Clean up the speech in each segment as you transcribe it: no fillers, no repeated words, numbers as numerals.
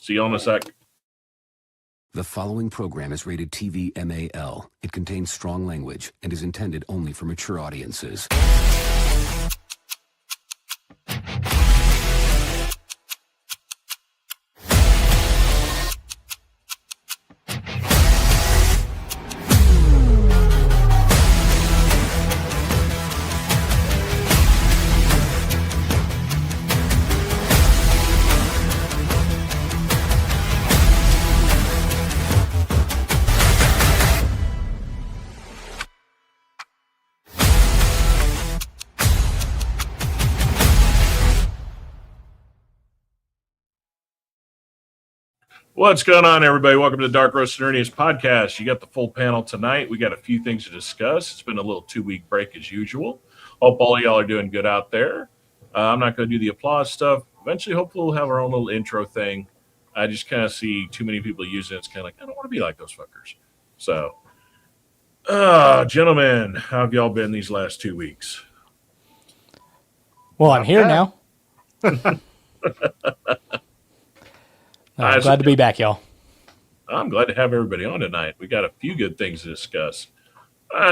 See you in a sec. The following program is rated TV MAL. It contains strong language and is intended only for mature audiences. What's going on, everybody? Welcome to the Dark Roast Nerdiness podcast. You got the full panel tonight. We got a few things to discuss. It's been a little 2-week break as usual. Hope all of y'all are doing good out there. I'm not going to do the applause stuff. Eventually, hopefully, we'll have our own little intro thing. I just kind of see too many people using it. It's kind of like, I don't want to be like those fuckers. So, gentlemen, how have y'all been these last 2 weeks? Well, I'm here now. I'm glad to be back, y'all. I'm glad to have everybody on tonight. We got a few good things to discuss.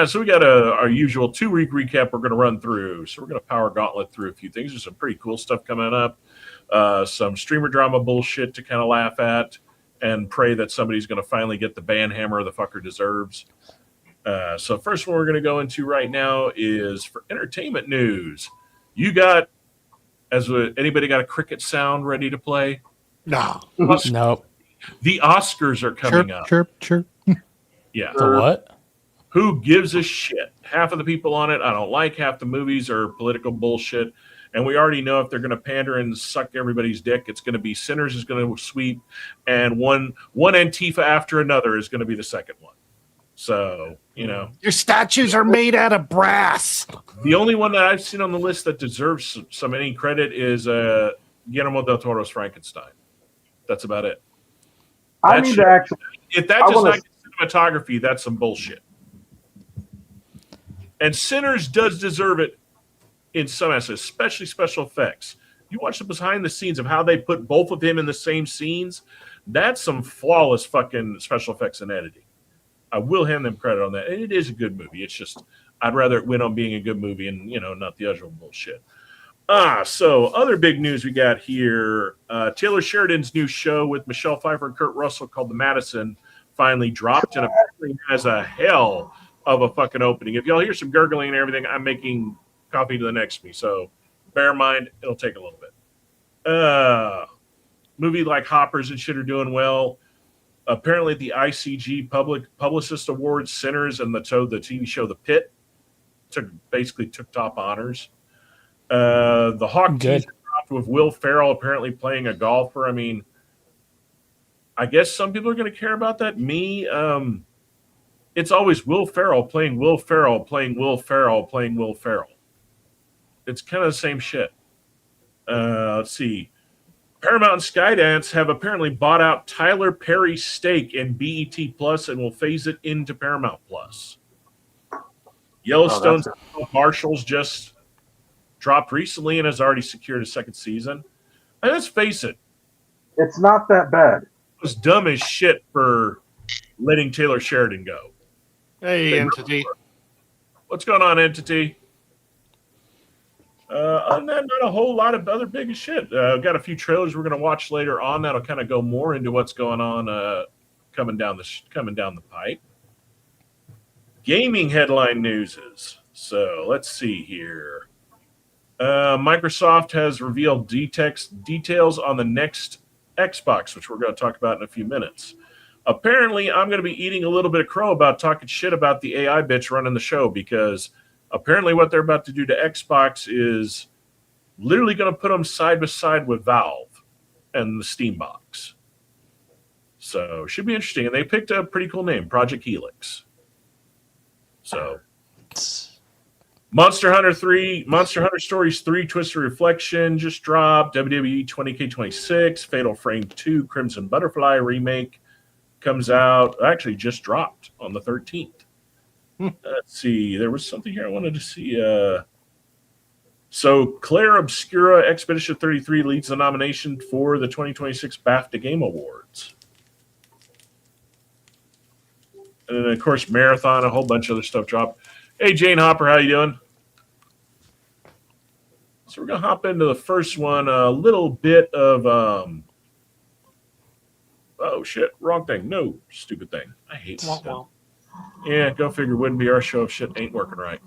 So we got our usual 2-week recap we're going to run through. So we're going to power gauntlet through a few things. There's some pretty cool stuff coming up. Some streamer drama bullshit to kind of laugh at and pray that somebody's going to finally get the ban hammer the fucker deserves. So first one we're going to go into right now is for entertainment news. You got, anybody got a cricket sound ready to play? No. The Oscars are coming up. Chirp. Yeah. The what? Who gives a shit? Half of the people on it I don't like. Half the movies are political bullshit. And we already know if they're going to pander and suck everybody's dick, it's going to be Sinners is going to sweep, and one Antifa after another is going to be the second one. So, you know. Your statues are made out of brass. The only one that I've seen on the list that deserves any credit is Guillermo del Toro's Frankenstein. That's about it. If that does not get cinematography, that's some bullshit. And Sinners does deserve it in some aspects, especially special effects. You watch the behind the scenes of how they put both of them in the same scenes. That's some flawless fucking special effects and editing. I will hand them credit on that. And it is a good movie. It's just I'd rather it win on being a good movie and, not the usual bullshit. So other big news we got here. Taylor Sheridan's new show with Michelle Pfeiffer and Kurt Russell called The Madison finally dropped and apparently has a hell of a fucking opening. If y'all hear some gurgling and everything, I'm making coffee to the next me. So bear in mind, it'll take a little bit. Movie like Hoppers and shit are doing well. Apparently the ICG Publicist Awards, Sinners, and the TV show The Pit took top honors. The Hawk teaser dropped with Will Ferrell apparently playing a golfer. I mean, I guess some people are going to care about that. Me, it's always Will Ferrell playing Will Ferrell playing Will Ferrell playing Will Ferrell. It's kind of the same shit. Let's see. Paramount and Skydance have apparently bought out Tyler Perry's stake in BET Plus and will phase it into Paramount Plus. Yellowstone's Marshall's just dropped recently and has already secured a second season. And let's face it. It's not that bad. It was dumb as shit for letting Taylor Sheridan go. Hey, Entity. What's going on, Entity? Other than that, not a whole lot of other big shit. Got a few trailers we're going to watch later on that'll kind of go more into what's going on coming down the pipe. Gaming headline newses. So let's see here. Microsoft has revealed details on the next Xbox, which we're going to talk about in a few minutes. Apparently, I'm going to be eating a little bit of crow about talking shit about the AI bitch running the show because apparently what they're about to do to Xbox is literally going to put them side by side with Valve and the Steam box. So should be interesting. And they picked a pretty cool name, Project Helix. So Monster Hunter Stories 3 Twisted Reflection just dropped. WWE 20K26, Fatal Frame 2 Crimson Butterfly remake comes out. Actually just dropped on the 13th. Let's see. There was something here I wanted to see. So Claire Obscura Expedition 33 leads the nomination for the 2026 BAFTA Game Awards. And then, of course, Marathon, a whole bunch of other stuff dropped. Hey, Jane Hopper, how you doing? So we're going to hop into the first one. A little bit of... oh, shit. Wrong thing. No, stupid thing. I hate stuff. Yeah, go figure. Wouldn't be our show if shit ain't working right.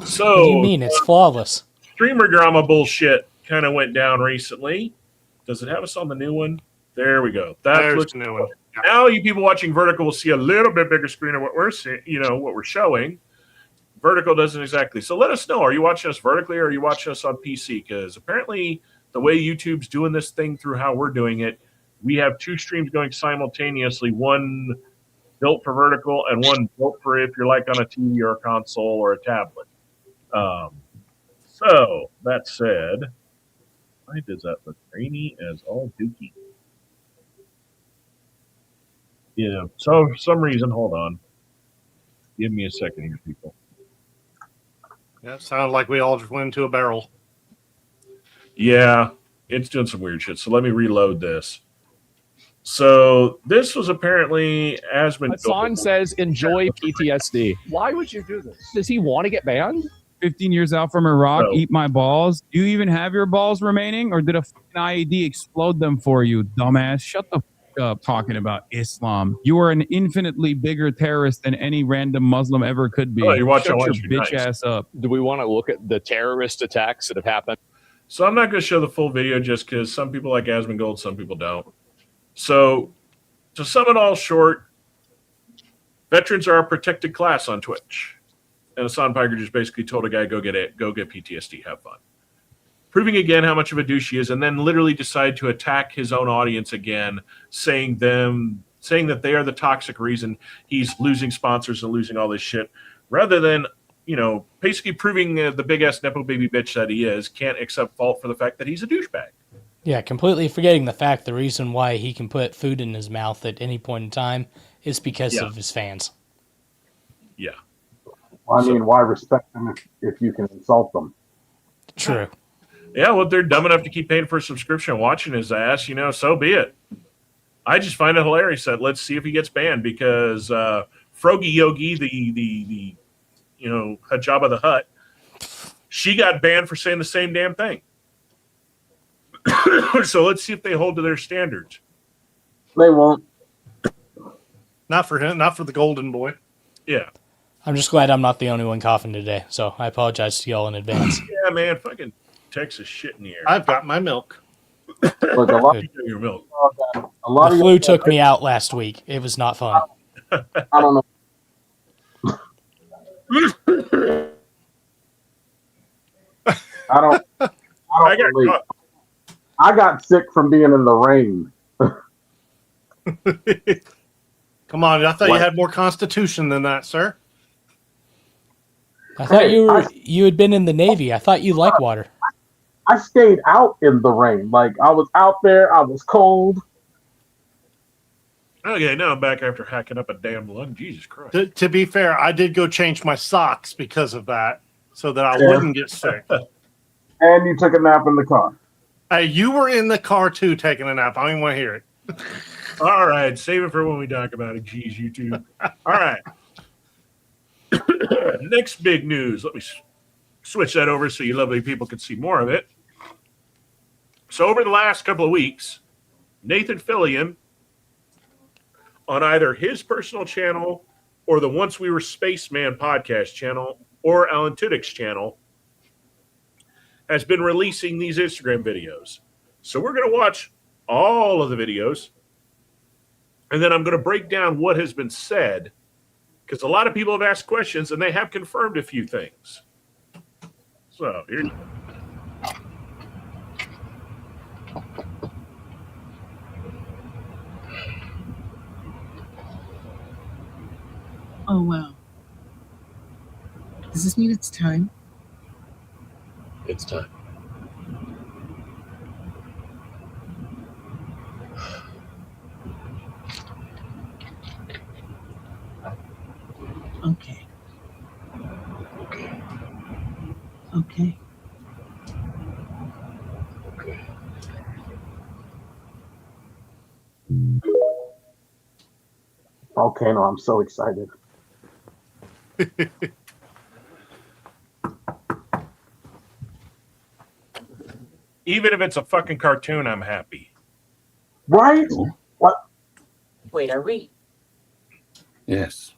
So, What do you mean? It's flawless. Streamer drama bullshit kind of went down recently. Does it have us on the new one? There we go. That looks the new one. Yeah. Now you people watching Vertical will see a little bit bigger screen of what we're seeing, what we're showing. Vertical doesn't exactly. So let us know. Are you watching us vertically or are you watching us on PC? Because apparently the way YouTube's doing this thing through how we're doing it, we have two streams going simultaneously. One built for vertical and one built for if you're like on a TV or a console or a tablet. So that said, why does that look grainy as all dookie? Yeah, so for some reason, hold on. Give me a second here, people. Yeah, it sounded like we all just went into a barrel. Yeah, it's doing some weird shit. So let me reload this. So this was apparently Asmund. Hassan says, enjoy PTSD. Why would you do this? Does he want to get banned? 15 years out from Iraq, No. eat my balls. Do you even have your balls remaining, or did a fucking IED explode them for you, dumbass? Shut the fuck up talking about Islam. You are an infinitely bigger terrorist than any random Muslim ever could be. Oh, you're watching Shut on your YouTube, bitch nice. ass up. Do we want to look at the terrorist attacks that have happened? So I'm not going to show the full video just because some people like Asmongold, some people don't. So to sum it all short, veterans are a protected class on Twitch. And Hassan Piker just basically told a guy, go get PTSD, have fun. Proving again how much of a douche he is, and then literally decide to attack his own audience again, saying that they are the toxic reason he's losing sponsors and losing all this shit, rather than, basically proving the big-ass Nepo baby bitch that he is, can't accept fault for the fact that he's a douchebag. Yeah, completely forgetting the fact the reason why he can put food in his mouth at any point in time is because of his fans. Yeah. Well, I mean, why respect them if you can insult them? True. Yeah, well, if they're dumb enough to keep paying for a subscription and watching his ass, so be it. I just find it hilarious that let's see if he gets banned because Frogi Yogi, the Jabba the Hutt, she got banned for saying the same damn thing. So let's see if they hold to their standards. They won't. Not for him, not for the golden boy. Yeah. I'm just glad I'm not the only one coughing today, so I apologize to y'all in advance. Yeah, man, fucking Texas shit in the air. I've got my milk. Look, a lot, Good. Your milk. a lot The of flu you, took me out last week. It was not fun. I don't know. I don't believe. I got sick from being in the rain. Come on, I thought you had more constitution than that, sir. I thought Hey, you had been in the Navy. I thought you liked water. I stayed out in the rain. Like, I was out there. I was cold. Okay, now I'm back after hacking up a damn lung. Jesus Christ. To be fair, I did go change my socks because of that, so that I wouldn't get sick. And you took a nap in the car. Hey, you were in the car too, taking a nap. I don't even want to hear it. All right, save it for when we talk about it. Jeez, YouTube. All right. Next big news. Let me switch that over so you lovely people can see more of it. So over the last couple of weeks, Nathan Fillion, on either his personal channel or the Once We Were Spaceman podcast channel or Alan Tudyk's channel, has been releasing these Instagram videos. So we're going to watch all of the videos, and then I'm going to break down what has been said, because a lot of people have asked questions, and they have confirmed a few things. So here you go. Oh, wow. Does this mean it's time? It's time. Okay. Volcano, I'm so excited. Even if it's a fucking cartoon, I'm happy. Right? What? Wait, are we? Yes,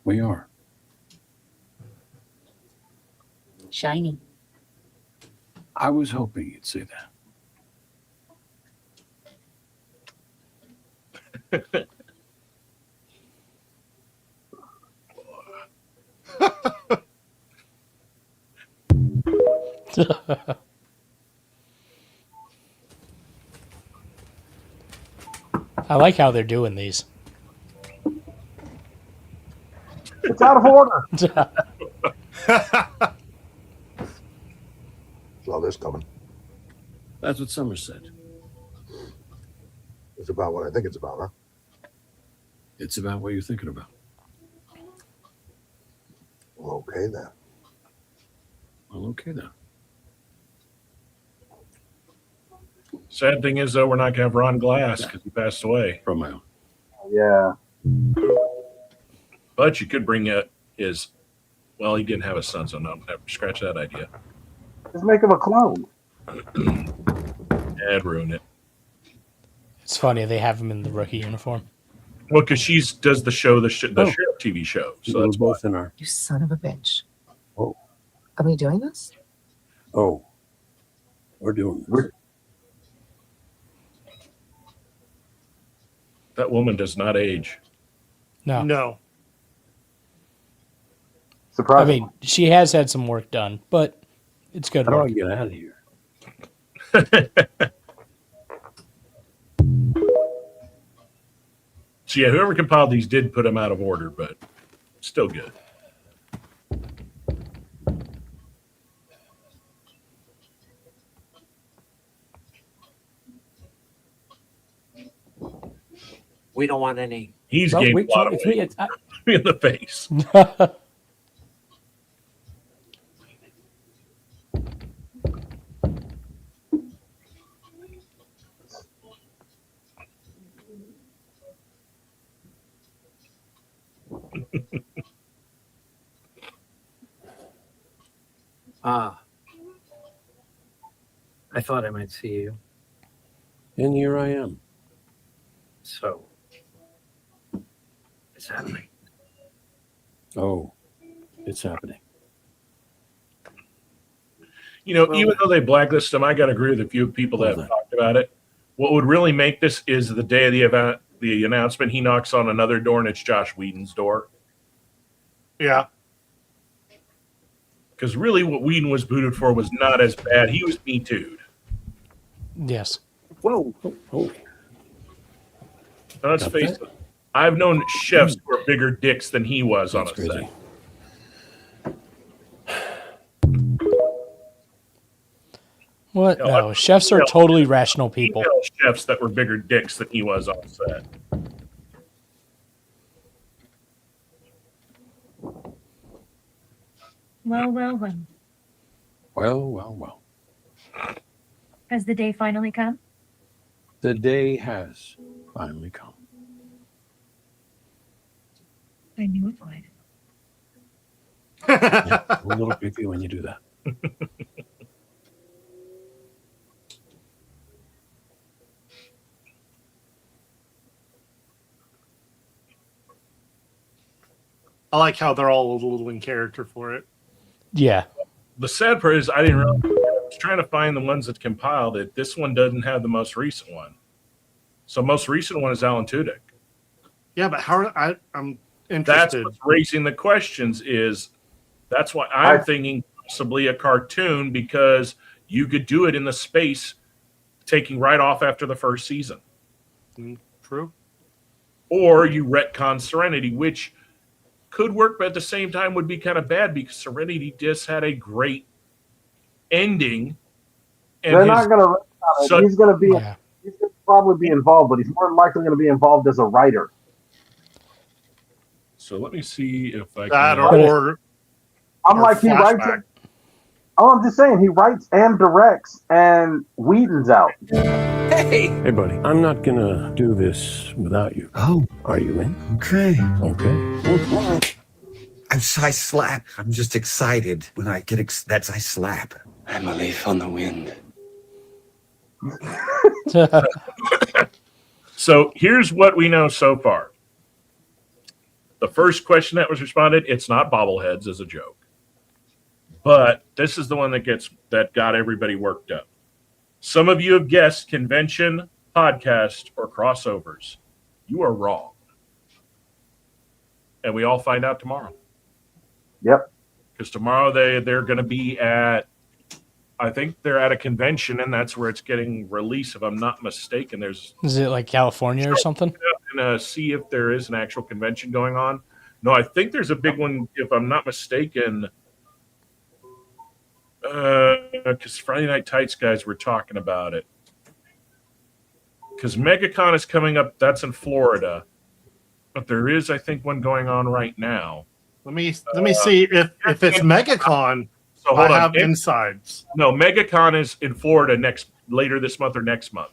we are. Shiny. I was hoping you'd say that. I like how they're doing these. It's out of order. Saw this coming. That's what Summer said. It's about what I think it's about, huh? It's about what you're thinking about. Well, okay then. Well, okay then. Sad thing is, though, we're not going to have Ron Glass because he passed away. From my own. Yeah. But you could bring his. Well, he didn't have a son, so no, scratch that idea. Just make him a clone. I'd ruin it. It's funny they have him in the rookie uniform. Well, because she does the show, the sheriff TV show. So We're that's both in our. You son of a bitch. Oh. Are we doing this? Oh. We're doing this. That woman does not age. No. No. I Surprising. mean, she has had some work done, but it's good How do I work. get out of here? So yeah, whoever compiled these did put them out of order, but still good. We don't want any. He's Well, gained we- a lot of it's me, weight it's- in the face. Ah. I thought I might see you. And here I am. So, it's happening. Oh, it's happening. You know, even though they blacklisted him, I got to agree with a few people that have talked about it. What would really make this is the day of the event, the announcement, he knocks on another door, and it's Josh Whedon's door. Yeah. Because really what Whedon was booted for was not as bad. He was Me Too'd. Yes. Whoa. Oh. Now, let's face it. I've known chefs who are bigger dicks than he was on a set. What? No, No, chefs are totally rational people. Female chefs that were bigger dicks than he was on set. Well. Well. Has the day finally come? The day has finally come. I knew it would. Yeah, a little creepy when you do that. I like how they're all a little in character for it. Yeah. The sad part is I didn't realize. I was trying to find the ones that compiled it. This one doesn't have the most recent one. So most recent one is Alan Tudyk. Yeah, but I'm interested. That's what's raising the questions is that's why I'm thinking possibly a cartoon because you could do it in the space taking right off after the first season. True. Or you retcon Serenity, which could work, but at the same time would be kind of bad because Serenity just had a great ending. And They're not going to. He's going to be. Yeah. He's going to probably be involved, but he's more than likely going to be involved as a writer. So let me see if I That can. or I'm or like he writes flashback. it. Oh, I'm just saying, he writes and directs, and Whedon's out. Hey, buddy. I'm not gonna do this without you. Oh, are you in? Okay. I slap. I'm just excited when I get I slap. I'm a leaf on the wind. So here's what we know so far. The first question that was responded, it's not bobbleheads as a joke. But this is the one that got everybody worked up. Some of you have guessed convention, podcast, or crossovers. You are wrong. And we all find out tomorrow. Yep. Because tomorrow they're going to be at, I think they're at a convention, and that's where it's getting released, if I'm not mistaken. Is it like California or something? I'm going to see if there is an actual convention going on. No, I think there's a big one, if I'm not mistaken. Because Friday Night Tights guys were talking about it. Because MegaCon is coming up. That's in Florida. But there is, I think, one going on right now. Let me see if it's MegaCon. So I have insides. No, MegaCon is in Florida later this month or next month.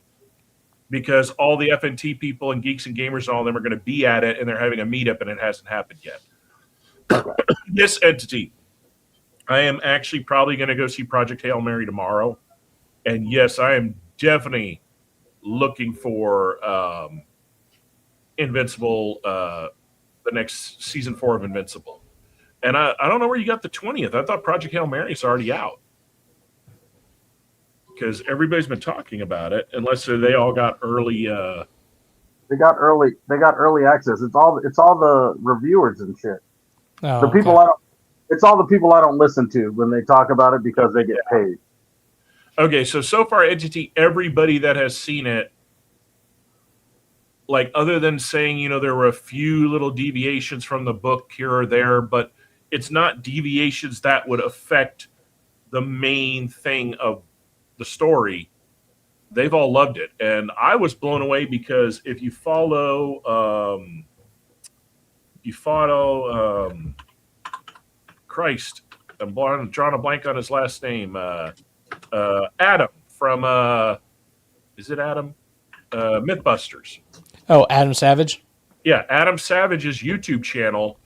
Because all the FNT people and geeks and gamers and all of them are going to be at it, and they're having a meetup, and it hasn't happened yet. This entity, I am actually probably going to go see Project Hail Mary tomorrow. And yes, I am definitely looking for Invincible, the next season 4 of Invincible. And I don't know where you got the 20th. I thought Project Hail Mary is already out. Because everybody's been talking about it, unless they all got early. They got early access. It's all the reviewers and shit. Oh, the people It's all the people I don't listen to when they talk about it because they get paid. Okay, so far, entity, everybody that has seen it, like other than saying, there were a few little deviations from the book here or there, but it's not deviations that would affect the main thing of the story. They've all loved it. And I was blown away because if you follow Christ, I'm drawing a blank on his last name. Adam from is it Adam? Mythbusters. Oh, Adam Savage? Yeah, Adam Savage's YouTube channel.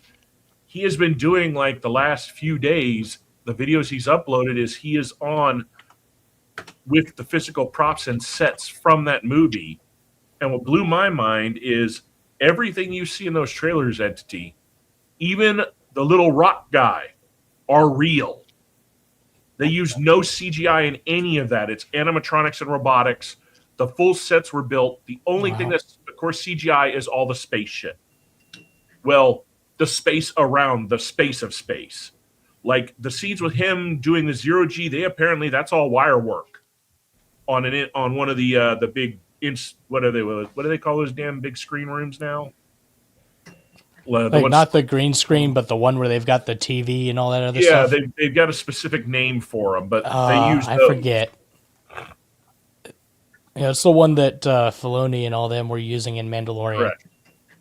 He has been doing like the last few days, the videos he's uploaded is he is on with the physical props and sets from that movie. And what blew my mind is everything you see in those trailers, entity, even the little rock guy, are real. They use no CGI in any of that. It's animatronics and robotics. The full sets were built. The only thing that's, of course, CGI is all the space shit. Well, the space around the space of space. Like the scenes with him doing the 0G, that's all wire work on one of the big what do they call those damn big screen rooms now? Not the green screen, but the one where they've got the TV and all that other stuff. Yeah, they've got a specific name for them, but they use I those. forget. Yeah, it's the one that Filoni and all them were using in Mandalorian. Correct.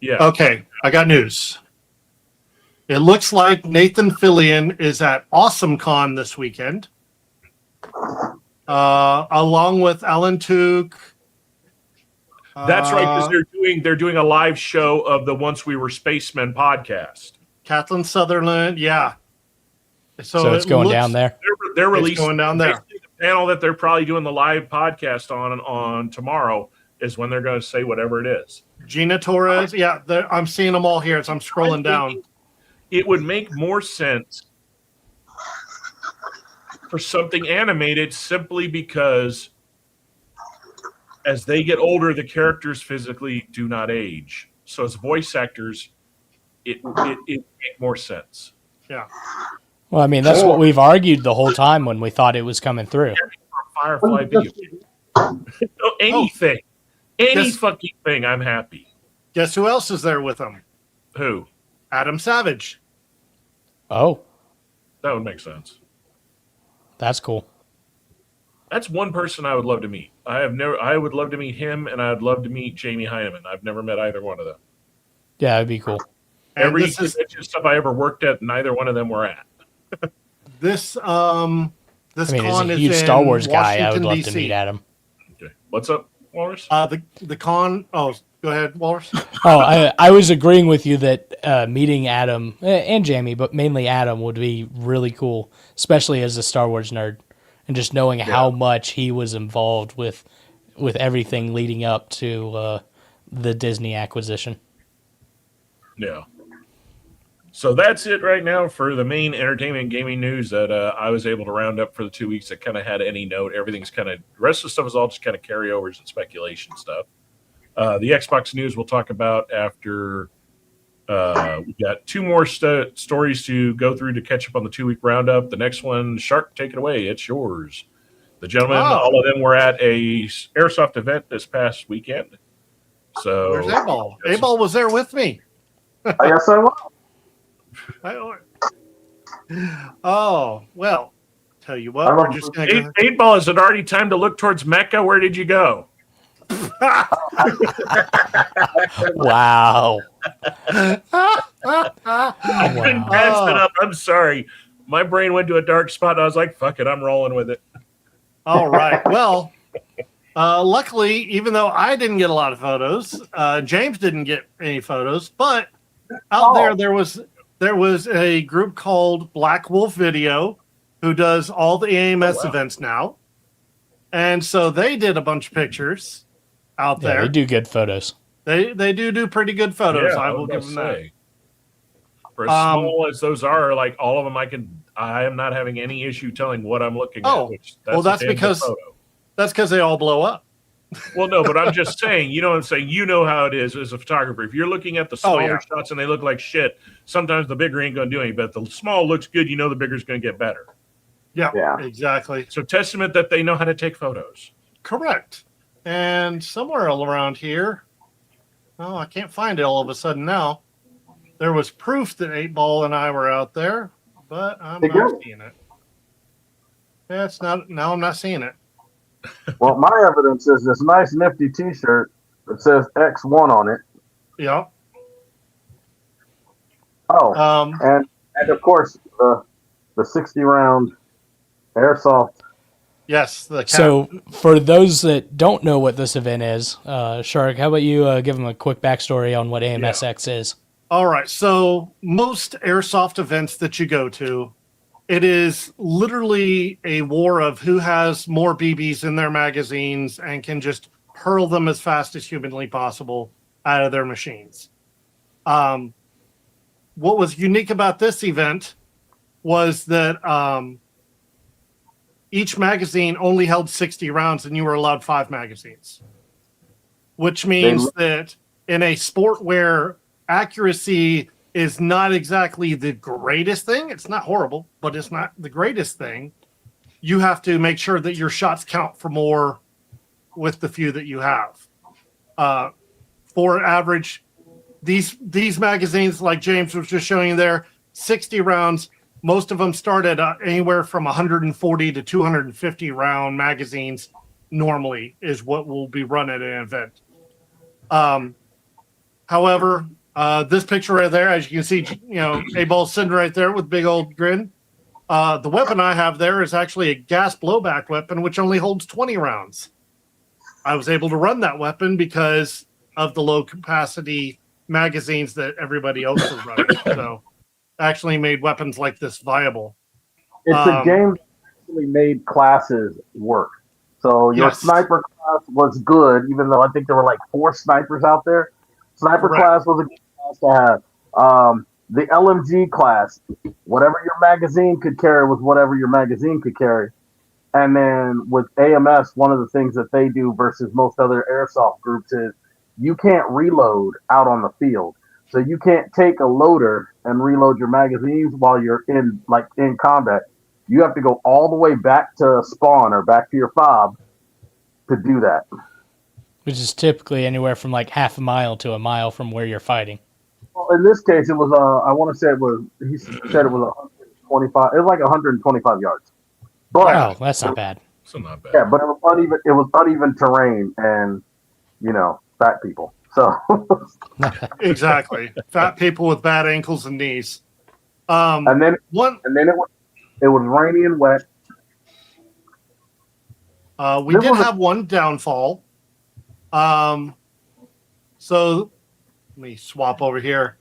Yeah. Okay, I got news. It looks like Nathan Fillion is at AwesomeCon this weekend, along with Alan Tuke. That's right, because they're doing a live show of the Once We Were Spacemen podcast. Kathleen Sutherland, yeah. So it's going down there. They're releasing going down there. The panel that they're probably doing the live podcast on tomorrow is when they're going to say whatever it is. Gina Torres, yeah, I'm seeing them all here as I'm scrolling down. It would make more sense for something animated simply because as they get older, the characters physically do not age. So as voice actors, it make more sense. Yeah. Well, I mean, that's what we've argued the whole time when we thought it was coming through. Firefly video. Anything. Any fucking thing, I'm happy. Guess who else is there with them? Who? Adam Savage. Oh. That would make sense. That's cool. That's one person I would love to meet. I would love to meet him, and I'd love to meet Jamie Heineman. I've never met either one of them. Yeah, it'd be cool. Every convention stuff I ever worked at, neither one of them were at. This This I mean, as con a is huge in Star Wars guy, I would Washington, love to DC. meet Adam. Okay. What's up, Walrus? The con. Oh, go ahead, Walrus. Oh, I was agreeing with you that meeting Adam and Jamie, but mainly Adam, would be really cool, especially as a Star Wars nerd, and just knowing how much he was involved with everything leading up to the Disney acquisition. Yeah. So that's it right now for the main entertainment and gaming news that I was able to round up for the 2 weeks that kind of had any note. Everything's kind of, the rest of the stuff is all just kind of carryovers and speculation stuff. The Xbox news we'll talk about after we got two more stories to go through to catch up on the 2 week roundup. The next one, Shark, take it away. It's yours. The gentlemen, all of them were at a Airsoft event this past weekend. So Where's A-Ball? A-Ball was there with me. I guess I will. Oh, well, tell you what, we're just going to go. Eight Ball, is it already time to look towards Mecca? Where did you go? Wow. I couldn't pass it up. I'm sorry. My brain went to a dark spot. And I was like, fuck it. I'm rolling with it. All right. Well, luckily, even though I didn't get a lot of photos, James didn't get any photos, but out there was a group called Black Wolf Video who does all the AMS events now. And so they did a bunch of pictures out there. They do good photos. They do pretty good photos. Yeah, I will give them that. For as small as those are, like all of them, I am not having any issue telling what I'm looking at. Which, that's because they all blow up. Well, no, but I'm just saying, you know what I'm saying? You know how it is as a photographer. If you're looking at the smaller shots and they look like shit, sometimes the bigger ain't going to do anything. But if the small looks good, you know the bigger's going to get better. Yeah, exactly. So testament that they know how to take photos. Correct. And somewhere around here, I can't find it all of a sudden now. There was proof that 8-Ball and I were out there, but I'm not seeing it. Yeah, it's not. Now I'm not seeing it. Well, my evidence is this nice nifty T-shirt that says X1 on it. Yeah. Oh, and of course the 60 round airsoft. Yes. So for those that don't know what this event is, Shark, how about you give them a quick backstory on what AMSX is? All right. So most airsoft events that you go to, it is literally a war of who has more BBs in their magazines and can just hurl them as fast as humanly possible out of their machines. What was unique about this event was that each magazine only held 60 rounds and you were allowed 5 magazines, which means that in a sport where accuracy is not exactly the greatest thing, it's not horrible, but it's not the greatest thing, you have to make sure that your shots count for more with the few that you have. For average, these magazines, like James was just showing you there, 60 rounds, most of them start at anywhere from 140 to 250 round magazines normally is what will be run at an event. However, this picture right there, as you can see, A-Ball sitting right there with a big old grin. The weapon I have there is actually a gas blowback weapon, which only holds 20 rounds. I was able to run that weapon because of the low capacity magazines that everybody else was running. So actually made weapons like this viable. It's a game that actually made classes work. So your sniper class was good, even though I think there were like 4 snipers out there. Sniper class was a good class to have. The LMG class, whatever your magazine could carry was whatever your magazine could carry. And then with AMS, one of the things that they do versus most other airsoft groups is you can't reload out on the field. So you can't take a loader and reload your magazines while you're in combat. You have to go all the way back to spawn or back to your fob to do that. Which is typically anywhere from like half a mile to a mile from where you're fighting. Well, in this case, it was I want to say he said it was 125. It was like 125 yards. But that's not bad. So not bad. Yeah, but it was uneven. It was uneven terrain, and fat people. So exactly, fat people with bad ankles and knees. And then it was rainy and wet, We did have one downfall. So let me swap over here.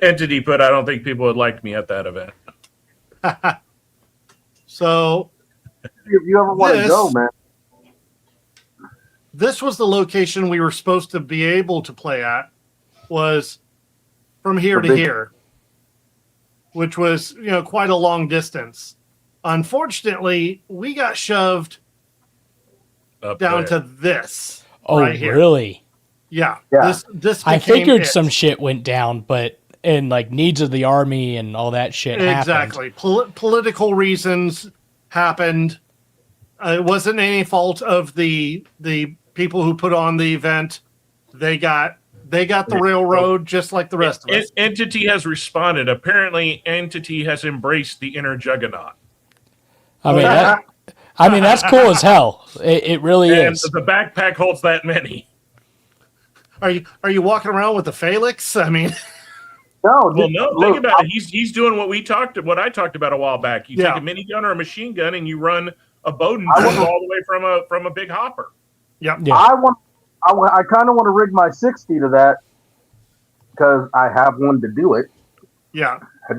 Entity put, I don't think people would like me at that event. So, if you ever want to go, man. This was the location we were supposed to be able to play at, was from here to here, which was, quite a long distance. Unfortunately, we got shoved down to this. Oh, right here. Really? Yeah. This I became figured it. some shit went down, but and like needs of the army and all that shit Exactly. Political reasons happened. It wasn't any fault of the people who put on the event. They got the railroad just like the rest of us. Entity has responded. Apparently, Entity has embraced the inner juggernaut. I mean, that's cool as hell. It really and is. The backpack holds that many. Are you walking around with the Phalanx? I mean, no. Well, no. Think about it. He's doing what I talked about a while back. You take a minigun or a machine gun and you run a Bowden all the way from a big hopper. Yep. Yeah. I kind of want to rig my 60 to that because I have one to do it. Yeah. I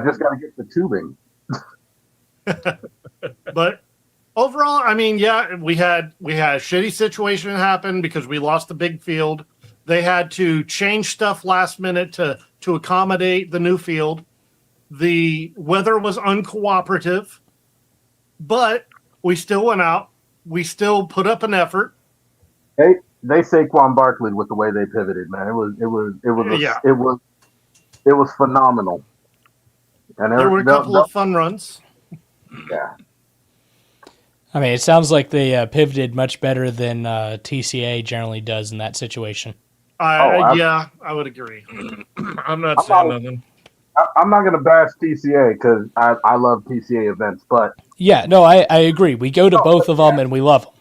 just got to get the tubing. But overall, I mean, we had a shitty situation happen because we lost the big field. They had to change stuff last minute to accommodate the new field. The weather was uncooperative, but we still went out. We still put up an effort. They Saquon Barkley with the way they pivoted, man. It was phenomenal. And there were a couple of fun runs. Yeah. I mean, it sounds like they pivoted much better than TCA generally does in that situation. I would agree. I'm not saying nothing. I'm not going to bash TCA because I love TCA events, but yeah, no, I agree. We go to both of them and we love them.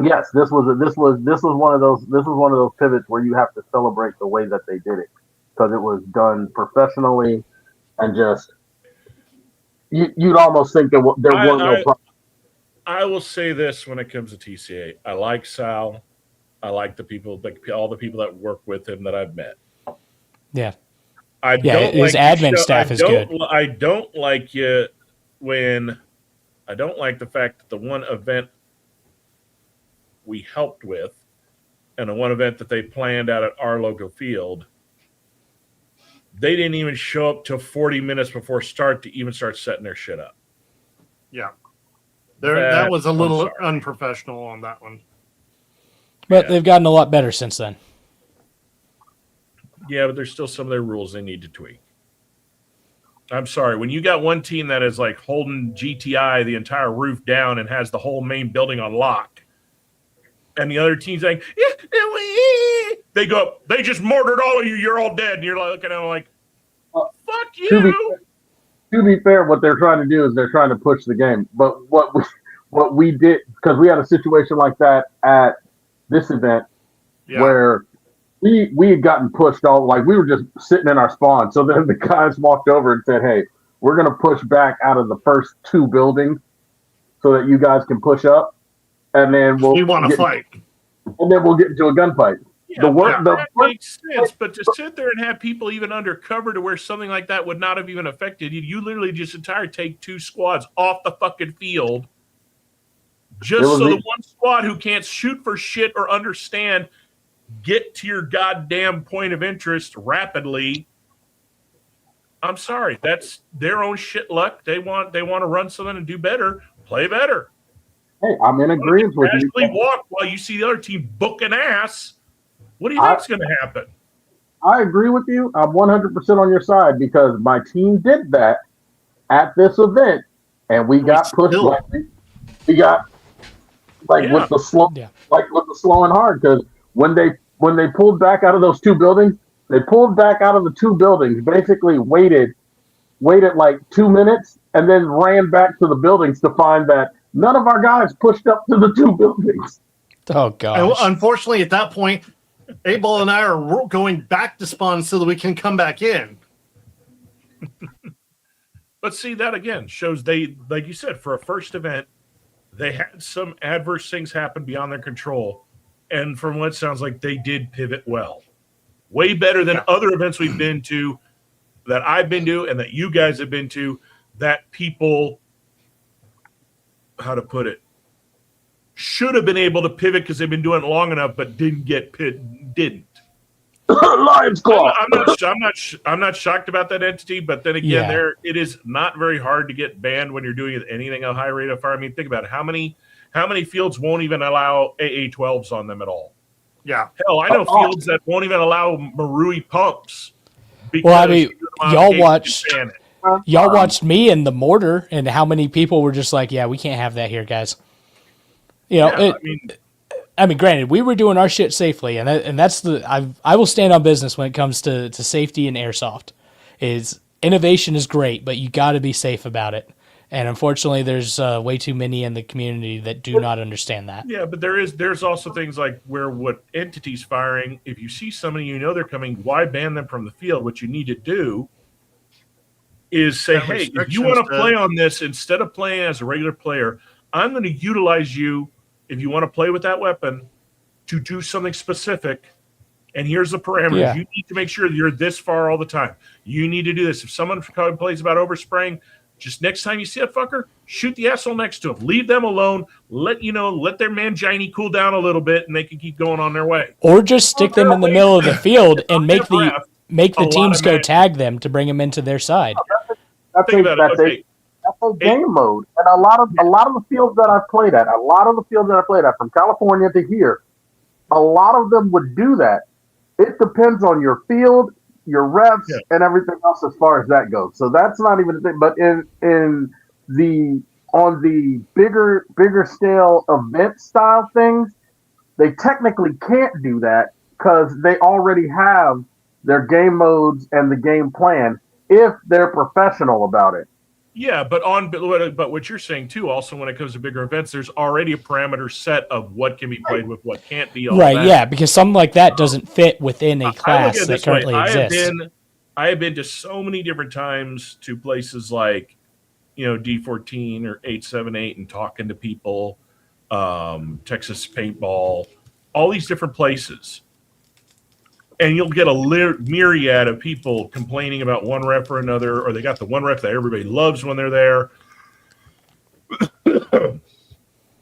Yes, this was one of those pivots where you have to celebrate the way that they did it because it was done professionally and just you'd almost think there weren't no problems. I will say this when it comes to TCA. I like Sal. I like the people, all the people that work with him that I've met. Yeah. His admin staff is good. I don't like the fact that the one event we helped with and the one event that they planned out at our local field, they didn't even show up till 40 minutes before start to even start setting their shit up. Yeah. That was a little unprofessional on that one. But they've gotten a lot better since then. Yeah, but there's still some of their rules they need to tweak. I'm sorry. When you got one team that is like holding GTI the entire roof down and has the whole main building on lock, and the other team's like, they go up, they just murdered all of you, you're all dead. And you're like looking at them like, fuck you. To be fair, what they're trying to do is they're trying to push the game. But what we did, because we had a situation like that at this event where we had gotten pushed all, like we were just sitting in our spawn. So then the guys walked over and said, hey, we're going to push back out of the first two buildings so that you guys can push up. And then we want to fight. And then we'll get into a gunfight. Yeah, that makes sense, but to sit there and have people even undercover to where something like that would not have even affected you, you literally just take two squads off the fucking field just so the one squad who can't shoot for shit or understand get to your goddamn point of interest rapidly. I'm sorry, that's their own shit luck. They want to run something and do better, play better. Hey, I'm in agreement with you. Casually walk while you see the other team booking ass. What do you think's going to happen? I agree with you. I'm 100% on your side because my team did that at this event, and we got pushed. We got with the slow, with the slow and hard. Because when they pulled back out of those two buildings, they pulled back out of the two buildings. Basically, waited like 2 minutes, and then ran back to the buildings to find that none of our guys pushed up to the two buildings. Oh gosh! And unfortunately, at that point, A-Ball and I are going back to spawn so that we can come back in. But see, that again shows they, like you said, for a first event, they had some adverse things happen beyond their control. And from what it sounds like, they did pivot well. Way better than other events we've been to, that I've been to, and that you guys have been to, that people, how to put it, should have been able to pivot because they've been doing it long enough, but didn't. Lions Claw. I'm not shocked about that entity, but then again, it is not very hard to get banned when you're doing anything at a high rate of fire. I mean, think about it. How many fields won't even allow AA-12s on them at all? Yeah. Hell, I know fields that won't even allow Marui pumps. Well, I mean, y'all watched me in the mortar, and how many people were just like, "Yeah, we can't have that here, guys." You know, I mean, granted, we were doing our shit safely, and that's I will stand on business when it comes to safety and airsoft. Is innovation is great, but you got to be safe about it. And unfortunately, there's way too many in the community that do not understand that. Yeah, but there's also things like where what entities firing, if you see somebody you know they're coming, why ban them from the field? What you need to do is say, hey, if you want to play on this, instead of playing as a regular player, I'm going to utilize you, if you want to play with that weapon, to do something specific. And here's the parameters. Yeah. You need to make sure that you're this far all the time. You need to do this. If someone complains about overspraying, just next time you see a fucker, shoot the asshole next to him. Leave them alone. Let their mangini cool down a little bit, and they can keep going on their way. Or just stick them in the middle of the field and make the teams go tag them to bring them into their side. That's a game mode, and a lot of the fields that I've played at, from California to here, a lot of them would do that. It depends on your field, your refs, and everything else as far as that goes. So that's not even a thing. But on the bigger scale event style things, they technically can't do that because they already have their game modes and the game plan if they're professional about it. Yeah, but what you're saying too, also when it comes to bigger events, there's already a parameter set of what can be played with, what can't be. Right, yeah, because something like that doesn't fit within a class that currently exists. I have been to so many different times to places like, D14 or 878 and talking to people, Texas Paintball, all these different places. And you'll get a myriad of people complaining about one ref or another, or they got the one ref that everybody loves when they're there.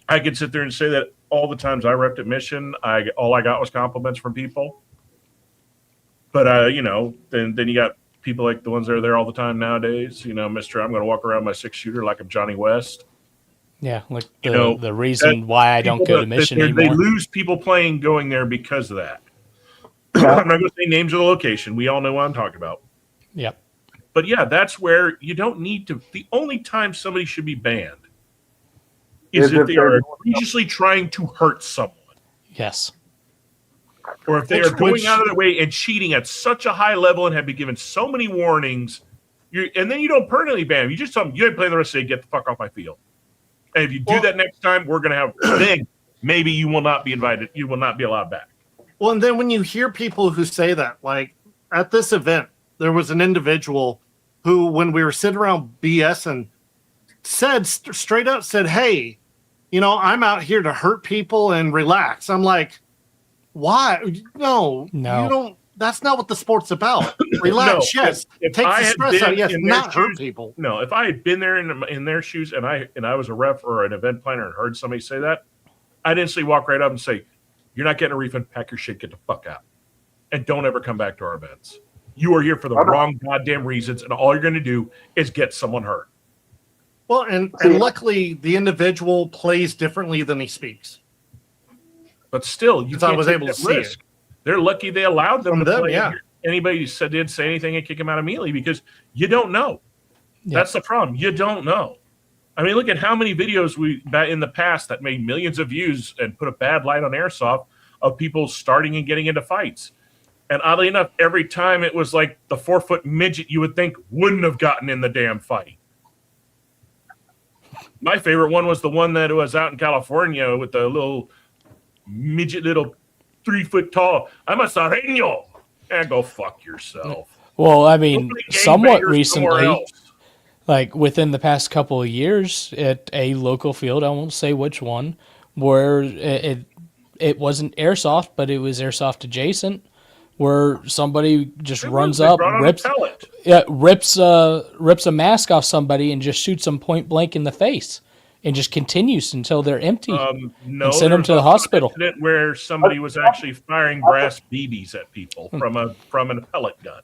I could sit there and say that all the times I repped at Mission, all I got was compliments from people. But, then you got people like the ones that are there all the time nowadays. Mr. I'm going to walk around my 6-shooter like I'm Johnny West. Yeah, like the reason why I don't go to Mission anymore. They lose people going there because of that. I'm not going to say names of the location. We all know what I'm talking about. Yep. But yeah, that's where you don't need to. The only time somebody should be banned is if they are egregiously trying to hurt someone. Yes. Or if they are going out of their way and cheating at such a high level and have been given so many warnings, and then you don't permanently ban them. You just tell them, you ain't playing the rest of the day, get the fuck off my field. And if you do that next time, we're going to have, then maybe you will not be invited. You will not be allowed back. Well, and then when you hear people who say that, like at this event, there was an individual who, when we were sitting around BSing, said straight up, hey, I'm out here to hurt people and relax. I'm like, why? No, you don't. That's not what the sport's about. Relax, yes. Take the stress out, yes. Not hurt people. No, if I had been there in their shoes and I was a ref or an event planner and heard somebody say that, I'd instantly walk right up and say, you're not getting a refund. Pack your shit. Get the fuck out. And don't ever come back to our events. You are here for the wrong goddamn reasons, and all you're going to do is get someone hurt. Well, and luckily, the individual plays differently than he speaks. But still, you can't take that risk. They're lucky they allowed them to play. Yeah. Anybody didn't say anything and kick him out immediately because you don't know. Yeah. That's the problem. You don't know. I mean, look at how many videos we in the past that made millions of views and put a bad light on airsoft of people starting and getting into fights. And oddly enough, every time it was like the 4-foot midget you would think wouldn't have gotten in the damn fight. My favorite one was the one that was out in California with the little midget, little 3-foot tall. I'm a Sareño. And go fuck yourself. Well, I mean, somewhat recently, like within the past couple of years at a local field, I won't say which one, where it wasn't airsoft, but it was airsoft adjacent, where somebody just runs up, rips a mask off somebody and just shoots them point blank in the face, and just continues until they're empty. No, and send them to the hospital. Incident where somebody was actually firing brass BBs at people from an pellet gun.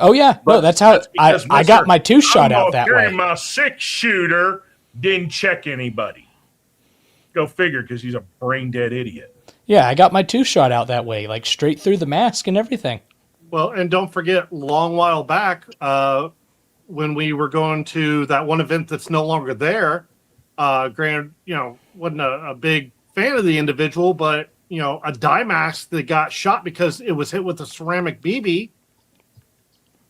Oh yeah, no, that's how I got my 2 shot out that way. My 6-shooter didn't check anybody. Go figure, because he's a brain dead idiot. Yeah, I got my 2 shot out that way, like straight through the mask and everything. Well, and don't forget, long while back, when we were going to that one event that's no longer there, Grant, wasn't a big fan of the individual, but a dye mask that got shot because it was hit with a ceramic BB.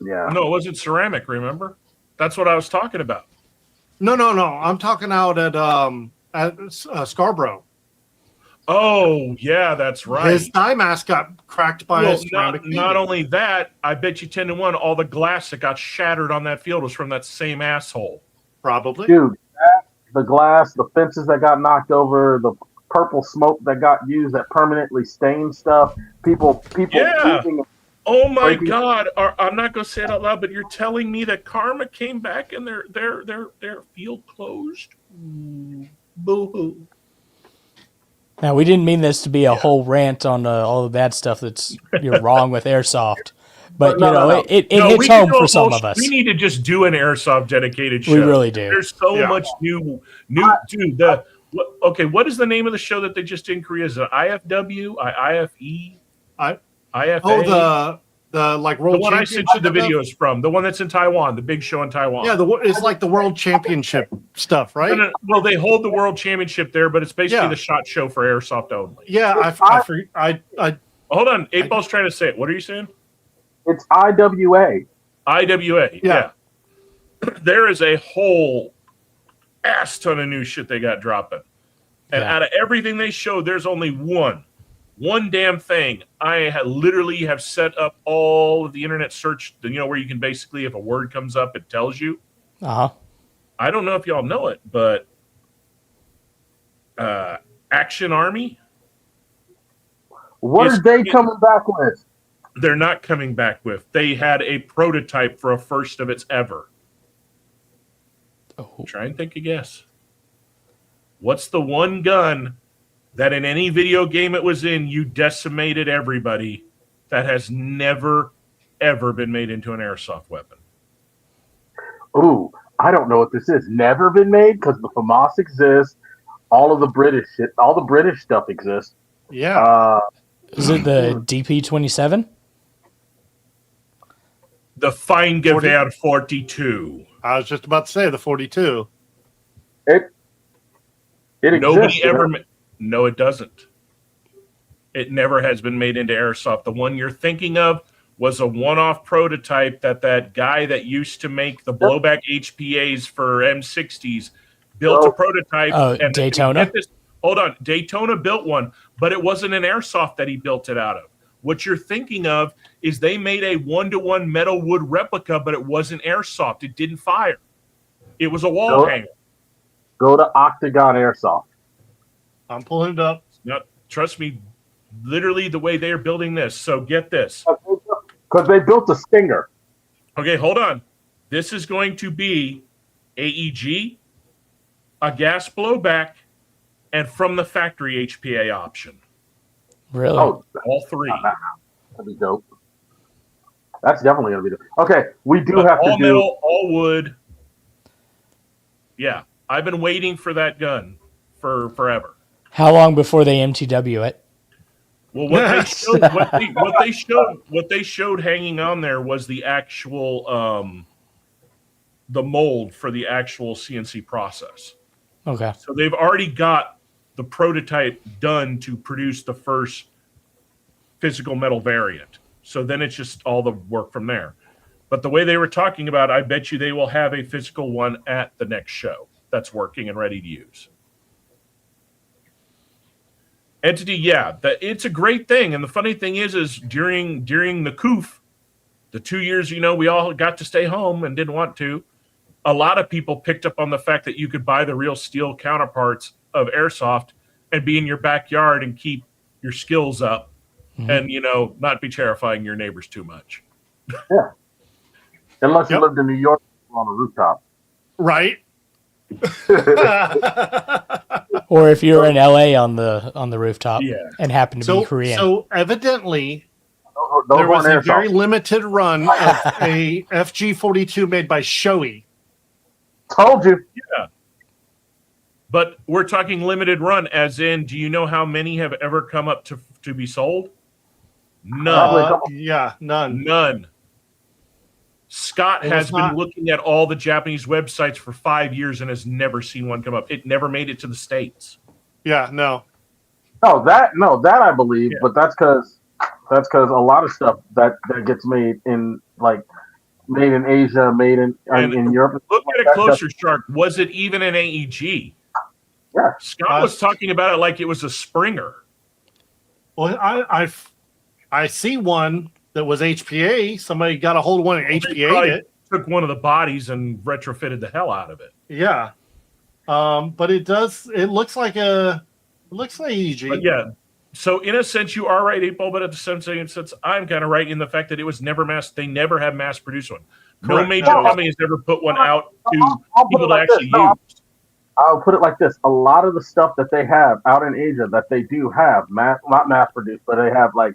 Yeah. No, it wasn't ceramic. Remember, that's what I was talking about. No. I'm talking out at Scarborough. Oh, yeah, that's right. His dye mask got cracked by a ceramic BB. Not only that, I bet you 10-1, all the glass that got shattered on that field was from that same asshole. Probably. Dude, the glass, the fences that got knocked over, the purple smoke that got used that permanently stained stuff, people. Yeah. Oh my God! I'm not going to say it out loud, but you're telling me that Karma came back and their field closed? Boo-hoo. Now, we didn't mean this to be a whole rant on all the bad stuff that's wrong with airsoft, but it hits home for some of us. We need to just do an airsoft dedicated show. We really do. There's so much new. Dude, what is the name of the show that they just did in Korea? Is it IFW, IFE, IFA? Oh, the like world. The one I sent you the videos from, the one that's in Taiwan, the big show in Taiwan. Yeah, it's like the world championship stuff, right? No, well, they hold the world championship there, but it's basically the shot show for airsoft only. Yeah, I hold on. 8Ball's trying to say it. What are you saying? It's IWA. IWA. Yeah. There is a whole ass ton of new shit they got dropping, and out of everything they showed, there's only one damn thing. I literally have set up all of the internet search, where you can basically, if a word comes up, it tells you. Uh-huh. I don't know if y'all know it, but Action Army. What are they coming back with? They're not coming back with. They had a prototype for a first of its ever. Oh. Try and think a guess. What's the one gun that in any video game it was in, you decimated everybody, that has never, ever been made into an airsoft weapon? Ooh, I don't know what this is. Never been made, because the FAMAS exists. All of the British shit, all the British stuff exists. Yeah. Is it the DP-27? The Feingewehr 42. I was just about to say the 42. It Nobody exists. No, it doesn't. It never has been made into airsoft. The one you're thinking of was a one-off prototype that guy that used to make the blowback HPAs for M60s built a prototype. And Daytona? Hold on. Daytona built one, but it wasn't an airsoft that he built it out of. What you're thinking of is they made a 1-to-1 metal wood replica, but it wasn't airsoft. It didn't fire. It was a wall hanger. Go to Octagon Airsoft. I'm pulling it up. No, trust me, literally the way they are building this. So get this. Because they built a Stinger. Okay, hold on. This is going to be AEG, a gas blowback, and from the factory HPA option. Really? Oh, all three. That'd be dope. That's definitely going to be dope. Okay, we do have all to do... metal, all wood. Yeah, I've been waiting for that gun for forever. How long before they MTW it? Well, what they showed hanging on there was the actual the mold for the actual CNC process. Okay. So they've already got the prototype done to produce the first physical metal variant. So then it's just all the work from there. But the way they were talking about, I bet you they will have a physical one at the next show that's working and ready to use. Entity, yeah, it's a great thing. And the funny thing is during the COOF, the 2 years, we all got to stay home and didn't want to, a lot of people picked up on the fact that you could buy the real steel counterparts of airsoft and be in your backyard and keep your skills up and, not be terrifying your neighbors too much. Yeah. Unless you lived in New York on a rooftop. Right. Or if you're in LA on the rooftop and happen to be Korean. So evidently, those there was a weren't very airsoft. limited run of a FG-42 made by Shoei. Told you. Yeah. But we're talking limited run, as in, do you know how many have ever come up to be sold? None. None. None. Scott has been looking at all the Japanese websites for 5 years and has never seen one come up. It never made it to the States. Yeah, no. No, that I believe, but that's because a lot of stuff that gets made in Asia, made in Europe. Look at it closer, Shark. Was it even an AEG? Yeah. Scott was talking about it like it was a Springer. Well, I see one that was HPA. Somebody got a hold of one and HPA'd it. Took one of the bodies and retrofitted the hell out of it. Yeah. But it looks like AEG. But yeah. So in a sense, you are right, 8-Ball, but at the same sense, I'm kind of right in the fact that it was never they never have mass produced one. No Correct. major company has ever put one out to people to actually use. I'll put it like this. A lot of the stuff that they have out in Asia that they do have, not mass produced, but they have I'm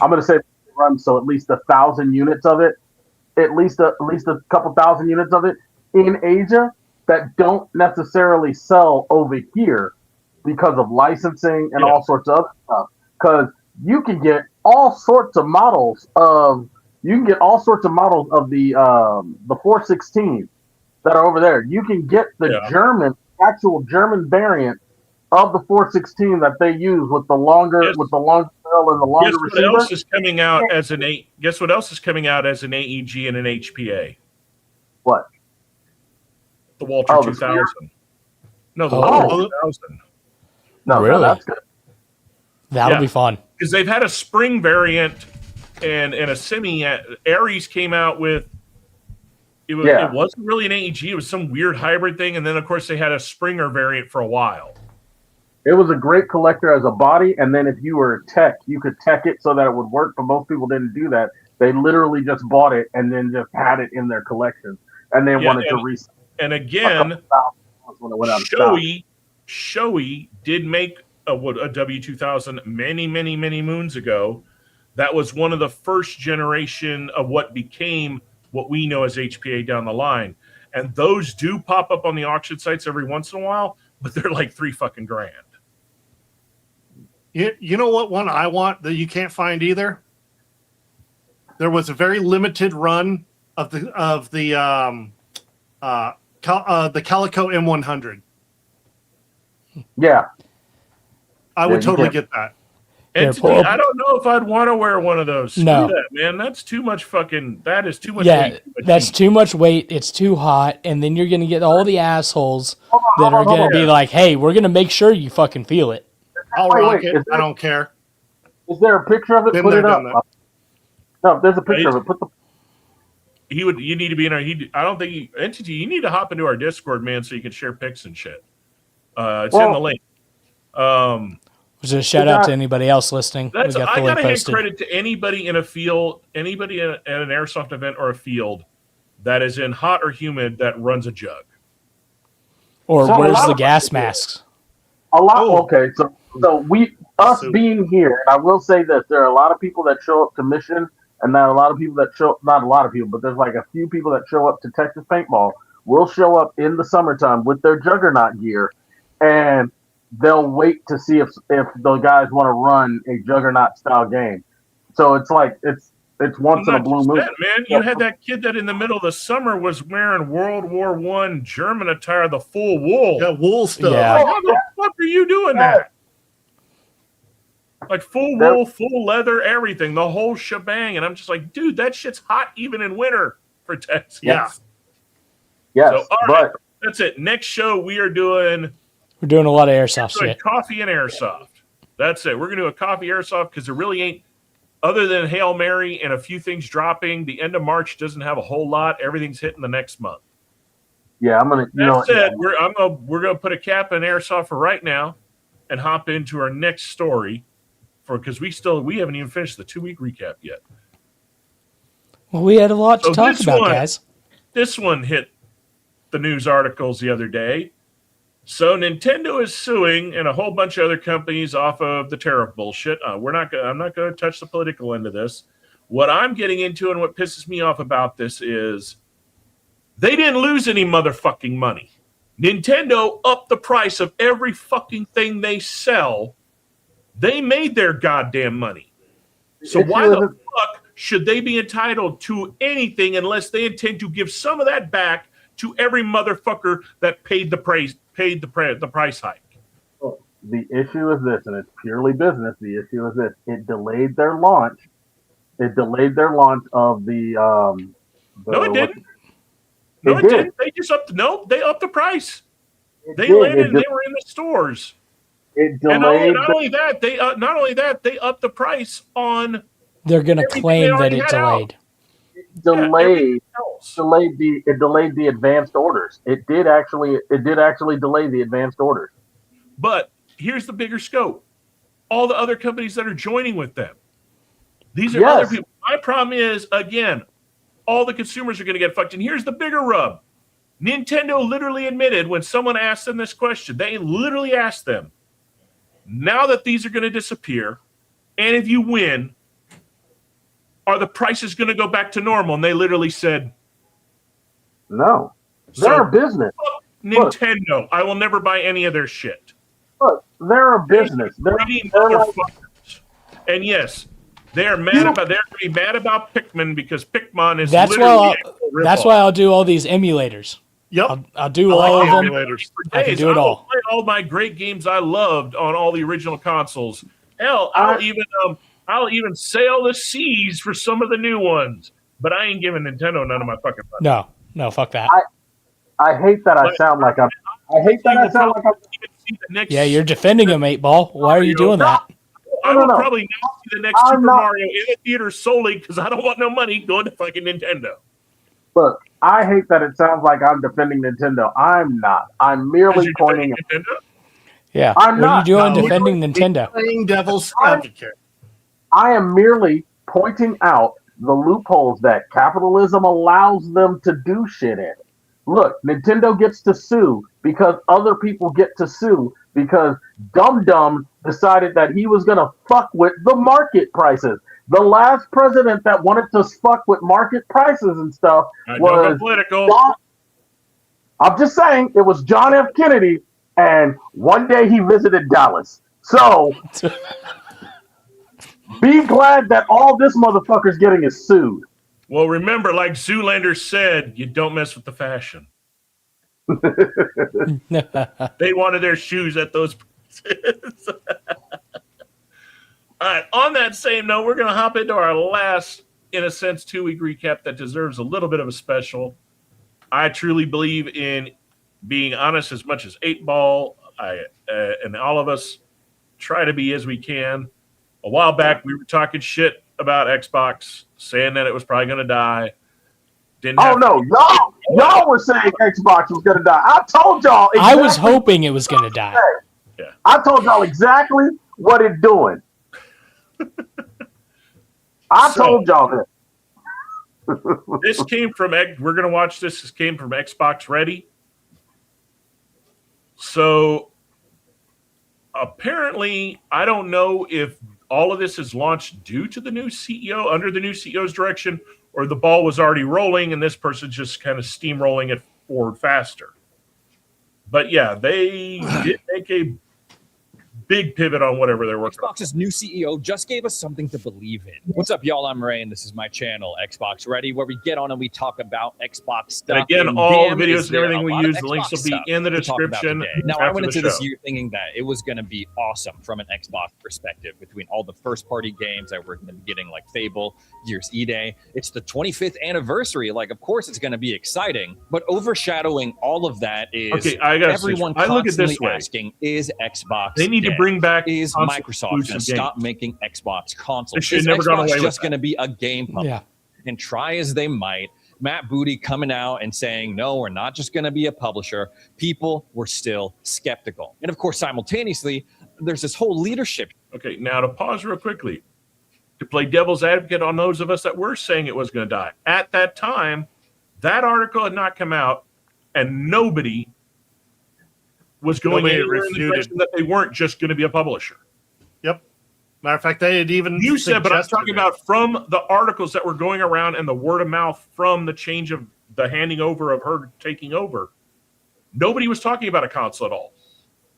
going to say run, so at least 1,000 units of it, at least a couple thousand units of it in Asia that don't necessarily sell over here because of licensing and all sorts of other stuff. Because you can get all sorts of models of the 416 that are over there. You can get the actual German variant of the 416 that they use with the longer barrel and the longer receiver. Guess what else is coming out as an AEG and an HPA? What? The Walter 2000. No, the Walter 2000. No, really? That's good. That'll be fun. Because they've had a spring variant and a semi. Ares came out with. It wasn't really an AEG. It was some weird hybrid thing, and then of course they had a Springer variant for a while. It was a great collector as a body, and then if you were a tech, you could tech it so that it would work. But most people didn't do that. They literally just bought it and then just had it in their collection, and they wanted to resell. And again, Shoei did make a W2000 many, many, many moons ago. That was one of the first generation of what became what we know as HPA down the line. And those do pop up on the auction sites every once in a while, but they're like $3,000. You know what one I want that you can't find either? There was a very limited run of the Calico M100. Yeah. I would totally get that. Entity, I don't know if I'd want to wear one of those. Screw that, man. That's too much that is too much weight. That's too much weight. It's too hot. And then you're going to get all the assholes that are going to be like, hey, we're going to make sure you fucking feel it. I'll rock it. I don't care. Is there a picture of it? Put it up. No, if there's a picture of it. Put the. You need to be in our. I don't think Entity. You need to hop into our Discord, man, so you can share pics and shit. It's in the link. Just a shout out to anybody else listening. I gotta hand credit to anybody in a field, anybody at an airsoft event or a field that is in hot or humid that runs a jug. Or wears the gas masks. Okay, so being here, I will say this: there are a lot of people that show up to Mission, and not a lot of people that not a lot of people, but there's like a few people that show up to Texas Paintball. Will show up in the summertime with their Juggernaut gear, and they'll wait to see if the guys want to run a Juggernaut style game. So it's like it's once in a blue moon. Man, you had that kid that in the middle of the summer was wearing World War I German attire, the full wool. Yeah, wool stuff. Yeah. Like, how the fuck are you doing that? Like full wool, full leather, everything, the whole shebang. And I'm just like, dude, that shit's hot even in winter for Texas. Yeah. Yes, so, all right, that's it. Next show we are doing. We're doing a lot of airsoft shit. Coffee and airsoft. That's it. We're going to do a coffee airsoft because there really ain't, other than Hail Mary and a few things dropping, the end of March doesn't have a whole lot. Everything's hitting the next month. Yeah, I'm gonna. That said, we're gonna put a cap in airsoft for right now, and hop into our next story, because we haven't even finished the 2-week recap yet. Well, we had a lot to talk about, guys. This one hit the news articles the other day. So Nintendo is suing and a whole bunch of other companies off of the tariff bullshit. I'm not going to touch the political end of this. What I'm getting into and what pisses me off about this is they didn't lose any motherfucking money. Nintendo upped the price of every fucking thing they sell. They made their goddamn money. So why the fuck should they be entitled to anything unless they intend to give some of that back to every motherfucker that paid the price hike? The issue is this, and it's purely business. The issue is this: it delayed their launch. It delayed their launch of the. No, it didn't. It did. They just upped. No, they upped the price. They did. landed. And they were in the stores. It delayed. And not only that, they upped the price on. They're going to claim that it delayed. It delayed the advanced orders. It did actually delay the advanced orders. But here's the bigger scope: all the other companies that are joining with them. These are other people. My problem is, again, all the consumers are going to get fucked. And here's the bigger rub: Nintendo literally admitted when someone asked them this question, they literally asked them, "Now that these are going to disappear, and if you win, are the prices going to go back to normal?" And they literally said, "No, they're a business." Nintendo, look, I will never buy any of their shit. Look, they're a business. They're motherfuckers. And yes, they're mad about. They're going to be mad about Pikmin because Pikmin is. That's why I'll do all these emulators. Yep, I'll do all of them. I can do it all. Play all my great games I loved on all the original consoles. Hell, I'll even sail the seas for some of the new ones. But I ain't giving Nintendo none of my fucking money. No, fuck that. I hate that I sound like I'm. I hate that I sound like I'm. Yeah, you're defending him, 8-Ball. Why are you doing that? I will probably not see the next Super Mario in the theater solely because I don't want no money going to fucking Nintendo. Look, I hate that it sounds like I'm defending Nintendo. I'm not. I'm merely pointing out. Yeah, I'm what are you doing defending Nintendo? Playing devil's advocate. I am merely pointing out the loopholes that capitalism allows them to do shit in. Look, Nintendo gets to sue because other people get to sue because Dum Dum decided that he was going to fuck with the market prices. The last president that wanted to fuck with market prices and stuff was political. I'm just saying, it was John F. Kennedy, and one day he visited Dallas. So be glad that all this motherfucker's getting is sued. Well, remember, like Zoolander said, you don't mess with the fashion. They wanted their shoes at those prices. All right, on that same note, we're going to hop into our last, in a sense, 2-week recap that deserves a little bit of a special. I truly believe in being honest as much as 8-Ball and all of us try to be as we can. A while back, we were talking shit about Xbox, saying that it was probably going to die. Y'all were saying Xbox was going to die. I told y'all. Exactly I was hoping it was going to die. Yeah. I told y'all exactly what it's doing. I told y'all that. This came from. We're going to watch this. This came from Xbox Ready. So apparently, I don't know if all of this is launched due to the new CEO, under the new CEO's direction, or the ball was already rolling and this person's just kind of steamrolling it forward faster. But yeah, they did make a big pivot on whatever they're working on. Xbox's new CEO just gave us something to believe in. What's up, y'all? I'm Ray, and this is my channel, Xbox Ready, where we get on and we talk about Xbox stuff. And again, all the videos and everything we use, the links will be in the description. Now, I went into this year thinking that it was going to be awesome from an Xbox perspective between all the first-party games that we're going to be getting, like Fable, Gears E-Day. It's the 25th anniversary. Like, of course, it's going to be exciting, but overshadowing all of that is everyone constantly asking, is Xbox They need to bring back is Microsoft going to stop making Xbox consoles? Is Xbox never gone away just going to be a game publisher? Yeah. And try as they might, Matt Booty coming out and saying, no, we're not just going to be a publisher, people were still skeptical. And of course, simultaneously, there's this whole leadership. Okay, now to pause real quickly, to play devil's advocate on those of us that were saying it was going to die. At that time, that article had not come out, and nobody was going anywhere in the direction that they weren't just going to be a publisher. Yep. Matter of fact, they had even You said, but I'm suggested talking about from the articles that were going around and the word of mouth from the change of the handing over of her taking over. Nobody was talking about a console at all.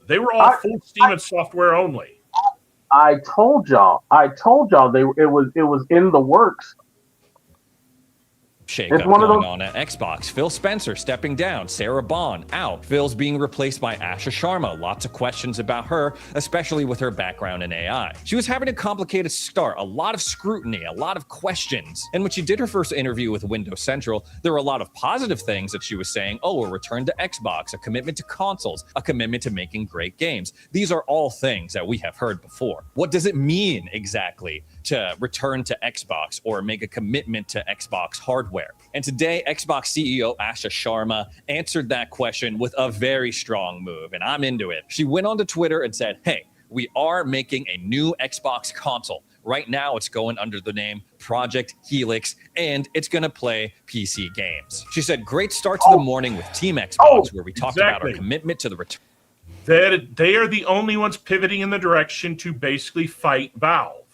They were all full steam and software only. I told y'all it was in the works. Shake-up going on at Xbox. Phil Spencer stepping down. Sarah Bond out. Phil's being replaced by Asha Sharma. Lots of questions about her, especially with her background in AI. She was having a complicated start, a lot of scrutiny, a lot of questions. And when she did her first interview with Windows Central, there were a lot of positive things that she was saying. Oh, a return to Xbox, a commitment to consoles, a commitment to making great games. These are all things that we have heard before. What does it mean exactly to return to Xbox or make a commitment to Xbox hardware? And today, Xbox CEO Asha Sharma answered that question with a very strong move, and I'm into it. She went onto Twitter and said, hey, we are making a new Xbox console. Right now, it's going under the name Project Helix, and it's going to play PC games. She said, great start to the morning with Team Xbox, where we talked about our commitment to the return. They are the only ones pivoting in the direction to basically fight Valve.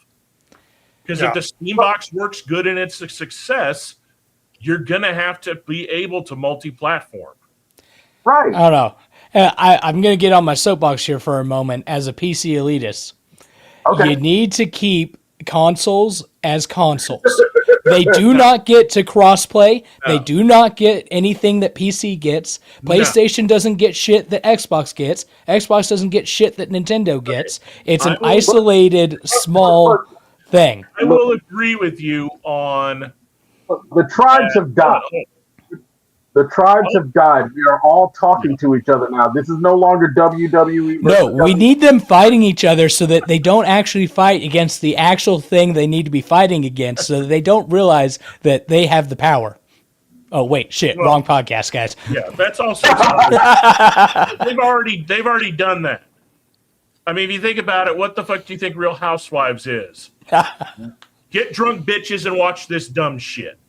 Because if the Steam box works good and it's a success, you're going to have to be able to multi-platform. Right. I don't know. I'm going to get on my soapbox here for a moment as a PC elitist. Okay. You need to keep consoles as consoles. They do not get to crossplay. No. They do not get anything that PC gets. PlayStation doesn't get shit that Xbox gets. Xbox doesn't get shit that Nintendo gets. It's an isolated, small thing. I will agree with you on... The tribes have died. The tribes have died. We are all talking to each other now. This is no longer WWE. No, we need them fighting each other so that they don't actually fight against the actual thing they need to be fighting against, so that they don't realize that they have the power. Oh wait, shit, wrong podcast, guys. Yeah, that's also they've already done that. I mean, if you think about it, what the fuck do you think Real Housewives is? Get drunk bitches and watch this dumb shit.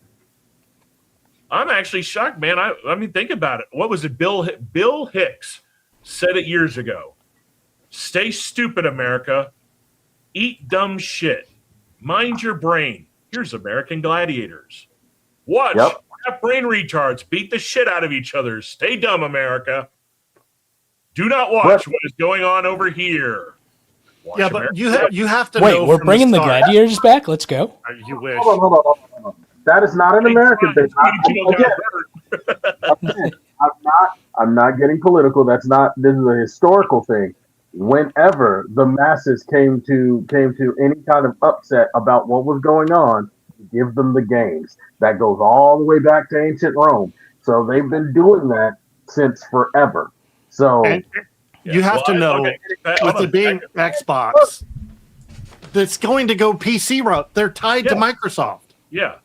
I'm actually shocked, man. I mean, think about it. What was it? Bill Hicks said it years ago. Stay stupid, America. Eat dumb shit. Mind your brain. Here's American Gladiators. Watch. Yep. Have brain retards. Beat the shit out of each other. Stay dumb, America. Do not watch what is going on over here. Watch but you have to wait, know. Wait, we're bringing the Gladiators back? Let's go. You wish. Hold on. That is not an American thing. I'm not getting political. This is a historical thing. Whenever the masses came to any kind of upset about what was going on, give them the games. That goes all the way back to ancient Rome. So they've been doing that since forever. So you have to know, with it being Xbox, that's going to go PC route. They're tied to Microsoft. Yeah.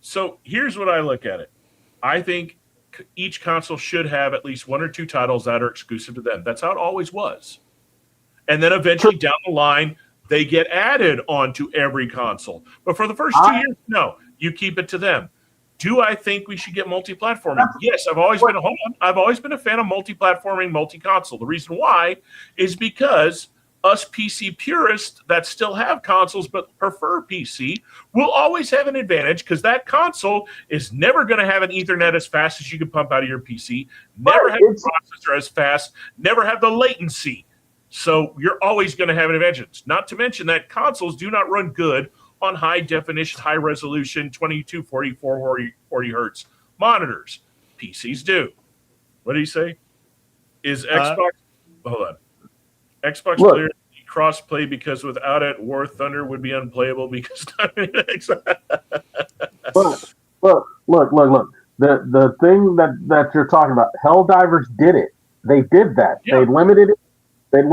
So here's what I look at it. I think each console should have at least one or two titles that are exclusive to them. That's how it always was. And then eventually down the line, they get added onto every console. But for the first 2 years, no, you keep it to them. Do I think we should get multi-platforming? Yes, I've always been a fan of multi-platforming, multi-console. The reason why is because us PC purists that still have consoles but prefer PC will always have an advantage because that console is never going to have an Ethernet as fast as you can pump out of your PC, never have a processor as fast, never have the latency. So you're always going to have an advantage. Not to mention that consoles do not run good on high definition, high resolution, 2240, 440 hertz monitors. PCs do. What do you say? Is Xbox... hold on. Xbox player cross-play because without it, War Thunder would be unplayable because... Look. The thing that you're talking about, Helldivers did it. They did that. Yeah. They limited it, and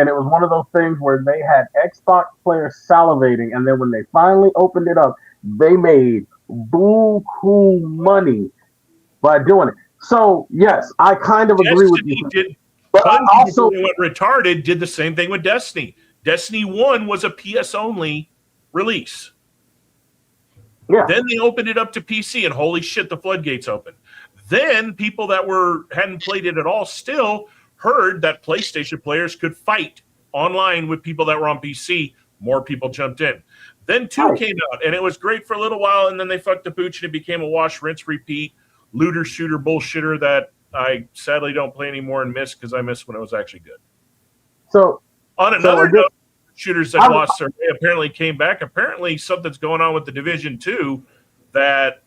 it was one of those things where they had Xbox players salivating, and then when they finally opened it up, they made buku money by doing it. So yes, I kind of agree with you. But Bungie, also, before they went retarded, did the same thing with Destiny. Destiny 1 was a PS only release. Yeah. Then they opened it up to PC, and holy shit, the floodgates opened. Then people that hadn't played it at all still heard that PlayStation players could fight online with people that were on PC. More people jumped in. Then 2 came out, and it was great for a little while, and then they fucked the pooch, and it became a wash, rinse, repeat, looter shooter bullshitter that I sadly don't play anymore and miss because I miss when it was actually good. So on another note, shooters that lost their way apparently came back. Apparently something's going on with the Division 2 that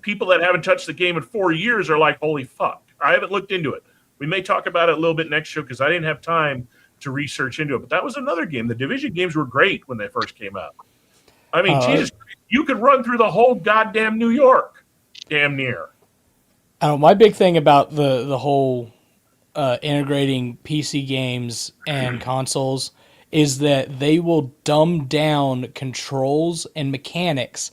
people that haven't touched the game in 4 years are like, holy fuck. I haven't looked into it. We may talk about it a little bit next show because I didn't have time to research into it. But that was another game. The Division games were great when they first came out. I mean, Jesus, you could run through the whole goddamn New York. Damn near. My big thing about the whole integrating PC games and consoles is that they will dumb down controls and mechanics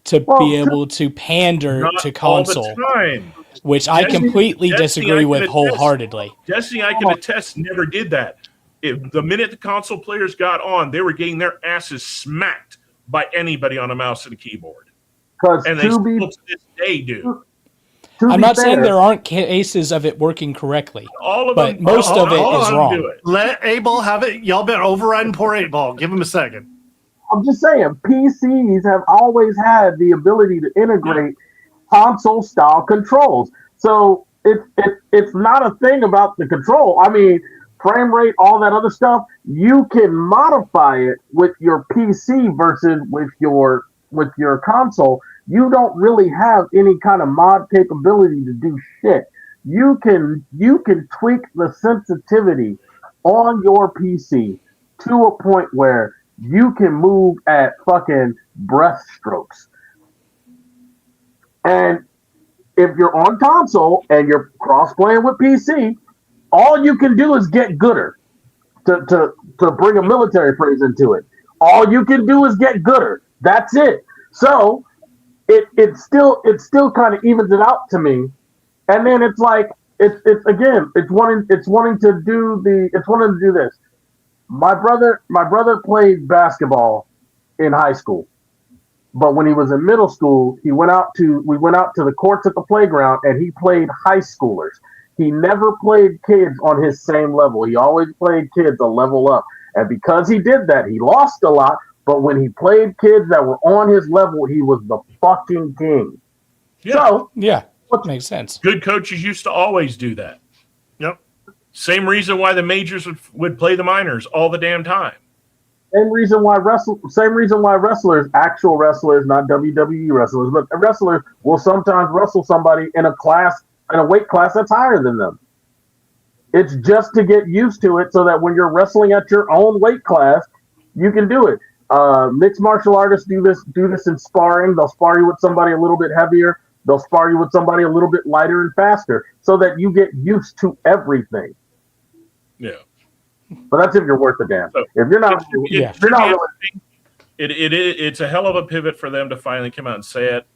to be able to pander to console, all the time. which I completely disagree with wholeheartedly. Destiny, I can attest, never did that. The minute the console players got on, they were getting their asses smacked by anybody on a mouse and a keyboard. And they still to this day do. I'm not saying there aren't cases of it working correctly, but most of it is wrong. Let Abel have it. Y'all been overriding poor 8-Ball. Give him a second. I'm just saying, PCs have always had the ability to integrate console-style controls. So it's not a thing about the control. I mean, frame rate, all that other stuff, you can modify it with your PC versus with your console. You don't really have any kind of mod capability to do shit. You can tweak the sensitivity on your PC to a point where you can move at fucking breathstrokes. And if you're on console and you're cross-playing with PC, all you can do is get gooder. To bring a military phrase into it, all you can do is get gooder. That's it. So it still kind of evens it out to me, and then it's like it's wanting to do this. My brother played basketball in high school, but when he was in middle school, we went out to the courts at the playground, and he played high schoolers. He never played kids on his same level. He always played kids a level up, and because he did that, he lost a lot. But when he played kids that were on his level, he was the fucking king. Yeah. So, that makes sense. Good coaches used to always do that. Yep. Same reason why the majors would play the minors all the damn time. Same reason why wrestlers, actual wrestlers, not WWE wrestlers, but wrestlers will sometimes wrestle somebody in a weight class that's higher than them. It's just to get used to it so that when you're wrestling at your own weight class, you can do it. Mixed martial artists do this in sparring. They'll spar you with somebody a little bit heavier. They'll spar you with somebody a little bit lighter and faster so that you get used to everything. Yeah. But that's if you're worth the damn. So if you're not, it's a hell of a pivot for them to finally come out and say it.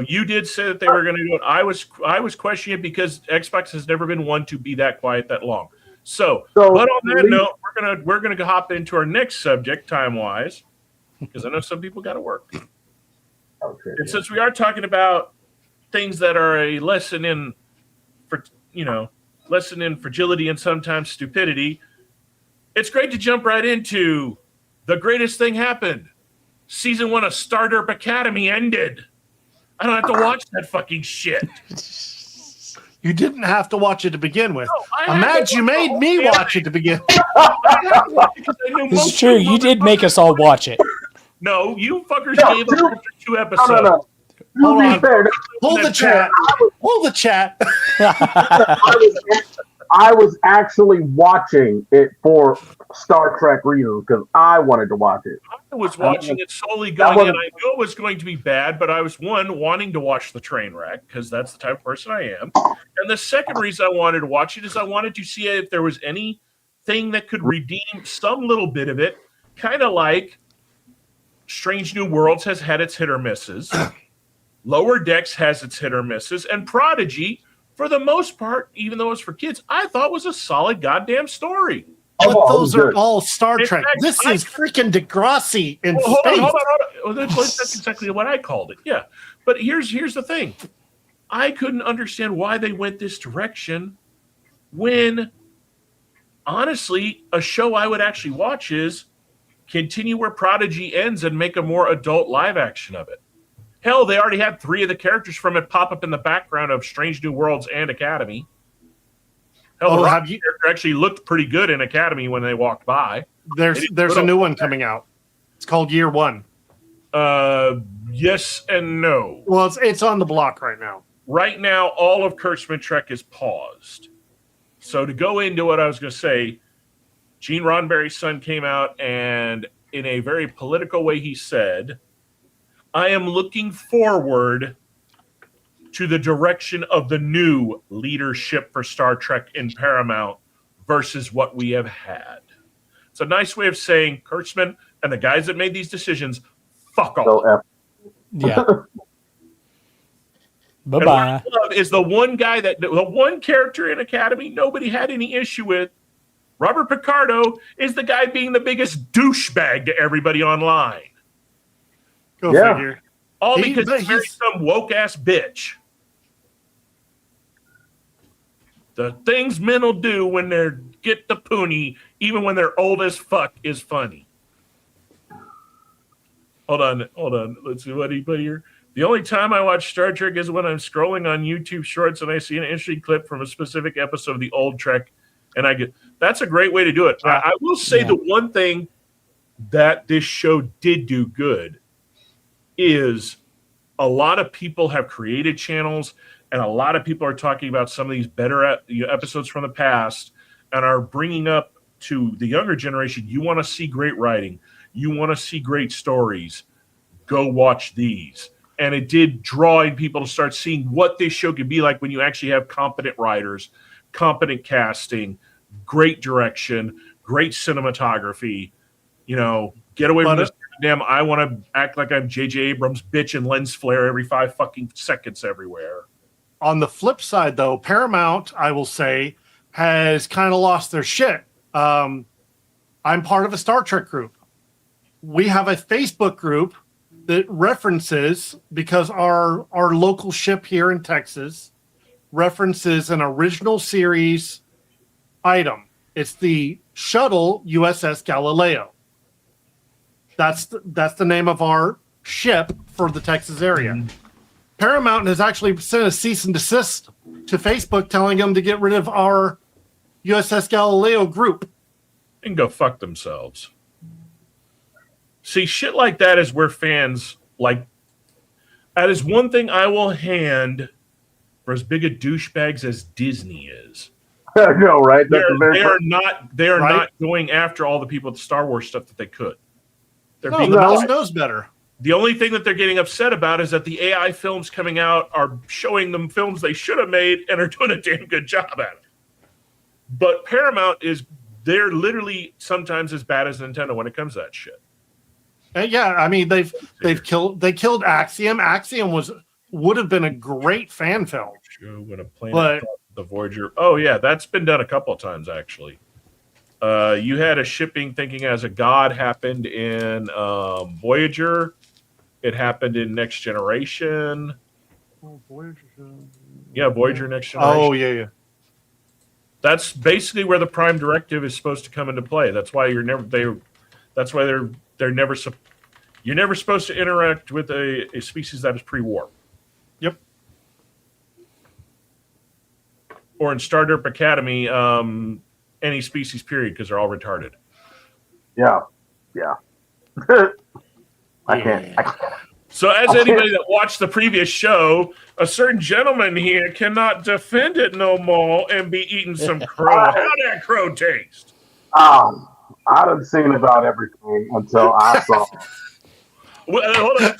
You did say that they were going to do it. I was questioning it because Xbox has never been one to be that quiet that long. So but on that note, we're gonna hop into our next subject time wise, because I know some people got to work. Okay, and since we are talking about things that are a lesson in fragility and sometimes stupidity, it's great to jump right into the greatest thing happened. Season 1 of Derp Academy ended. I don't have to watch that fucking shit. You didn't have to watch it to begin with. No, Imagine you made me watch it to begin with. This is true. You did make us all watch it. No, you fuckers gave us after 2 episodes. No. Hold on. Hold the chat. Hold the chat. I was actually watching it for Star Trek reasons because I wanted to watch it. I was watching it solely going in. I knew it was going to be bad, but I was wanting to watch the train wreck because that's the type of person I am. And the second reason I wanted to watch it is I wanted to see if there was anything that could redeem some little bit of it, kind of like Strange New Worlds has had its hit or misses. Lower Decks has its hit or misses. And Prodigy, for the most part, even though it's for kids, I thought was a solid goddamn story. But those are all Star Trek. This is freaking Degrassi in space. Hold on. That's exactly what I called it. Yeah. But here's the thing. I couldn't understand why they went this direction when, honestly, a show I would actually watch is continue where Prodigy ends and make a more adult live action of it. Hell, they already had 3 of the characters from it pop up in the background of Strange New Worlds and Academy. Hell, the Rocket character actually looked pretty good in Academy when they walked by. There's a new one coming out. It's called Year One. Yes and no. Well, it's on the block right now. Right now, all of Kurtzman Trek is paused. So to go into what I was going to say, Gene Roddenberry's son came out and in a very political way he said, I am looking forward to the direction of the new leadership for Star Trek in Paramount versus what we have had. It's a nice way of saying Kurtzman and the guys that made these decisions, fuck off. Yeah. Bye-bye. What I love is the one character in Academy nobody had any issue with. Robert Picardo is the guy being the biggest douchebag to everybody online. Go figure. All because he's married some woke-ass bitch. The things men will do when they get the poonie, even when they're old as fuck, is funny. Hold on. Let's see what he put here. The only time I watch Star Trek is when I'm scrolling on YouTube Shorts and I see an interesting clip from a specific episode of the old Trek, and I get that's a great way to do it. I will say the one thing that this show did do good is a lot of people have created channels and a lot of people are talking about some of these better episodes from the past and are bringing up to the younger generation, you want to see great writing, you want to see great stories, go watch these. And it did draw in people to start seeing what this show could be like when you actually have competent writers, competent casting, great direction, great cinematography. You know, get away from this damn I want to act like I'm J.J. Abrams bitch and lens flare every 5 fucking seconds everywhere. On the flip side, though, Paramount, I will say, has kind of lost their shit. I'm part of a Star Trek group. We have a Facebook group that references, because our local ship here in Texas references an original series item. It's the shuttle USS Galileo. That's the name of our ship for the Texas area. Mm-hmm. Paramount has actually sent a cease and desist to Facebook telling them to get rid of our USS Galileo group. And go fuck themselves. See, shit like that is where fans like. That is one thing I will hand for as big a douchebags as Disney is. I know, right? They are not going after all the people with the Star Wars stuff that they could. The mouse knows better. The only thing that they're getting upset about is that the AI films coming out are showing them films they should have made and are doing a damn good job at it. But Paramount they're literally sometimes as bad as Nintendo when it comes to that shit. Yeah, I mean they killed Axiom. Axiom would have been a great fan film. When a planet the Voyager. Oh yeah, that's been done a couple of times actually. You had a shipping thinking as a god happened in Voyager. It happened in Next Generation. Oh, Voyager. Yeah, Voyager Next Generation. Oh yeah. That's basically where the Prime Directive is supposed to come into play. That's why you're never you're never supposed to interact with a species that is pre-war. Yep. Or in Star Derp Academy, any species period because they're all retarded. Yeah. I can't. So as anybody that watched the previous show, a certain gentleman here cannot defend it no more and be eating some crow. How'd that crow taste? I done seen about everything until I saw it. Well, hold on.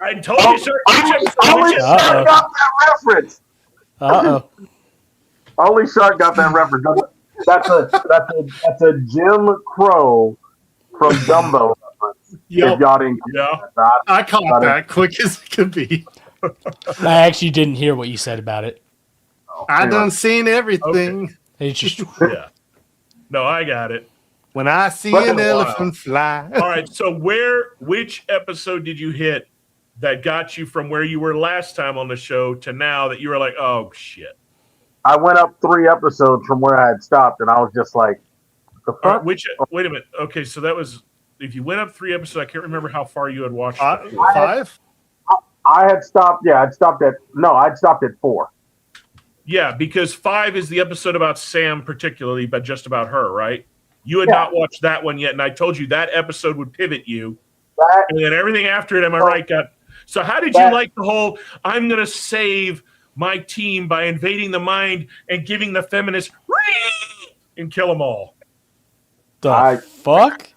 I told you, sir. Only Shark got that reference. Only Shark got that reference. That's a Jim Crow from Dumbo reference. Yep. If y'all didn't, I caught that quick as it could be. I actually didn't hear what you said about it. I done seen everything. It's just Yeah. No, I got it. When I see But- an elephant fly. All right. So which episode did you hit that got you from where you were last time on the show to now that you were like, oh shit? I went up 3 episodes from where I had stopped, and I was just like, the fuck? All right, wait a minute. Okay, so that was if you went up 3 episodes. I can't remember how far you had watched. 5. I had stopped. Yeah, I'd stopped at 4. Yeah, because 5 is the episode about Sam, particularly, but just about her, right? You had not watched that one yet, and I told you that episode would pivot you, and then everything after it. Am I right? So how did you like the whole? I'm going to save my team by invading the mind and giving the feminists and kill them all. the fuck?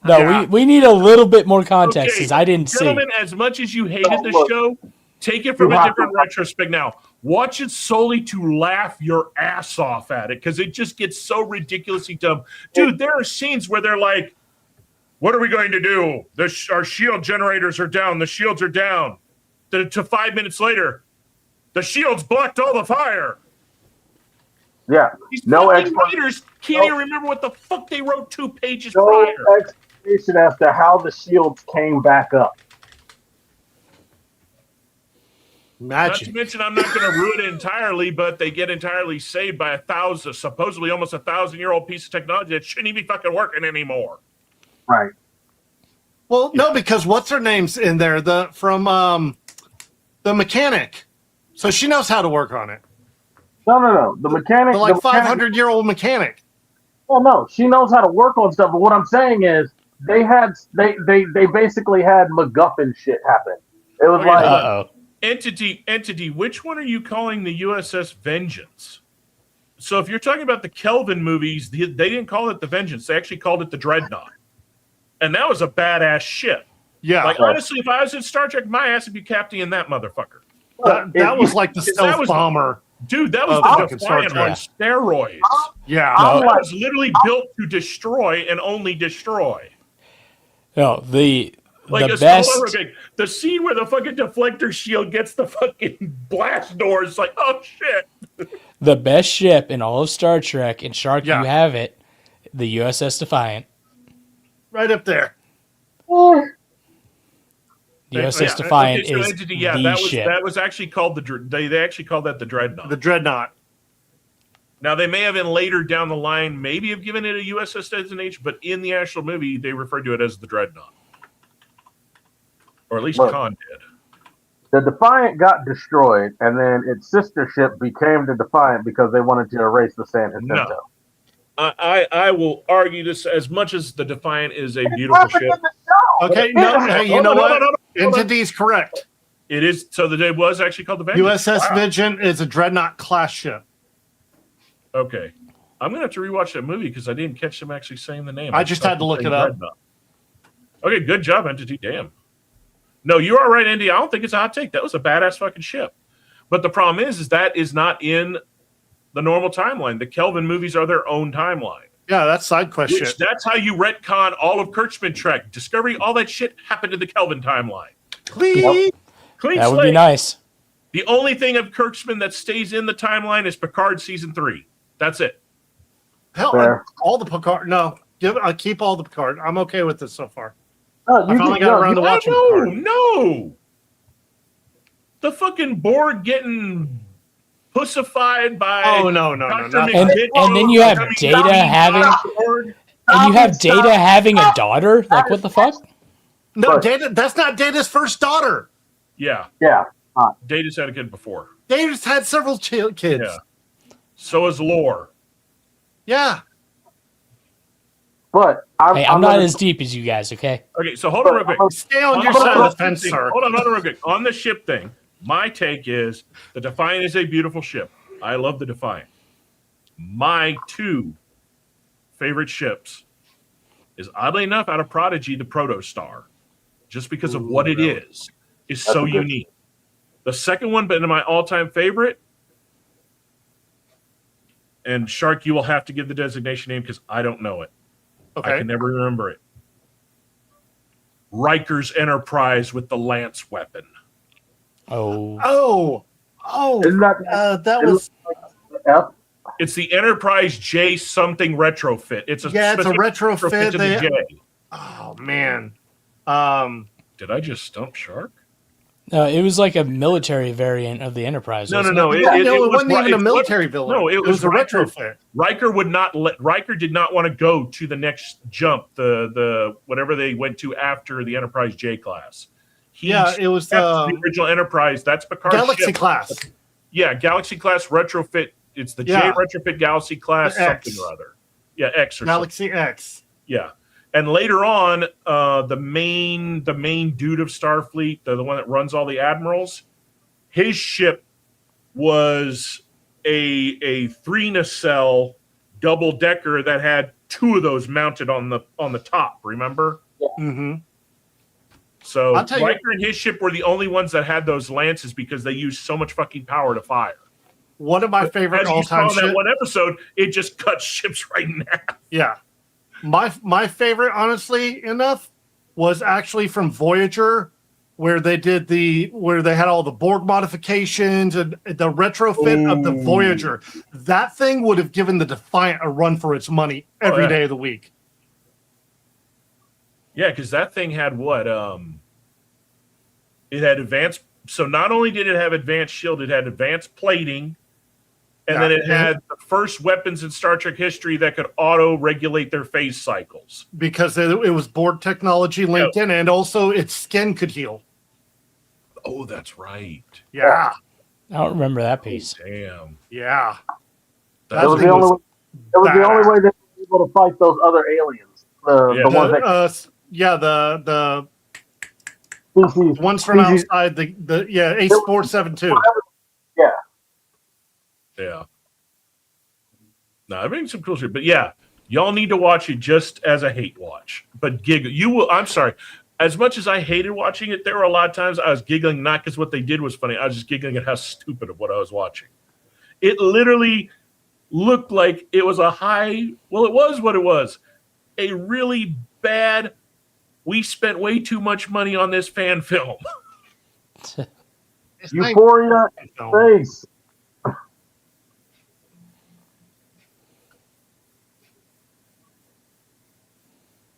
No, we need a little bit more context because I didn't see. Gentlemen, as much as you hated the show, take it from a different retrospect now. Watch it solely to laugh your ass off at it because it just gets so ridiculously dumb. Dude, there are scenes where they're like, what are we going to do? Our shield generators are down. The shields are down. To 5 minutes later, the shields blocked all the fire. Yeah. These No fucking writers can't even remember what the fuck they wrote 2 pages No prior. explanation as to how the shields came back up. Not to mention, I'm not going to ruin it entirely, but they get entirely saved by supposedly almost 1,000-year-old piece of technology that shouldn't even be fucking working anymore. Right. Well, no, because what's her name's in there? From the mechanic. So she knows how to work on it. No. The mechanic, The 500-year-old mechanic. Well, no, she knows how to work on stuff. But what I'm saying is, they basically had MacGuffin shit happen. It was like entity. Which one are you calling the USS Vengeance? So if you're talking about the Kelvin movies, they didn't call it the Vengeance. They actually called it the Dreadnought, and that was a badass ship. Yeah. Like honestly, if I was in Star Trek, my ass would be captaining that motherfucker. That was like the stealth bomber. Dude, that was the Defiant on steroids. Yeah. That was literally built to destroy and only destroy. No, the best. The scene where the fucking deflector shield gets the fucking blast doors. It's like, oh shit. The best ship in all of Star Trek, and Shark, you have it, the USS Defiant. Right up there. The USS Defiant is the ship. That was actually called they actually called that the Dreadnought. The Dreadnought. Now they may have been later down the line, maybe have given it a USS designation, but in the actual movie they referred to it as the Dreadnought, or at least Khan did. The Defiant got destroyed, and then its sister ship became the Defiant because they wanted to erase the San Jacinto. No. I will argue this as much as the Defiant is a beautiful ship. Okay, you know what? Entity's correct. It is. So the day was actually called the Vengeance. USS Vengeance is a Dreadnought class ship. Okay. I'm going to have to rewatch that movie because I didn't catch them actually saying the name. I just had to look it up. Dreadnought. Okay, good job, Entity. Damn. No, you are right, Andy. I don't think it's a hot take. That was a badass fucking ship. But the problem is that is not in the normal timeline. The Kelvin movies are their own timeline. Yeah, that's side quest shit. That's how you retcon all of Kurtzman Trek. Discovery, all that shit happened in the Kelvin timeline. Clean That would slate. be nice. The only thing of Kurtzman that stays in the timeline is Picard season 3. That's it. Hell, all the Picard. No, I keep all the Picard. I'm okay with this so far. No, I finally got around to watching Picard. No. The fucking Borg getting pussified by. Oh no! And then you have Data having a daughter. Like what the fuck? No, Data. That's not Data's first daughter. Yeah. Yeah. Data's had a kid before. Data's had several kids. Yeah. So is Lore. Yeah. But I'm not as deep as you guys. Okay. Okay, so hold on real quick. Stay on your side of the fence, sir. Hold on real quick. On the ship thing, my take is the Defiant is a beautiful ship. I love the Defiant. My 2 favorite ships is, oddly enough, out of Prodigy, the Protostar. Just because of what it is so unique. The second one, but my all-time favorite, and Shark, you will have to give the designation name because I don't know it. Okay. I can never remember it. Riker's Enterprise with the Lance weapon. Oh. Isn't that was F? It's the Enterprise J something retrofit. It's a it's a specific retrofit. to the J. Oh man. Did I just stump Shark? It was like a military variant of the Enterprise. No. wasn't It wasn't even a military villain. No, it was a Riker. retrofit. Riker did not want to go to the next jump, the whatever they went to after the Enterprise J class. It was the original Enterprise. That's Picard's Galaxy ship. class. Yeah, Galaxy class retrofit. It's the J retrofit Galaxy class something or other. Yeah, X or Galaxy something. X. Yeah. And later on, the main dude of Starfleet, the one that runs all the admirals, his ship was a 3 nacelle double decker that had 2 of those mounted on the top. Remember? Mm-hmm. So I'll tell you- Riker and his ship were the only ones that had those lances because they used so much fucking power to fire. One of my favorite As you all-time saw in that ships. one episode, it just cut ships right in half. Yeah. My favorite, honestly enough, was actually from Voyager, where they had all the Borg modifications and the retrofit of the Voyager. That thing would have given the Defiant a run for its money every day of the week. Yeah, because that thing had what? It had advanced. So not only did it have advanced shield, it had advanced plating. And then it had the first weapons in Star Trek history that could auto-regulate their phase cycles. Because it was Borg technology linked in, and also its skin could heal. Oh, that's right. Yeah. I don't remember that piece. Damn. Yeah. That was the only way. That was the only way they were able to fight those other aliens. The ones that the species, ones from outside the Ace 472. Yeah. Yeah. No, I mean some cool shit. But yeah, y'all need to watch it just as a hate watch. But giggle. You will. I'm sorry. As much as I hated watching it, there were a lot of times I was giggling, not because what they did was funny. I was just giggling at how stupid of what I was watching. It literally looked like it was a high. Well, it was what it was. A really bad. We spent way too much money on this fan film. Euphoria Space.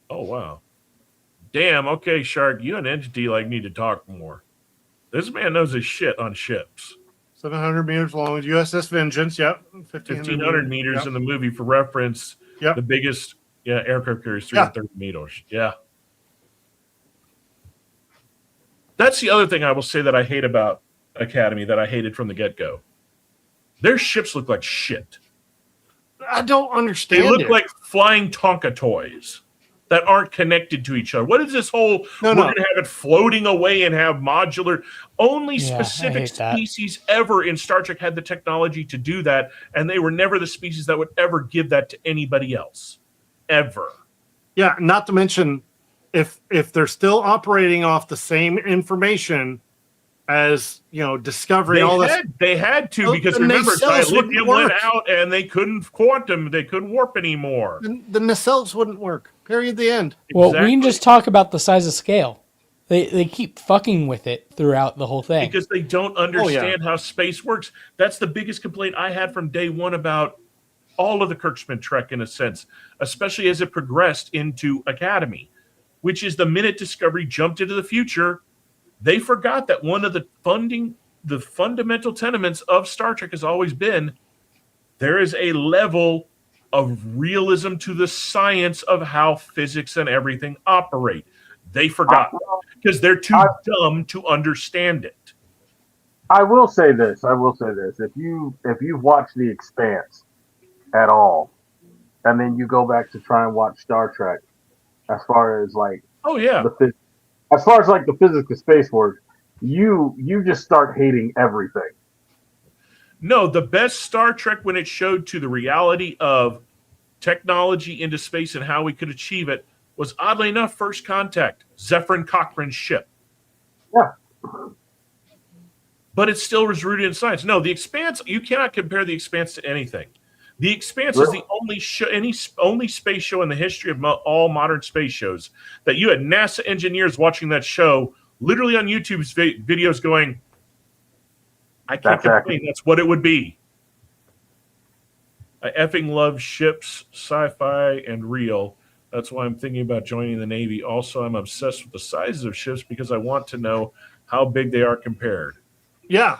Oh wow. Damn, okay, Shark, you and Entity need to talk more. This man knows his shit on ships. 700 meters long, USS Vengeance, 1,500 meters in the movie for reference. Yep. The biggest aircraft carrier is 330 meters. Yeah. That's the other thing I will say that I hate about Academy that I hated from the get-go. Their ships look like shit. I don't understand. They look like flying Tonka toys that aren't connected to each other. What is this whole, we're going to have it floating away and have modular. Only specific species ever in Star Trek had the technology to do that, and they were never the species that would ever give that to anybody else. Ever. Yeah, not to mention, if they're still operating off the same information as, Discovery, they had to, because remember, dilithium went out and they couldn't warp anymore. The nacelles wouldn't work. Period. The end. Well, we can just talk about the size of scale. They keep fucking with it throughout the whole thing. Because they don't understand how space works. That's the biggest complaint I had from day one about all of the Kirkman Trek, in a sense, especially as it progressed into Academy, which is the minute Discovery jumped into the future, they forgot that one of the fundamental tenements of Star Trek has always been there is a level of realism to the science of how physics and everything operate. They forgot because they're too dumb to understand it. I will say this. If you've watched The Expanse at all, and then you go back to try and watch Star Trek, as far as as far as the physics of space works, you just start hating everything. No, the best Star Trek when it showed to the reality of technology into space and how we could achieve it was, oddly enough, First Contact, Zephyrin Cochrane's ship. Yeah. But it still was rooted in science. No, The Expanse, you cannot compare The Expanse to anything. The Expanse is the only show, only space show in the history of all modern space shows that you had NASA engineers watching that show, literally on YouTube's videos, going, "I can't complain. That's what it would be." I effing love ships, sci-fi, and real. That's why I'm thinking about joining the Navy. Also, I'm obsessed with the sizes of ships because I want to know how big they are compared. Yeah.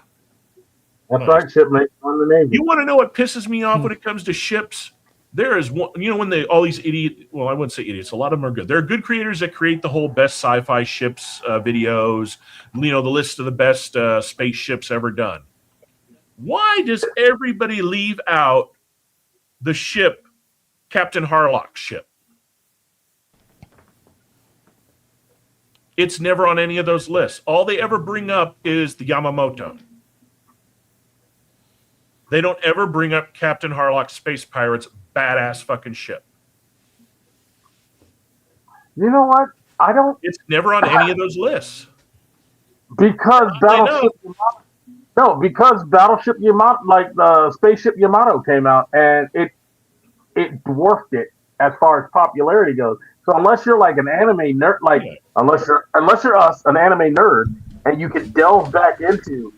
That's right, shipmate on the Navy. You want to know what pisses me off when it comes to ships? There is one, when all these well, I wouldn't say idiots, a lot of them are good. There are good creators that create the whole best sci-fi ships videos, the list of the best spaceships ever done. Why does everybody leave out the ship, Captain Harlock's ship? It's never on any of those lists. All they ever bring up is the Yamamoto. They don't ever bring up Captain Harlock's Space Pirates' badass fucking ship. You know what? I don't. It's never on any of those lists. Because Battleship Yamato. No, because Battleship Yamato, like the Spaceship Yamato, came out and it dwarfed it as far as popularity goes. So unless you're like an anime nerd, unless you're us, an anime nerd, and you can delve back into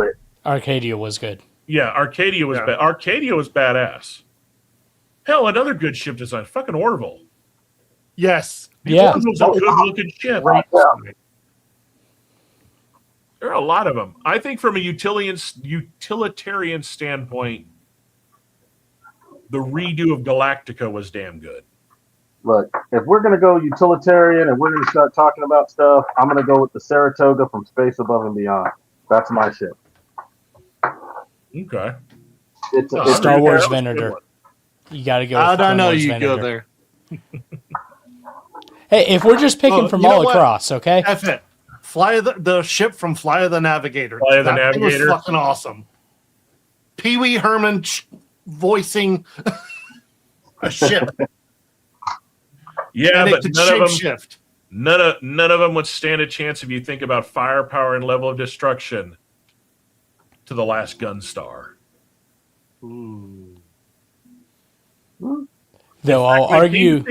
it. Arcadia was good. Yeah, Arcadia was Arcadia was badass. Hell, another good ship design, fucking Orville. Yes. Yeah. Orville's a good looking ship. Right. There are a lot of them. I think from a utilitarian standpoint, the redo of Galactica was damn good. Look, if we're going to go utilitarian and we're going to start talking about stuff, I'm going to go with the Saratoga from Space Above and Beyond. That's my ship. Okay. It's Star Wars Venator. You got to go. I don't know. You Venator. go there. Hey, if we're just picking from all across, okay? That's it. Fly the ship from Fly of the Navigator. Fly of the That thing Navigator. was fucking awesome. Pee Wee Herman voicing a ship. Yeah, and but it could none of them. shift. None of them would stand a chance if you think about firepower and level of destruction to the last Gunstar. Though I'll argue.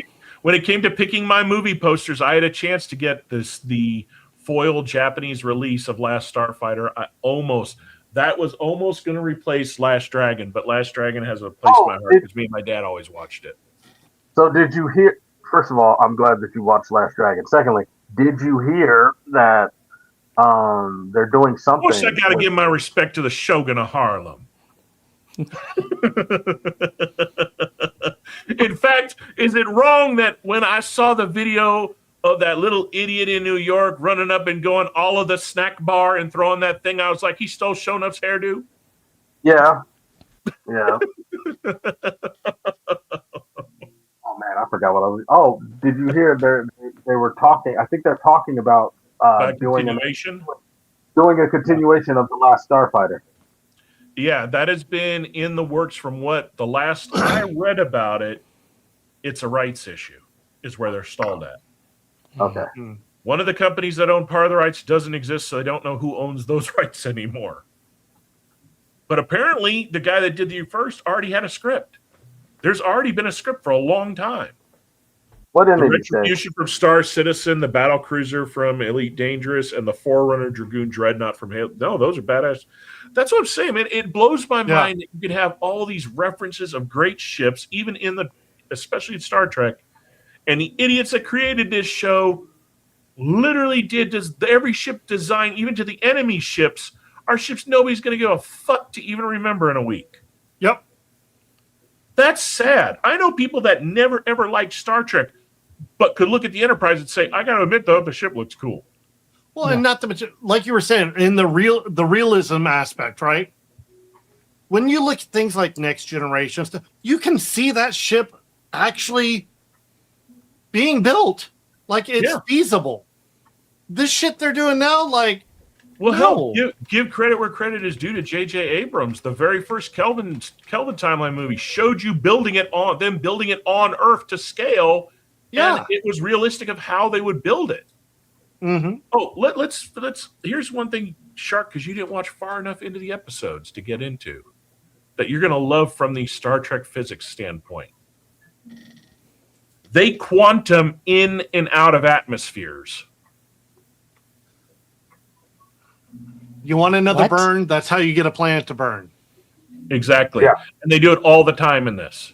When it came to picking my movie posters, I had a chance to get the foil Japanese release of Last Starfighter. That was almost going to replace Last Dragon, but Last Dragon has a place in my heart because me and my dad always watched it. So did you hear? First of all, I'm glad that you watched Last Dragon. Secondly, did you hear that they're doing something? Of course, I got to give my respect to the Shogun of Harlem. In fact, is it wrong that when I saw the video of that little idiot in New York running up and going all of the snack bar and throwing that thing, I was like, he stole Shonuff's hairdo? Yeah. Yeah. Oh man, I forgot what I was. Oh, did you hear? They were talking. I think they're talking about doing a continuation of The Last Starfighter. Yeah, that has been in the works from what the last I read about it. It's a rights issue, is where they're stalled at. Okay. One of the companies that own part of the rights doesn't exist, so they don't know who owns those rights anymore. But apparently, the guy that did the first already had a script. There's already been a script for a long time. What The did you say? Retribution from Star Citizen, the Battle Cruiser from Elite Dangerous, and the Forerunner Dragoon Dreadnought from Halo. No, those are badass. That's what I'm saying, man. It blows my mind that you could have all these references of great ships, even especially in Star Trek, and the idiots that created this show literally did every ship design, even to the enemy ships, are ships nobody's going to give a fuck to even remember in a week. Yep. That's sad. I know people that never, ever liked Star Trek, but could look at the Enterprise and say, I got to admit, though, the ship looks cool. Well, and not to mention, like you were saying, in the realism aspect, right? When you look at things like Next Generation stuff, you can see that ship actually being built. Like, it's feasible. This shit they're doing now, like, well, hell, give credit where credit is due to J.J. Abrams. The very first Kelvin timeline movie showed you building it on Earth to scale. Yeah, and it was realistic of how they would build it. Mm-hmm. Oh, let's. Here's one thing, Shark, because you didn't watch far enough into the episodes to get into. that you're going to love from the Star Trek physics standpoint. They quantum in and out of atmospheres. You want another burn? That's how you get a planet to burn. Exactly. Yeah. And they do it all the time in this.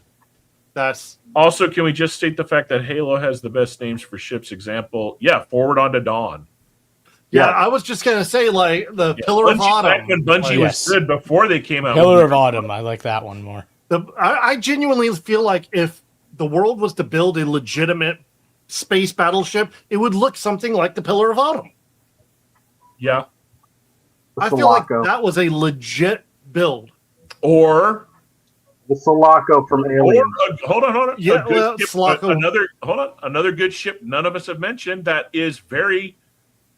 That's also, can we just state the fact that Halo has the best names for ships? Example, Forward Onto Dawn. Yeah, I was just gonna say like the Pillar of Autumn. When Bungie was good before they came out. Pillar of Autumn, I like that one more. I genuinely feel like if the world was to build a legitimate space battleship, it would look something like the Pillar of Autumn. Yeah. I feel like that was a legit build. Or the Sulaco from Alien. Hold on. Yeah, well, another good ship none of us have mentioned that is very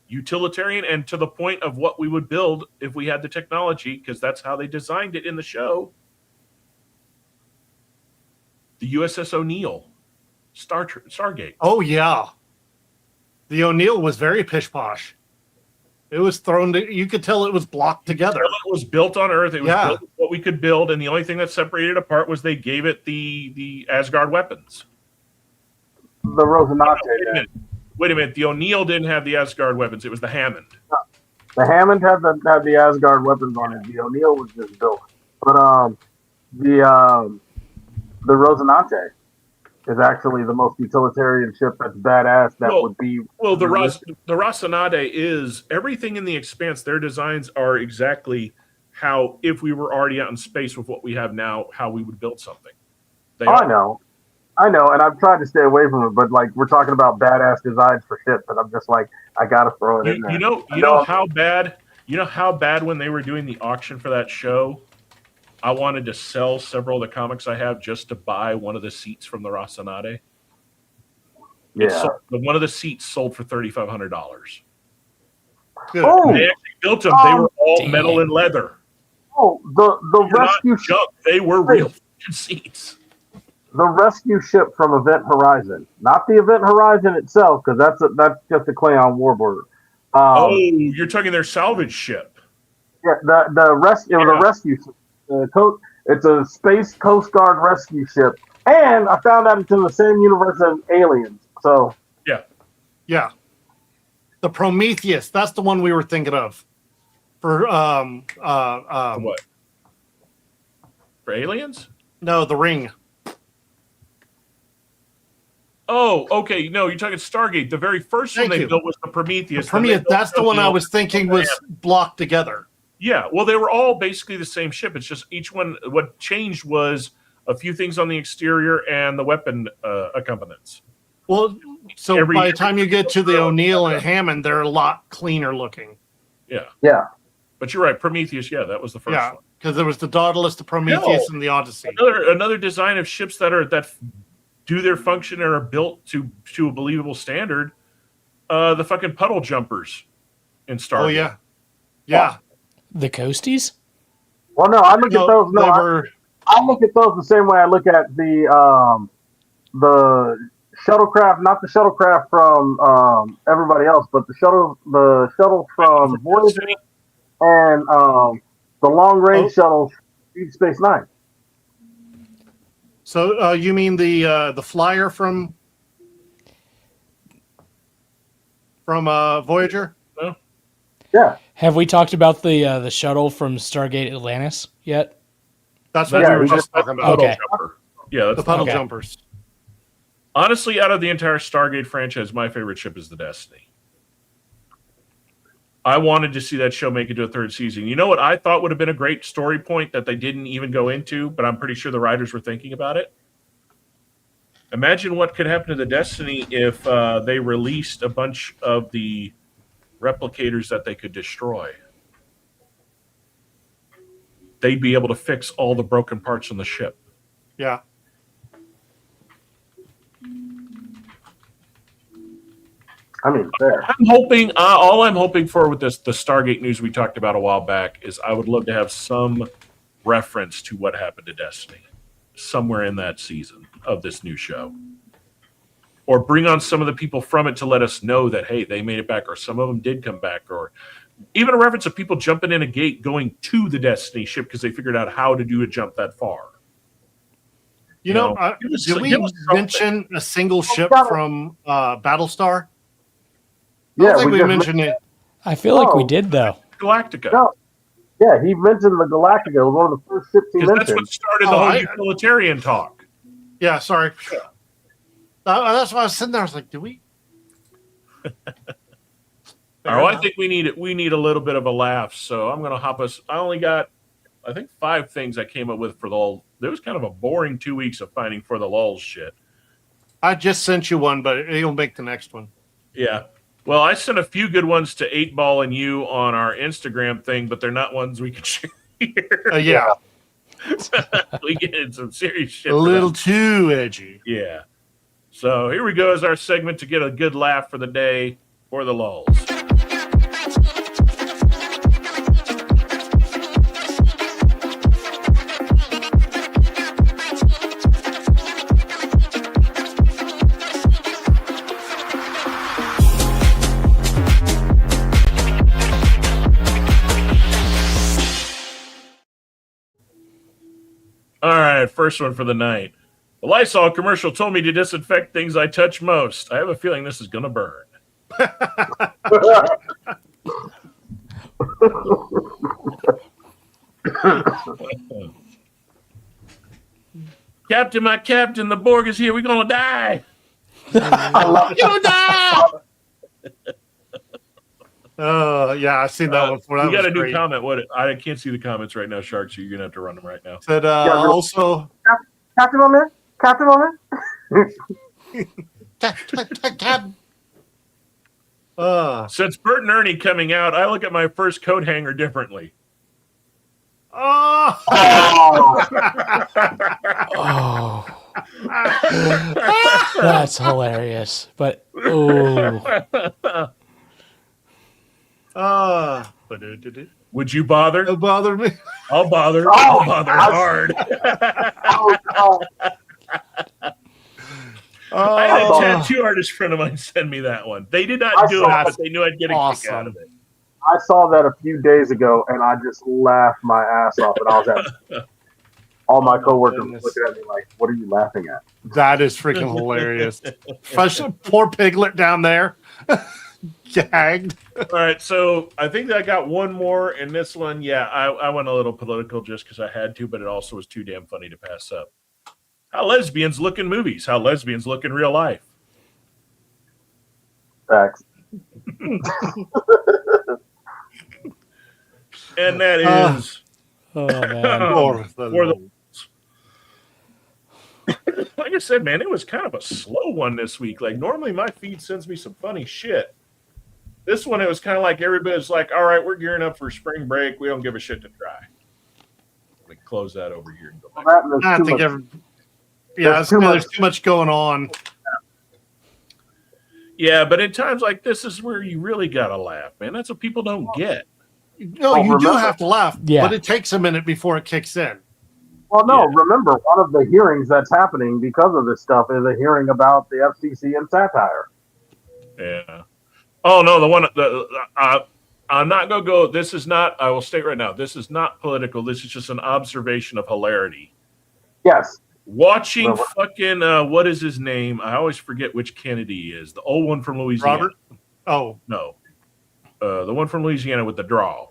utilitarian and to the point of what we would build if we had the technology, because that's how they designed it in the show. The USS O'Neill, Stargate. Oh yeah, the O'Neill was very pish posh. It was thrown. You could tell it was blocked together. It was built on Earth. It was built what we could build, and the only thing that separated it apart was they gave it the Asgard weapons. The Rosinante. Wait a minute. The O'Neill didn't have the Asgard weapons. It was the Hammond. The Hammond had the Asgard weapons on it. The O'Neill was just built. But the Rosinante is actually the most utilitarian ship that's badass. Would be the Rosinante is everything in the Expanse. Their designs are exactly how, if we were already out in space with what we have now, how we would build something. I know, and I've tried to stay away from it, but like we're talking about badass designs for ships, and I'm just like, I gotta throw it in there. You know how bad when they were doing the auction for that show, I wanted to sell several of the comics I have just to buy one of the seats from the Rosinante. Yeah, one of the seats sold for $3,500. Oh, they actually built them. They were all metal and leather. Oh, the rescue ship. They were real seats. The rescue ship from Event Horizon, not the Event Horizon itself, because that's just a Klingon warbird. You're talking their salvage ship. Yeah, the rescue. It was a rescue ship. It's a space Coast Guard rescue ship, and I found out it's in the same universe as Aliens. So yeah, the Prometheus. That's the one we were thinking of. For what? For Aliens? No, the Ring. Oh, okay. No, you're talking Stargate. The very first one they built was the Prometheus. That's the one I was thinking was blocked together. Yeah, well, they were all basically the same ship. It's just each one, what changed was a few things on the exterior and the weapon accompaniments. Well, so by the time you get to the O'Neill and Hammond, they're a lot cleaner looking. Yeah. But you're right, Prometheus, that was the first one. Because there was the Daedalus, the Prometheus, and the Odyssey. Another design of ships that do their function and are built to a believable standard, the fucking puddle jumpers in Stargate. Oh, yeah. Yeah. The Coasties? Well, no, I look at those. No, I look at those the same way I look at the shuttlecraft, not the shuttlecraft from everybody else, but the shuttle from Voyager and the long range shuttle Deep Space Nine. So you mean the flyer from Voyager? No. Yeah. Have we talked about the shuttle from Stargate Atlantis yet? That's what we were just talking about. Okay. Yeah, the puddle jumpers. Honestly, out of the entire Stargate franchise, my favorite ship is the Destiny. I wanted to see that show make it to a third season. You know what I thought would have been a great story point that they didn't even go into, but I'm pretty sure the writers were thinking about it? Imagine what could happen to the Destiny if they released a bunch of the replicators that they could destroy. They'd be able to fix all the broken parts on the ship. Yeah. I mean, fair. I'm hoping. All I'm hoping for with the Stargate news we talked about a while back is I would love to have some reference to what happened to Destiny somewhere in that season of this new show, or bring on some of the people from it to let us know that hey, they made it back, or some of them did come back, or Even a reference of people jumping in a gate going to the Destiny ship because they figured out how to do a jump that far. You know, did we mention a single ship from Battlestar? I don't think we mentioned it. I feel like we did, though. Galactica. No. Yeah, he mentioned the Galactica. It was one of the first ships he mentioned. That's what started the whole utilitarian talk. Yeah, sorry. That's why I was sitting there. I was like, do we? Oh, I think we need a little bit of a laugh. So I'm going to hop us. I only got, I think, 5 things I came up with for the lull. There was kind of a boring 2 weeks of finding for the lulls shit. I just sent you one, but it'll make the next one. Yeah. Well, I sent a few good ones to 8Ball and you on our Instagram thing, but they're not ones we can share here. Yeah. We get in some serious shit. A little too edgy. Yeah. So here we go as our segment to get a good laugh for the day for the lulls. All right, first one for the night. The Lysol commercial told me to disinfect things I touch most. I have a feeling this is going to burn. Captain, my captain, the Borg is here. We're going to die. You die! Yeah, I've seen that one before. You got a new comment. What? I can't see the comments right now, Shark, so you're going to have to run them right now. Said also... Captain on there? Captain on there? Since Bert and Ernie coming out, I look at my first coat hanger differently. Oh! That's hilarious. But would you bother? It'll bother me. I'll bother. I'll bother hard. I had a tattoo artist friend of mine send me that one. They did not do it, but they knew I'd get a kick out of it. I saw that a few days ago, and I just laughed my ass off. And I was at all my coworkers looking at me like, "What are you laughing at?" That is freaking hilarious. Poor Piglet down there, gagged. All right, so I think I got one more in this one. Yeah, I went a little political just because I had to, but it also was too damn funny to pass up. How lesbians look in movies. How lesbians look in real life. Facts. And that is like I said, man, it was kind of a slow one this week. Like normally my feed sends me some funny shit. This one, it was kind of like everybody's like, all right, we're gearing up for spring break. We don't give a shit to try. Let me close that over here and go back. There's too much going on. Yeah, but in times like this is where you really got to laugh, man. That's what people don't get. No, you do have to laugh, but it takes a minute before it kicks in. Well, no, remember, one of the hearings that's happening because of this stuff is a hearing about the FCC and satire. Yeah. Oh, no, the one, I'm not going to go, this is not, I will state right now, this is not political. This is just an observation of hilarity. Yes. Watching fucking, what is his name? I always forget which Kennedy he is. The old one from Louisiana. Robert? Oh. No. The one from Louisiana with the draw.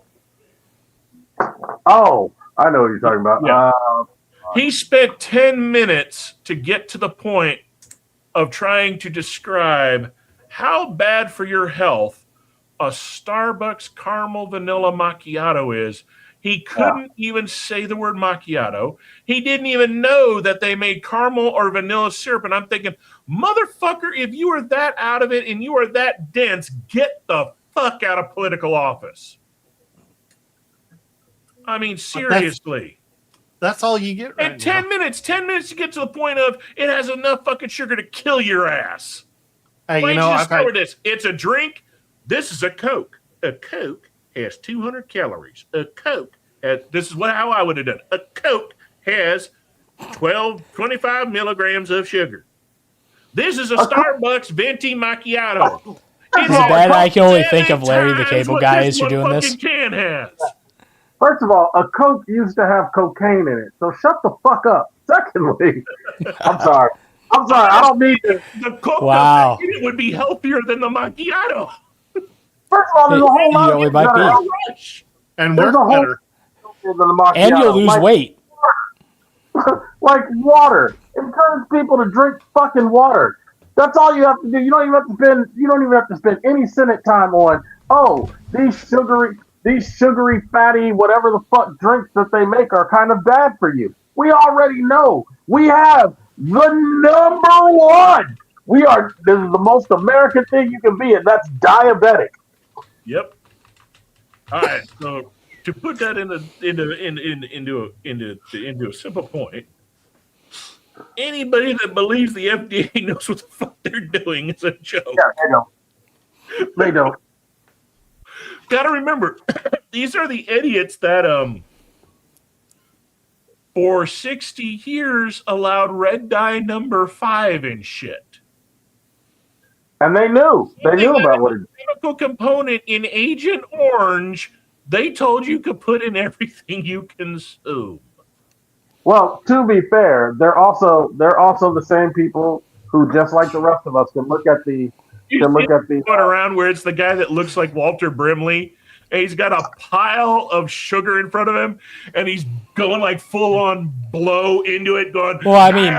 Oh, I know what you're talking about. Yeah. He spent 10 minutes to get to the point of trying to describe how bad for your health a Starbucks caramel vanilla macchiato is. He couldn't even say the word macchiato. He didn't even know that they made caramel or vanilla syrup. And I'm thinking, motherfucker, if you are that out of it and you are that dense, get the fuck out of political office. I mean, seriously. That's all you get right And 10 minutes to get to the point of it has enough fucking sugar to kill your ass. Hey, Why you know, this? It's a drink. This is a Coke. A Coke has 200 calories. A Coke has, this is how I would have done it. A Coke has 25 milligrams of sugar. This is a Starbucks venti macchiato. Is it bad I can only think of Larry the Cable Guy as you're doing this? Can has. First of all, a Coke used to have cocaine in it, so shut the fuck up. Secondly, I'm sorry. I don't need to. The Coke Wow. it would be healthier than the macchiato. First of all, there's a whole lot of it might be. And there's work a whole better. than the macchiato. And you'll lose weight. Like water. Encourage people to drink fucking water. That's all you have to do. You don't even have to spend any Senate time on, these sugary, fatty, whatever the fuck drinks that they make are kind of bad for you. We already know. We have the number one. This is the most American thing you can be, and that's diabetic. Yep. All right. So to put that into a simple point, anybody that believes the FDA knows what the fuck they're doing is a joke. Yeah, they don't. Got to remember, these are the idiots that for 60 years allowed red dye number 5 and shit. And they knew. They knew about what it is. Chemical component in Agent Orange, they told you could put in everything you consume. Well, to be fair, they're also the same people who, just like the rest of us, can look at the going around where it's the guy that looks like Walter Brimley, and he's got a pile of sugar in front of him, and he's going like full on blow into it, going. Well, I mean,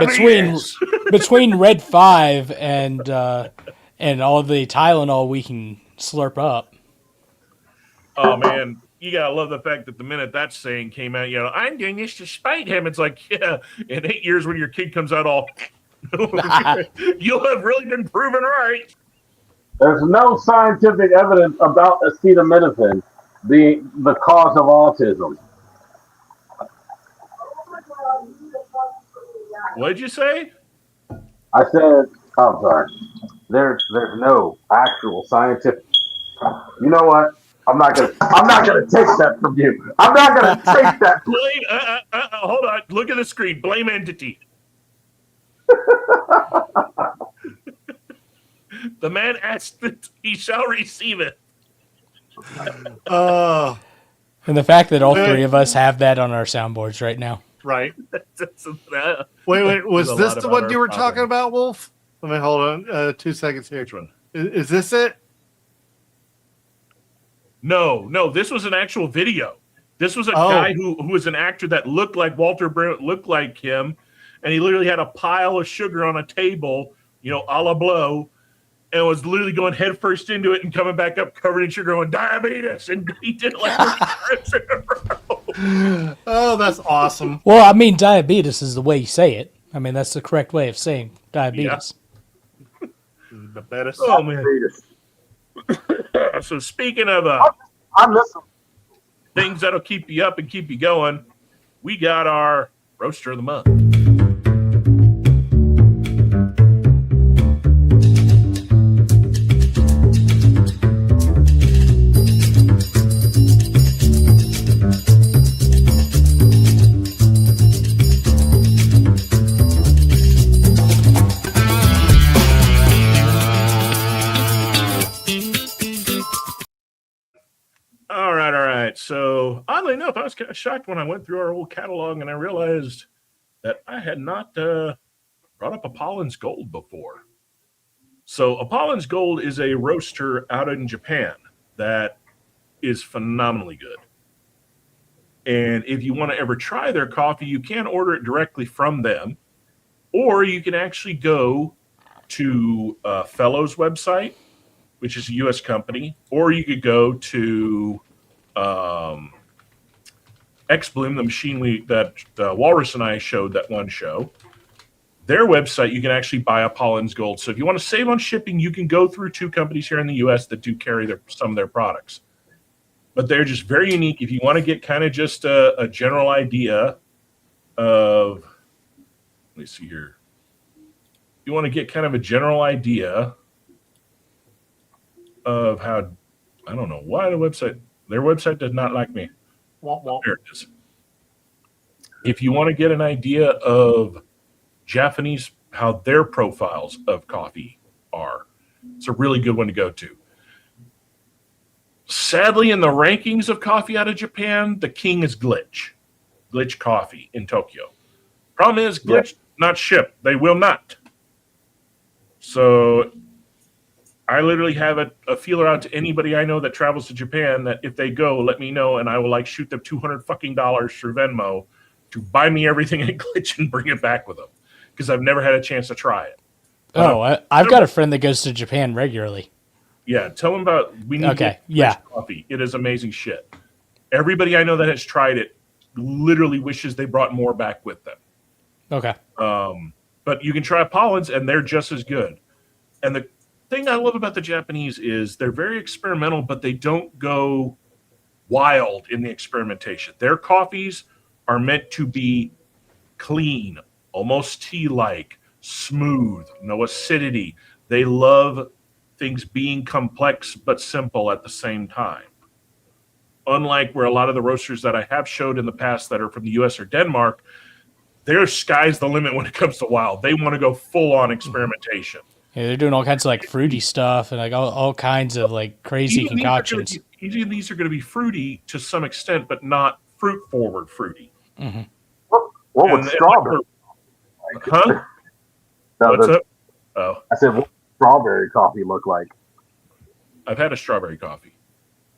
between Red 5 and all the Tylenol we can slurp up. Oh man, you gotta love the fact that the minute that saying came out, I'm doing this to spite him. It's like, yeah, in 8 years when your kid comes out all, you'll have really been proven right. There's no scientific evidence about acetaminophen being the cause of autism. What'd you say? I said, I'm sorry. There's no actual scientific. You know what? I'm not gonna take that from you. I'm not gonna take that. Blame. Hold on. Look at the screen. Blame entity. The man asked that he shall receive it. And the fact that all three of us have that on our soundboards right now. Right. Wait. Was this the one you were talking about, Wolf? Let me hold on 2 seconds here. Which one? Is this it? No. This was an actual video. This was a guy who was an actor that looked like looked like him, and he literally had a pile of sugar on a table, a la blow, and was literally going headfirst into it and coming back up covered in sugar, going diabetes, and he did like 3 trips in a row. Oh, that's awesome. Well, I mean, diabetes is the way you say it. I mean, that's the correct way of saying diabetes. Yeah. The better. Oh man. So speaking of I'm listening. Things that'll keep you up and keep you going, we got our roaster of the month. All right. So, oddly enough, I was kind of shocked when I went through our old catalog and I realized that I had not brought up Apollin's Gold before. So, Apollin's Gold is a roaster out in Japan that is phenomenally good. And if you want to ever try their coffee, you can order it directly from them, or you can actually go to Fellows website, which is a U.S. company, or you could go to XBloom, the machine that Walrus and I showed that one show. Their website, you can actually buy Apollin's Gold. So if you want to save on shipping, you can go through 2 companies here in the U.S. that do carry some of their products. But they're just very unique. If you want to get kind of just a general idea of, let me see here. If you want to get kind of a general idea of how, I don't know why their website does not like me. There it is. If you want to get an idea of Japanese, how their profiles of coffee are, it's a really good one to go to. Sadly, in the rankings of coffee out of Japan, the king is Glitch. Glitch Coffee in Tokyo. Problem is, Glitch not ship. They will not. So I literally have a feeler out to anybody I know that travels to Japan that if they go, let me know, and I will shoot them $200 fucking through Venmo to buy me everything at Glitch and bring it back with them because I've never had a chance to try it. I've got a friend that goes to Japan regularly. Yeah, tell them about Glitch Coffee. It is amazing shit. Everybody I know that has tried it literally wishes they brought more back with them. Okay. But you can try Pollen's, and they're just as good. And the thing I love about the Japanese is they're very experimental, but they don't go wild in the experimentation. Their coffees are meant to be clean, almost tea-like, smooth, no acidity. They love things being complex but simple at the same time. Unlike where a lot of the roasters that I have showed in the past that are from the US or Denmark, their sky's the limit when it comes to wild. They want to go full-on experimentation. Yeah, they're doing all kinds of fruity stuff and all kinds of crazy concoctions. These are going to be fruity to some extent, but not fruit-forward fruity. Mm-hmm. What would strawberry? Huh? What's up? Oh, I said, what would strawberry coffee look like? I've had a strawberry coffee.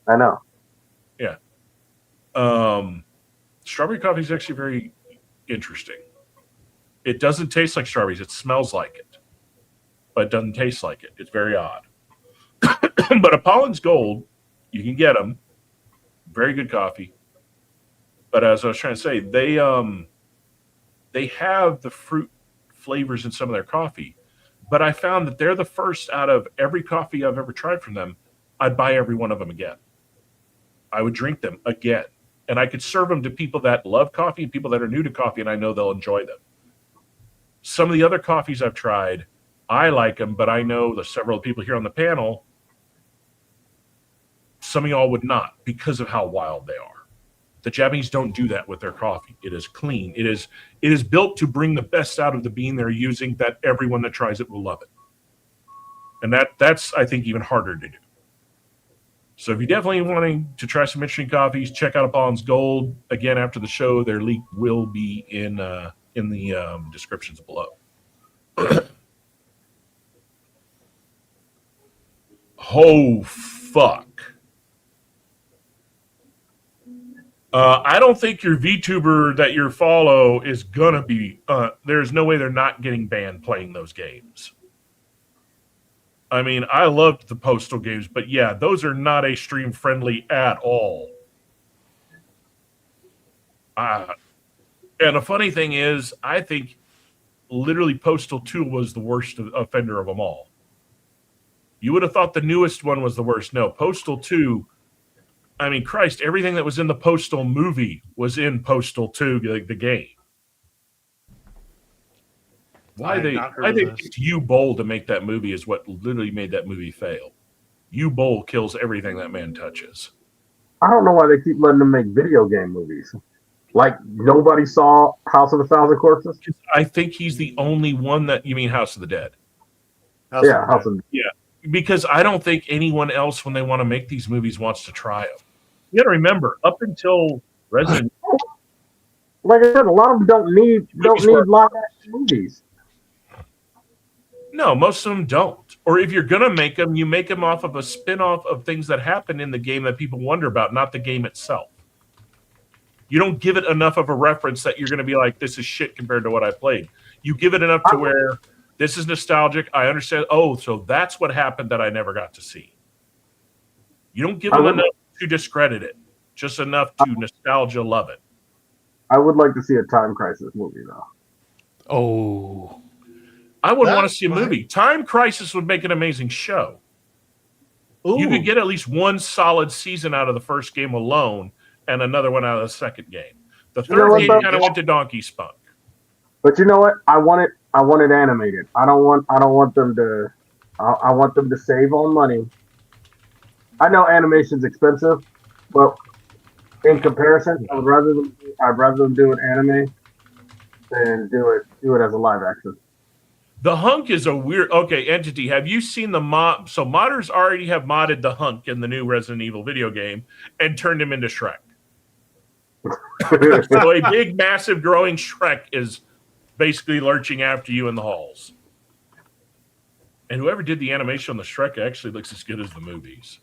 I know. Yeah. Strawberry coffee is actually very interesting. It doesn't taste like strawberries. It smells like it, but it doesn't taste like it. It's very odd. But Apollo's Gold, you can get them. Very good coffee. But as I was trying to say, they have the fruit flavors in some of their coffee. But I found that they're the first out of every coffee I've ever tried from them. I'd buy every one of them again. I would drink them again. And I could serve them to people that love coffee and people that are new to coffee, and I know they'll enjoy them. Some of the other coffees I've tried, I like them, but I know the several people here on the panel, some of y'all would not because of how wild they are. The Japanese don't do that with their coffee. It is clean. It is built to bring the best out of the bean they're using that everyone that tries it will love it. And that's, I think, even harder to do. So if you're definitely wanting to try some interesting coffees, check out Apollo's Gold. Again, after the show, their link will be in the descriptions below. Oh, fuck. I don't think your VTuber that you follow is going to be... there's no way they're not getting banned playing those games. I mean, I loved the Postal games, but yeah, those are not a stream friendly at all. And the funny thing is, I think literally Postal 2 was the worst offender of them all. You would have thought the newest one was the worst. No, Postal 2, I mean, Christ, everything that was in the Postal movie was in Postal 2, like the game. Why they picked U-Bowl to make that movie is what literally made that movie fail. U-Bowl kills everything that man touches. I don't know why they keep letting them make video game movies. Like, nobody saw House of a Thousand Corpses? I think he's the only one that... You mean House of the Dead? House of the Dead. Yeah, because I don't think anyone else, when they want to make these movies, wants to try them. You got to remember, up until Resident... Like I said, a lot of them don't need live action movies. No, most of them don't. Or if you're going to make them, you make them off of a spin-off of things that happen in the game that people wonder about, not the game itself. You don't give it enough of a reference that you're going to be like, this is shit compared to what I played. You give it enough to where this is nostalgic. I understand. Oh, so that's what happened that I never got to see. You don't give them enough to discredit it, just enough to nostalgia love it. I would like to see a Time Crisis movie, though. Oh. I would want to see a movie. Time Crisis would make an amazing show. Ooh. You could get at least one solid season out of the first game alone and another one out of the second game. The third game kind of went to donkey spunk. But you know what? I want it animated. I want them to save on money. I know animation's expensive, but in comparison, I'd rather them do an anime than do it as a live action. The hunk is a weird. Okay, Entity. Have you seen the mod? So modders already have modded the hunk in the new Resident Evil video game and turned him into Shrek. So a big, massive, growing Shrek is basically lurching after you in the halls. And whoever did the animation on the Shrek actually looks as good as the movies.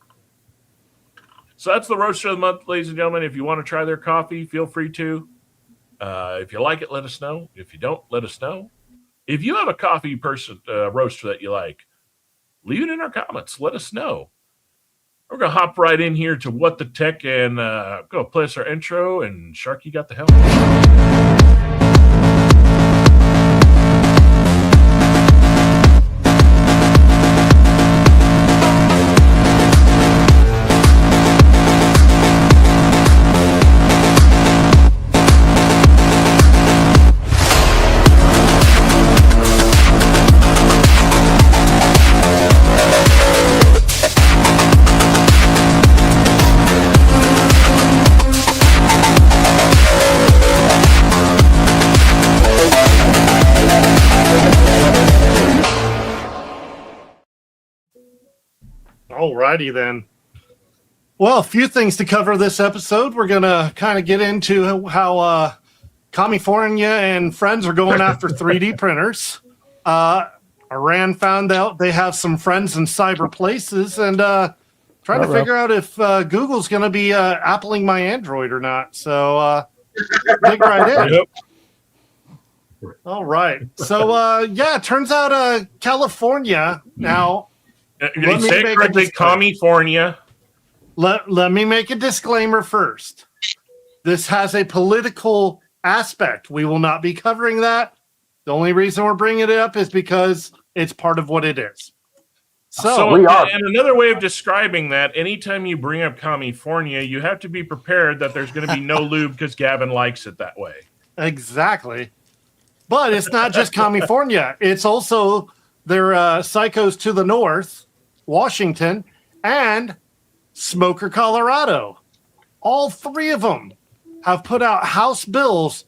So that's the Roaster of the Month, ladies and gentlemen. If you want to try their coffee, feel free to. If you like it, let us know. If you don't, let us know. If you have a coffee roaster that you like, leave it in our comments. Let us know. We're going to hop right in here to What the Tech and go play us our intro. And Sharky got the help. Alrighty then. Well, a few things to cover this episode. We're going to kind of get into how California and friends are going after 3D printers. Iran found out they have some friends in cyber places and trying to figure out if Google's going to be appling my Android or not. So dig right in. Yep. All right. So, yeah, it turns out California now. You say it correctly, California. Let me make a disclaimer first. This has a political aspect. We will not be covering that. The only reason we're bringing it up is because it's part of what it is. So and another way of describing that, anytime you bring up California, you have to be prepared that there's going to be no lube because Gavin likes it that way. Exactly. But it's not just California. It's also their psychos to the north, Washington, and Smoker, Colorado. All three of them have put out House bills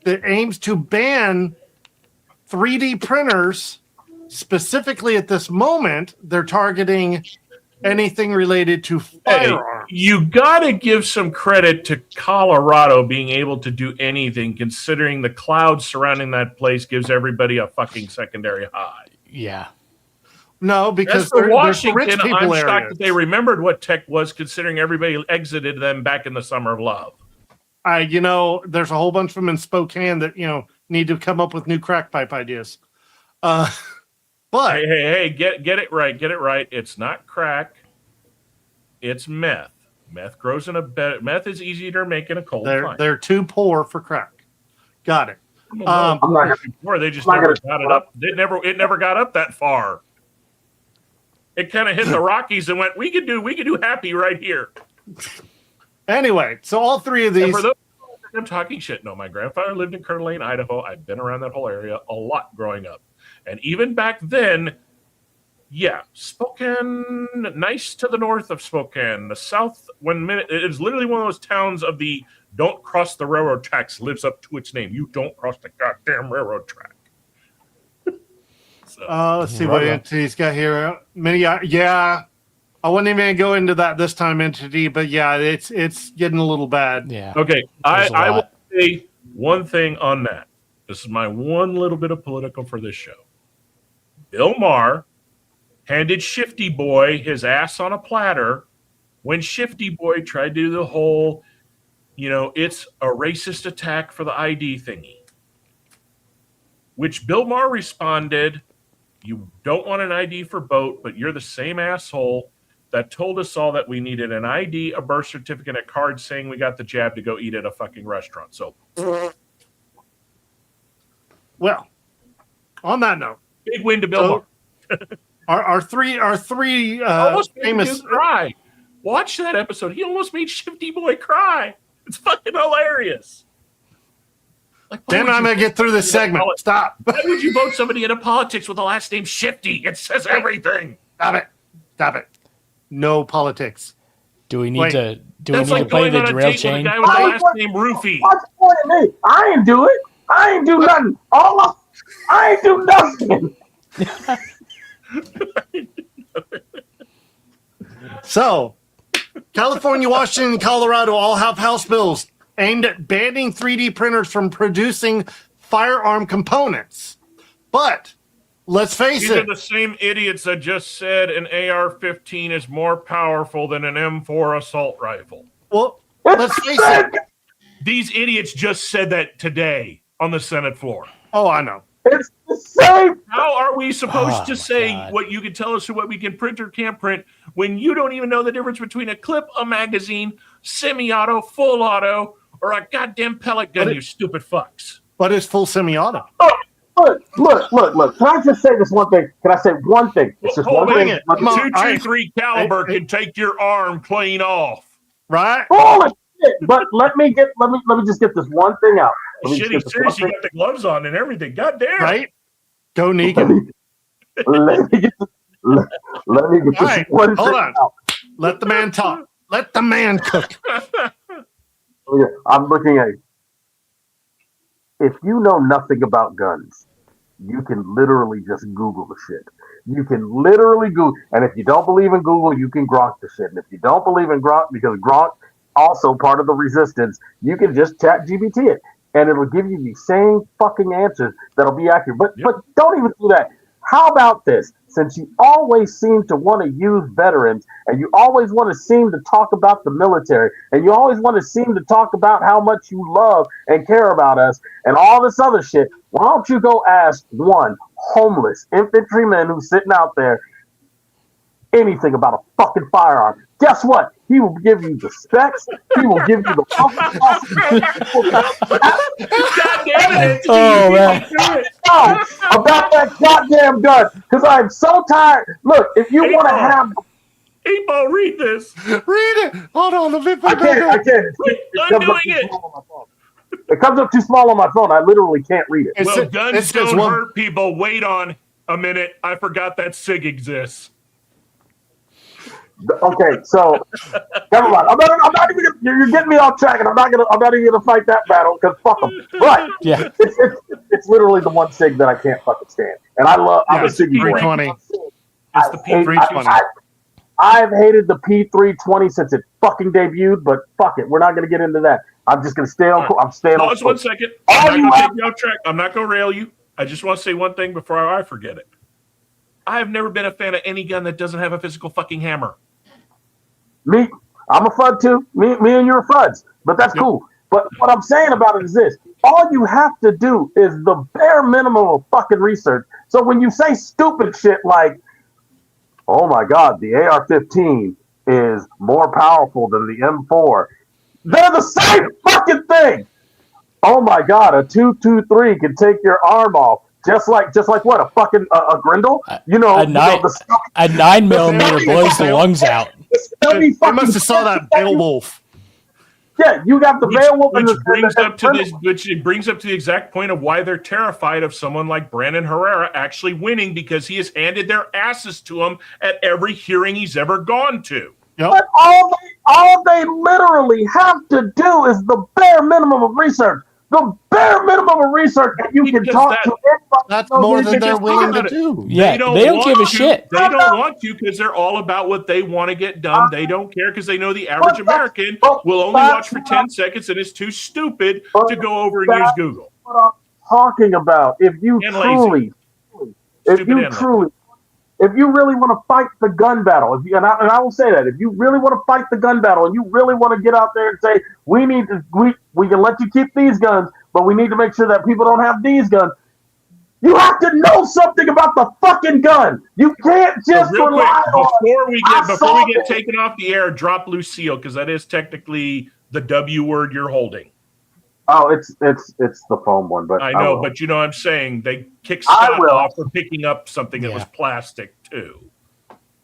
that aims to ban 3D printers. Specifically at this moment, they're targeting anything related to firearms. Hey, you got to give some credit to Colorado being able to do anything, considering the clouds surrounding that place gives everybody a fucking secondary high. Yeah. No, because for Washington, rich people I'm shocked areas. that they remembered what tech was, considering everybody exited them back in the summer of love. There's a whole bunch of them in Spokane that, need to come up with new crack pipe ideas. But hey, get it right. Get it right. It's not crack. It's meth. Meth grows in a bed. Meth is easier to make in a cold climate. They're too poor for crack. Got it. They just never got it up. It never got up that far. It kind of hit the Rockies and went, we could do happy right here. Anyway, so all three of these. For those, I'm talking shit. No, my grandfather lived in Coeur d'Alene, Idaho. I've been around that whole area a lot growing up. And even back then, yeah, Spokane, nice to the north of Spokane. The south, it is literally one of those towns of the don't cross the railroad tracks, lives up to its name. You don't cross the goddamn railroad track. Let's see what entity's got here. I wouldn't even go into that this time, entity, but yeah, it's getting a little bad. Yeah. Okay, I will say one thing on that. This is my one little bit of political for this show. Bill Maher handed Shifty Boy his ass on a platter when Shifty Boy tried to do the whole, it's a racist attack for the ID thingy. Which Bill Maher responded, you don't want an ID for boat, but you're the same asshole that told us all that we needed an ID, a birth certificate, a card saying we got the jab to go eat at a fucking restaurant. So, well, on that note, big win to Bill Maher. Our three almost famous cry. Watch that episode. He almost made Shifty Boy cry. It's fucking hilarious. Then I'm gonna get through this segment. Stop. Why would you vote somebody into politics with the last name Shifty? It says everything. Stop it. No politics. Do we need to like play the derail with chain? a guy with the last name Roofy. What's the point of me? I ain't do it. I ain't do nothing. I ain't do nothing. So, California, Washington, and Colorado all have House bills aimed at banning 3D printers from producing firearm components. But let's face These it. are the same idiots that just said an AR-15 is more powerful than an M4 assault rifle. Well, let's face it. These idiots just said that today on the Senate floor. Oh, I know. It's the same. How are we supposed to say God. what you can tell us what we can print or can't print when you don't even know the difference between a clip, a magazine, semi-auto, full auto, or a goddamn pellet gun, you stupid fucks? But it's full semi-auto. Look. Can I just say this one thing? Can I say one thing? It's just one thing. 223 caliber can take your arm clean off. Right? Holy shit! But let me just get this one thing out. Shit, he's serious. You got the gloves on and everything. God damn. Right? Go Negan. Let me get this right, one hold thing on. out. Let the man talk. Let the man cook. I'm looking at you. If you know nothing about guns, you can literally just Google the shit. You can literally Google, and if you don't believe in Google, you can Gronk the shit. And if you don't believe in Gronk, because Gronk also part of the resistance, you can just chat GBT it, and it'll give you the same fucking answers that'll be accurate. But don't even do that. How about this? Since you always seem to want to use veterans, and you always want to seem to talk about the military, and you always want to seem to talk about how much you love and care about us, and all this other shit, why don't you go ask one homeless infantryman who's sitting out there anything about a fucking firearm? Guess what? He will give you the specs. He will give you the God damn it! Oh, man. About that goddamn gun, because I'm so tired. Look, if you want to have, Ebo, read this. Read it. Hold on. I can't. I'm doing it. It comes up too small on my phone. I literally can't read it. Well, guns don't hurt people. Wait on a minute. I forgot that SIG exists. Okay, so never mind. I'm not even. You're getting me off track, and I'm not even gonna fight that battle because fuck them. But yeah, it's literally the one SIG that I can't fucking stand, and I'm a SIG boy. It's the P320. I've hated the P320 since it fucking debuted, but fuck it, we're not gonna get into that. I'm just gonna stay on. I'm staying on. Pause 1 second. I'm not gonna take you off track. I'm not gonna rail you. I just want to say one thing before I forget it. I have never been a fan of any gun that doesn't have a physical fucking hammer. Me, I'm a FUD too. Me and you're FUDs, but that's cool. But what I'm saying about it is this. All you have to do is the bare minimum of fucking research. So when you say stupid shit like, oh my God, the AR-15 is more powerful than the M4, they're the same fucking thing. Oh my God, a 223 can take your arm off. Just like what, a fucking a Grendel? You know, a 9mm blows the lungs out. You must have saw that Beowulf. Yeah, you got the Beowulf, which brings up to the exact point of why they're terrified of someone like Brandon Herrera actually winning, because he has handed their asses to him at every hearing he's ever gone to. Yep. But all they literally have to do is the bare minimum of research. The bare minimum of research that you can talk to anybody. That's more than they're willing to do. Yeah, they don't give a shit. They don't want to because they're all about what they want to get done. They don't care because they know the average American will only watch for 10 seconds and is too stupid to go over and use Google. What I'm talking about. If you really want to fight the gun battle, and I will say that, if you really want to fight the gun battle and you really want to get out there and say, we can let you keep these guns, but we need to make sure that people don't have these guns, you have to know something about the fucking gun. You can't just rely on before we get taken off the air, drop Lucille, because that is technically the W word you're holding. Oh, it's the foam one, but I know, but you know what I'm saying? They kick Scott off for picking up something that was plastic too.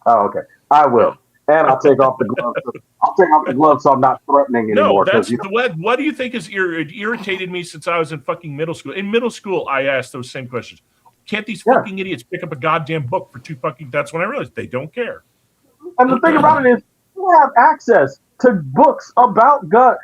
Oh, okay. I will. And I'll take off the gloves. I'll take off the gloves so I'm not threatening anymore. No, that's what do you think has irritated me since I was in fucking middle school? In middle school, I asked those same questions. Can't these fucking idiots pick up a goddamn book for that's when I realized they don't care. And the thing about it is, you have access to books about guns.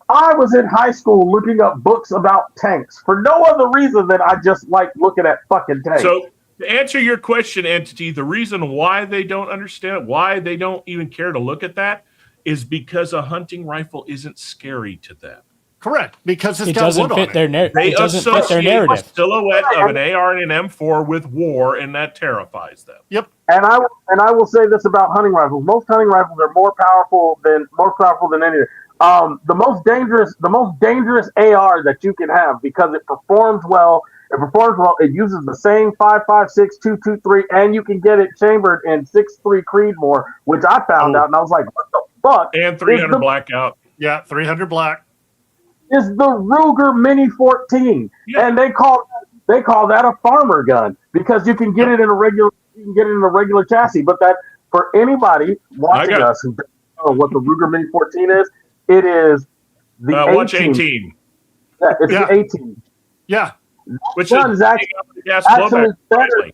I was in high school looking up books about tanks for no other reason than I just like looking at fucking tanks. So To answer your question, Entity, the reason why they don't understand, why they don't even care to look at that, is because a hunting rifle isn't scary to them. Correct, because it doesn't fit their narrative. They It doesn't fit their associate narrative. the silhouette of an AR and an M4 with war, and that terrifies them. Yep. And I will say this about hunting rifles: most hunting rifles are more powerful than anything. The most dangerous AR that you can have, because it performs well. It uses the same 5.56, 223, and you can get it chambered in 6.3 Creedmoor, which I found out, and I was like, what the fuck? And 300 blackout. Yeah, 300 black. Is the Ruger Mini 14, and they call that a farmer gun because you can get it in a regular chassis. But that, for anybody watching us who doesn't know what the Ruger Mini 14 is, it is the 18. Watch 18. Yeah, it's the 18. Yeah. Which is actually better.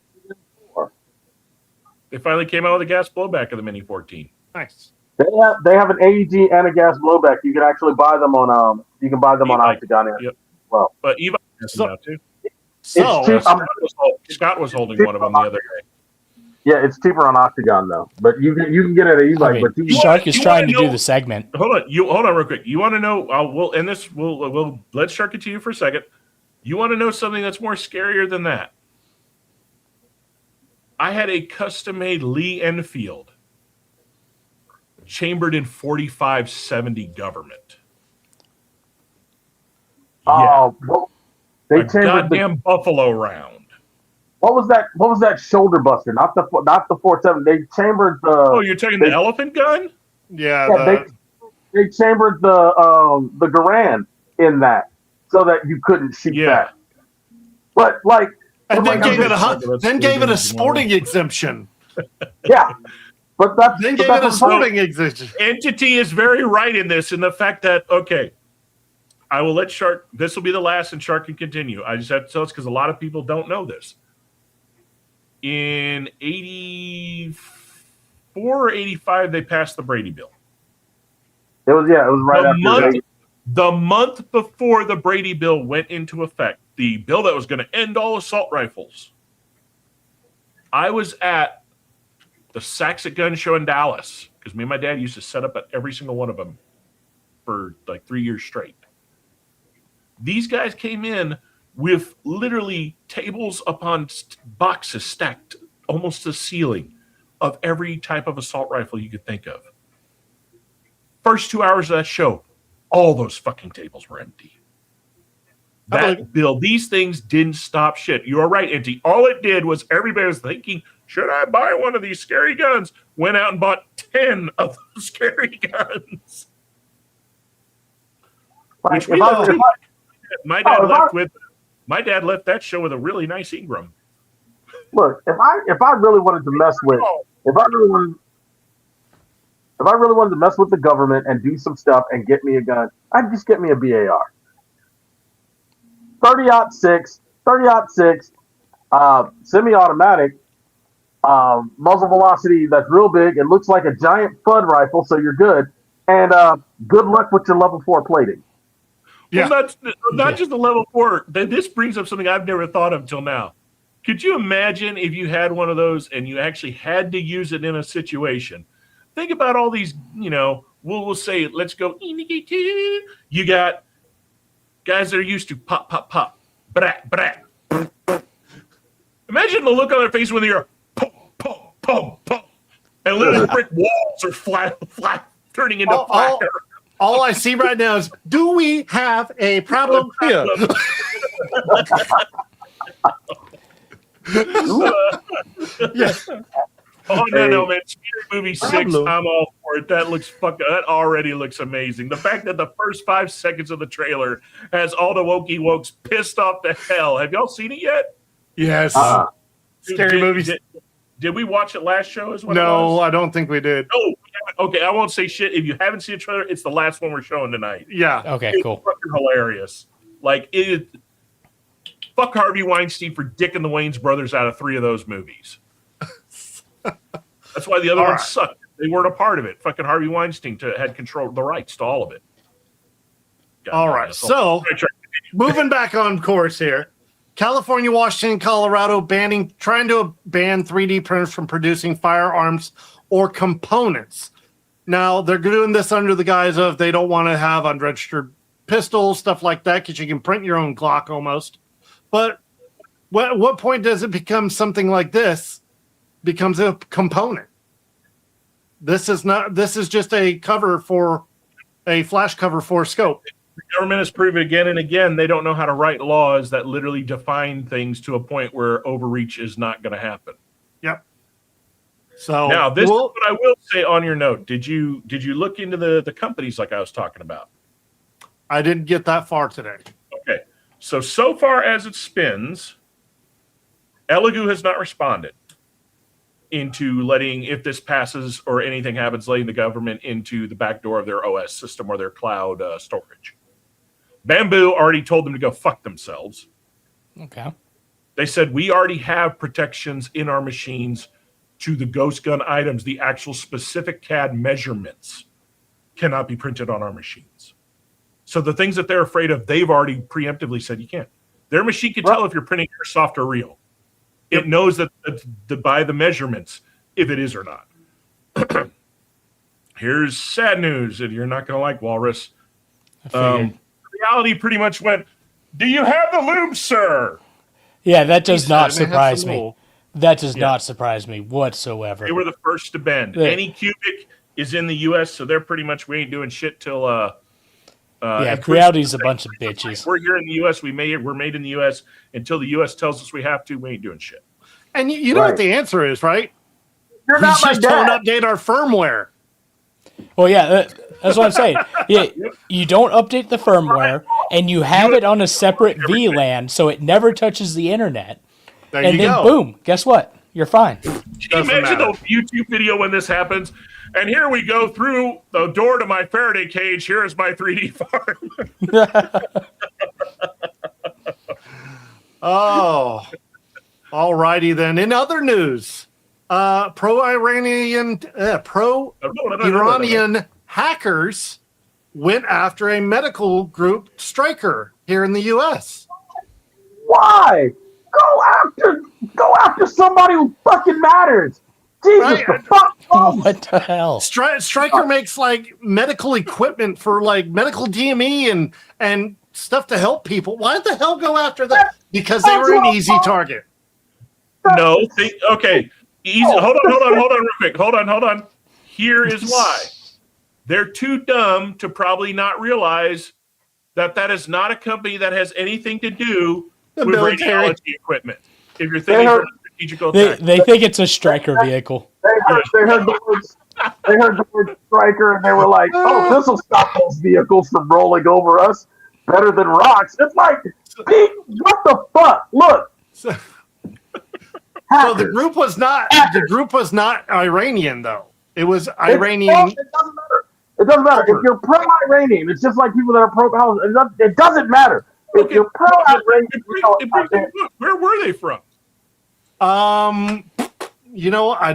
They finally came out with a gas blowback of the Mini 14. Nice. They have an AEG and a gas blowback. You can actually buy them on on Octagon. Yep. Well, but Eva has them now too. So Scott was holding one of them the other day. Yeah, it's cheaper on Octagon though, but you can get it at e-bike. But Shark is trying to do the segment. Hold on, real quick. You want to know? We'll end this. We'll let Shark continue for a second. You want to know something that's more scarier than that? I had a custom-made Lee Enfield, chambered in 4570 government. Oh, they chambered goddamn buffalo round. What was that? What was that shoulder buster? Not the 4.7. They chambered the. Oh, you're taking the elephant gun? Yeah. They chambered the Garand in that, so that you couldn't shoot that. But like, and then gave it a sporting exemption. Yeah, but that's then gave it a sporting exemption. Entity is very right in this, in the fact that I will let Shark. This will be the last, and Shark can continue. I just have to tell this because a lot of people don't know this. In 84 or 85, they passed the Brady Bill. It was right after the month before the Brady Bill went into effect, the bill that was going to end all assault rifles. I was at the Saxon Gun Show in Dallas because me and my dad used to set up at every single one of them for like 3 years straight. These guys came in with literally tables upon boxes stacked almost to the ceiling of every type of assault rifle you could think of. First 2 hours of that show, all those fucking tables were empty. That bill, these things didn't stop shit. You are right, Inty. All it did was everybody was thinking, should I buy one of these scary guns? Went out and bought 10 of those scary guns. Which we left my dad left that show with a really nice Ingram. Look, if I really wanted to mess with if I really wanted to mess with the government and do some stuff and get me a gun, I'd just get me a BAR. 30-06, semi-automatic, muzzle velocity that's real big. It looks like a giant FUD rifle, so you're good. And good luck with your level 4 plating. Yeah. Well, not just the level 4. This brings up something I've never thought of till now. Could you imagine if you had one of those and you actually had to use it in a situation? Think about all these, we'll say, let's go. You got guys that are used to pop, pop, pop, brat, brat. Imagine the look on their face when they're pop, pop, pop, pop, and little brick walls are flat, turning into fire. All I see right now is, do we have a problem here? Yes. Oh no, man! Scary Movie 6. I'm all for it. That already looks amazing. The fact that the first 5 seconds of the trailer has all the wokey wokes pissed off to hell. Have y'all seen it yet? Yes. Scary Movie. Did we watch it last show as well? No, I don't think we did. Oh, okay. I won't say shit. If you haven't seen the trailer, it's the last one we're showing tonight. Yeah. Okay, it's cool. Fucking hilarious. Fuck Harvey Weinstein for dicking the Wayans brothers out of 3 of those movies. That's why the other ones sucked. They weren't a part of it. Fucking Harvey Weinstein had control the rights to all of it. All right. So, moving back on course here. California, Washington, Colorado trying to ban 3D printers from producing firearms or components. Now, they're doing this under the guise of they don't want to have unregistered pistols, stuff like that, because you can print your own Glock almost. But what point does it become something like this becomes a component? This is just a flash cover for scope. The government has proven again and again they don't know how to write laws that literally define things to a point where overreach is not going to happen. Yep. So now this is what I will say on your note. Did you look into the companies like I was talking about? I didn't get that far today. Okay. So far as it spins, Elegoo has not responded into letting, if this passes or anything happens, letting the government into the back door of their OS system or their cloud storage. Bamboo already told them to go fuck themselves. Okay. They said, we already have protections in our machines to the ghost gun items. The actual specific CAD measurements cannot be printed on our machines. So the things that they're afraid of, they've already preemptively said you can't. Their machine can tell if you're printing airsoft or real. It knows that by the measurements, if it is or not. Here's sad news that you're not going to like, Walrus. Reality pretty much went, do you have the lube, sir? Yeah, that does not surprise me. That does not surprise me whatsoever. They were the first to bend. Anycubic is in the U.S., so they're pretty much, we ain't doing shit till... Creality's a bunch of bitches. We're here in the U.S. We're made in the U.S. Until the U.S. tells us we have to, we ain't doing shit. And you know what the answer is, right? We just don't update our firmware. Well, yeah, that's what I'm saying. Yeah, you don't update the firmware, and you have it on a separate VLAN, so it never touches the internet. There you go. Boom, guess what? You're fine. Can you imagine the YouTube video when this happens? And here we go through the door to my Faraday cage. Here is my 3D farm. Oh, all righty then. In other news, pro-Iranian hackers went after a medical group, Stryker, here in the U.S. Why? Go after somebody who fucking matters. Jesus, the fuck. What the hell? Stryker makes like medical equipment for like medical DME and stuff to help people. Why the hell go after that? Because they were an easy target. No, okay. Easy. Hold on, real quick. Hold on. Here is why. They're too dumb to probably not realize that is not a company that has anything to do with radiology equipment. If you're thinking from a strategical they think it's a Stryker vehicle. They heard the word Stryker and they were like, oh, this will stop those vehicles from rolling over us better than rocks. It's like, what the fuck? Look. So the group was not Iranian though. It was Iranian. It doesn't matter. It doesn't matter. If you're pro-Iranian, it's just like people that are pro-Palestinian. It doesn't matter. If you're pro-Iranian, where were they from? I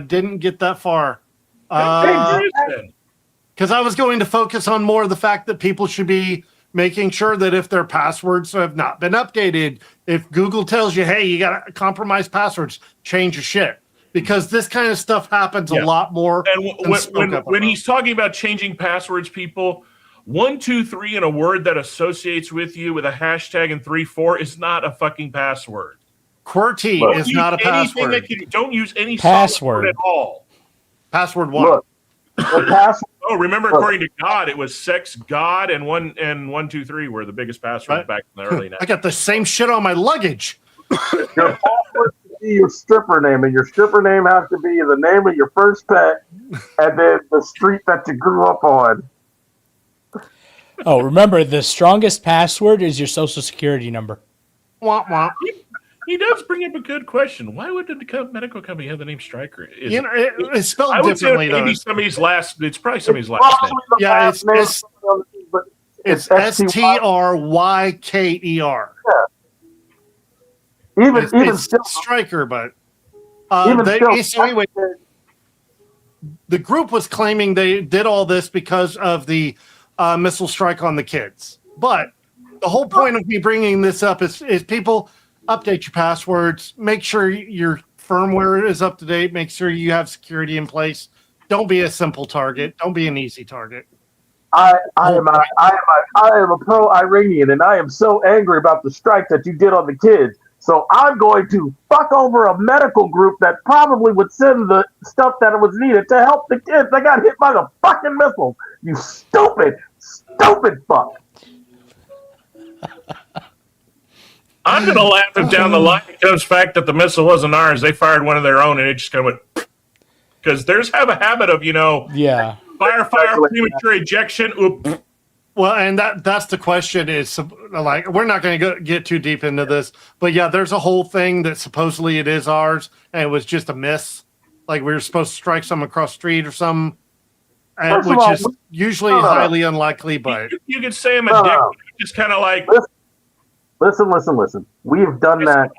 didn't get that far. Because I was going to focus on more of the fact that people should be making sure that if their passwords have not been updated, if Google tells you, hey, you got compromised passwords, change your shit. Because this kind of stuff happens a lot more. And when he's talking about changing passwords, people, 1, 2, 3 in a word that associates with you with a hashtag and 3, 4 is not a fucking password. QWERTY is not a password. Don't use any password at all. Password what? Remember, according to God, it was sex, God, and 1, 2, 3 were the biggest passwords back in the early 90s. I got the same shit on my luggage. Your password should be your stripper name, and your stripper name has to be the name of your first pet, and then the street that you grew up on. Oh, remember, the strongest password is your social security number. Womp womp. He does bring up a good question. Why would the medical company have the name Stryker? It's spelled differently, though. It's probably somebody's last name. Yeah, it's STRYKER. Even still, Stryker, but anyway, the group was claiming they did all this because of the missile strike on the kids. But the whole point of me bringing this up is people update your passwords. Make sure your firmware is up to date. Make sure you have security in place. Don't be a simple target. Don't be an easy target. I am a pro Iranian, and I am so angry about the strike that you did on the kids. So I'm going to fuck over a medical group that probably would send the stuff that was needed to help the kids. They got hit by the fucking missiles. You stupid fuck. I'm going to laugh if down the line it comes fact that the missile wasn't ours. They fired one of their own, and it just kind of went. Because there's have a habit of, yeah, fire, premature ejection. Oop. Well, and that's the question is, like, we're not going to get too deep into this, but yeah, there's a whole thing that supposedly it is ours, and it was just a miss. Like, we were supposed to strike someone across the street or something, which is usually highly unlikely, but... You could say I'm a dick, but just kind of like... Listen. We've done that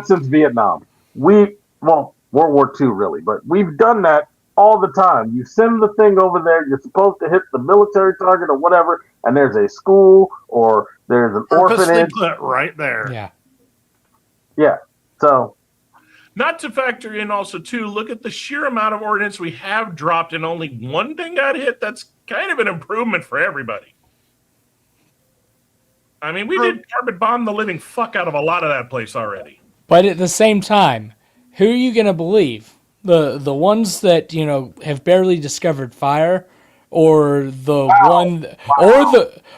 since Vietnam. World War II, really, but we've done that all the time. You send the thing over there, you're supposed to hit the military target or whatever, and there's a school or there's an orphanage. Put right there. Yeah. Yeah. So. Not to factor in also, too, look at the sheer amount of ordnance we have dropped and only one thing got hit. That's kind of an improvement for everybody. I mean, we did carbon bomb the living fuck out of a lot of that place already. But at the same time, who are you going to believe? The ones that, have barely discovered fire, or the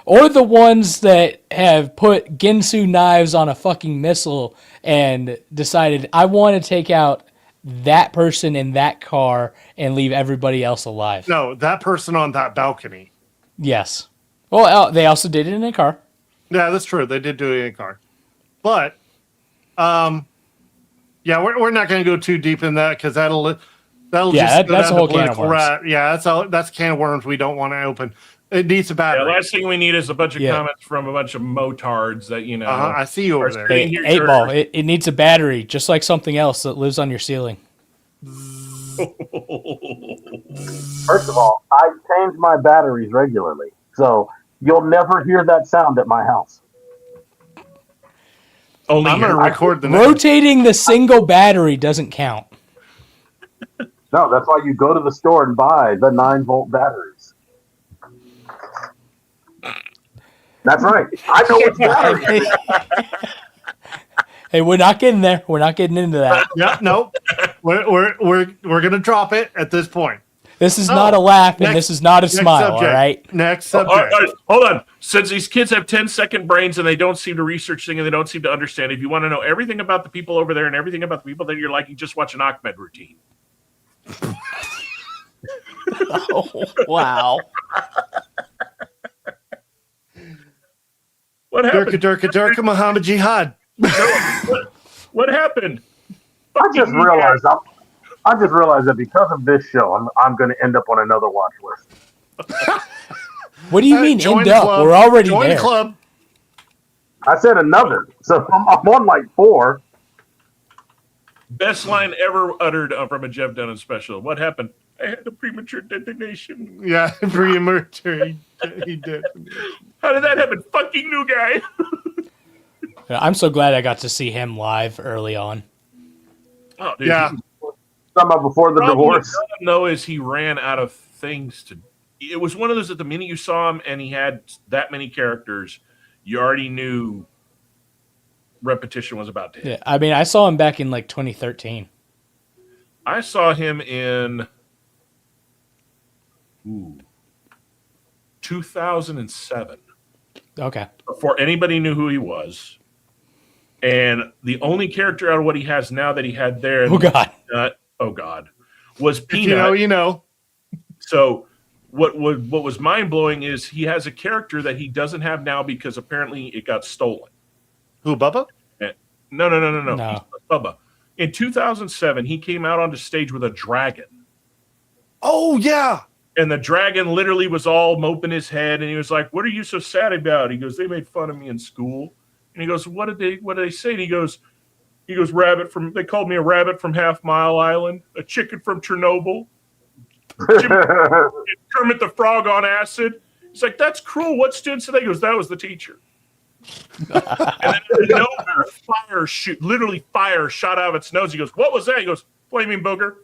or the ones that have put Ginsu knives on a fucking missile and decided, I want to take out that person in that car and leave everybody else alive. No, that person on that balcony. Yes. Well, they also did it in a car. Yeah, that's true. They did do it in a car. But, yeah, we're not going to go too deep in that because that'll just that's a whole can of worms. Yeah, that's a can of worms we don't want to open. It needs a battery. The last thing we need is a bunch of comments from a bunch of motards that I see you over there. Hey, 8-ball. It needs a battery, just like something else that lives on your ceiling. First of all, I change my batteries regularly, so you'll never hear that sound at my house. I'm going to record the rotating the single battery doesn't count. No, that's why you go to the store and buy the 9-volt batteries. That's right. I know it's batteries. Hey, we're not getting there. We're not getting into that. Yeah, no. We're going to drop it at this point. This is not a laugh, and this is not a smile, subject. all right? Next subject. All right, hold on. Since these kids have 10-second brains and they don't seem to research things and they don't seem to understand, if you want to know everything about the people over there and everything about the people that you're liking, just watch an Ahmed routine. Oh, wow. What happened? Durka, Muhammad Jihad. What happened? I just realized that because of this show, I'm going to end up on another watch list. What do you mean end up? Club. We're already join there. The club. I said another, so I'm on like 4. Best line ever uttered from a Jeff Dunham special. What happened? I had a premature detonation. Yeah, premature. He did. How did that happen? Fucking new guy. I'm so glad I got to see him live early on. Oh, dude, yeah. Talking before the divorce. What I know is he ran out of things to. It was one of those that the minute you saw him and he had that many characters, you already knew repetition was about to hit. Yeah, I mean, I saw him back in like 2013. I saw him in 2007. Okay. Before anybody knew who he was. And the only character out of what he has now that he had there, was Peanut. If you know. So what was mind blowing is he has a character that he doesn't have now because apparently it got stolen. Who, Bubba? No. Bubba. In 2007, he came out onto stage with a dragon. Oh yeah. And the dragon literally was all moping his head, and he was like, "What are you so sad about?" He goes, "They made fun of me in school." And he goes, "What did they say?" And he goes, they called me a rabbit from Half Mile Island, a chicken from Chernobyl, Kermit the Frog on acid. He's like, "That's cruel. What student said that?" He goes, "That was the teacher." And then out of nowhere, literally fire shot out of its nose. He goes, "What was that?" He goes, "Flaming booger."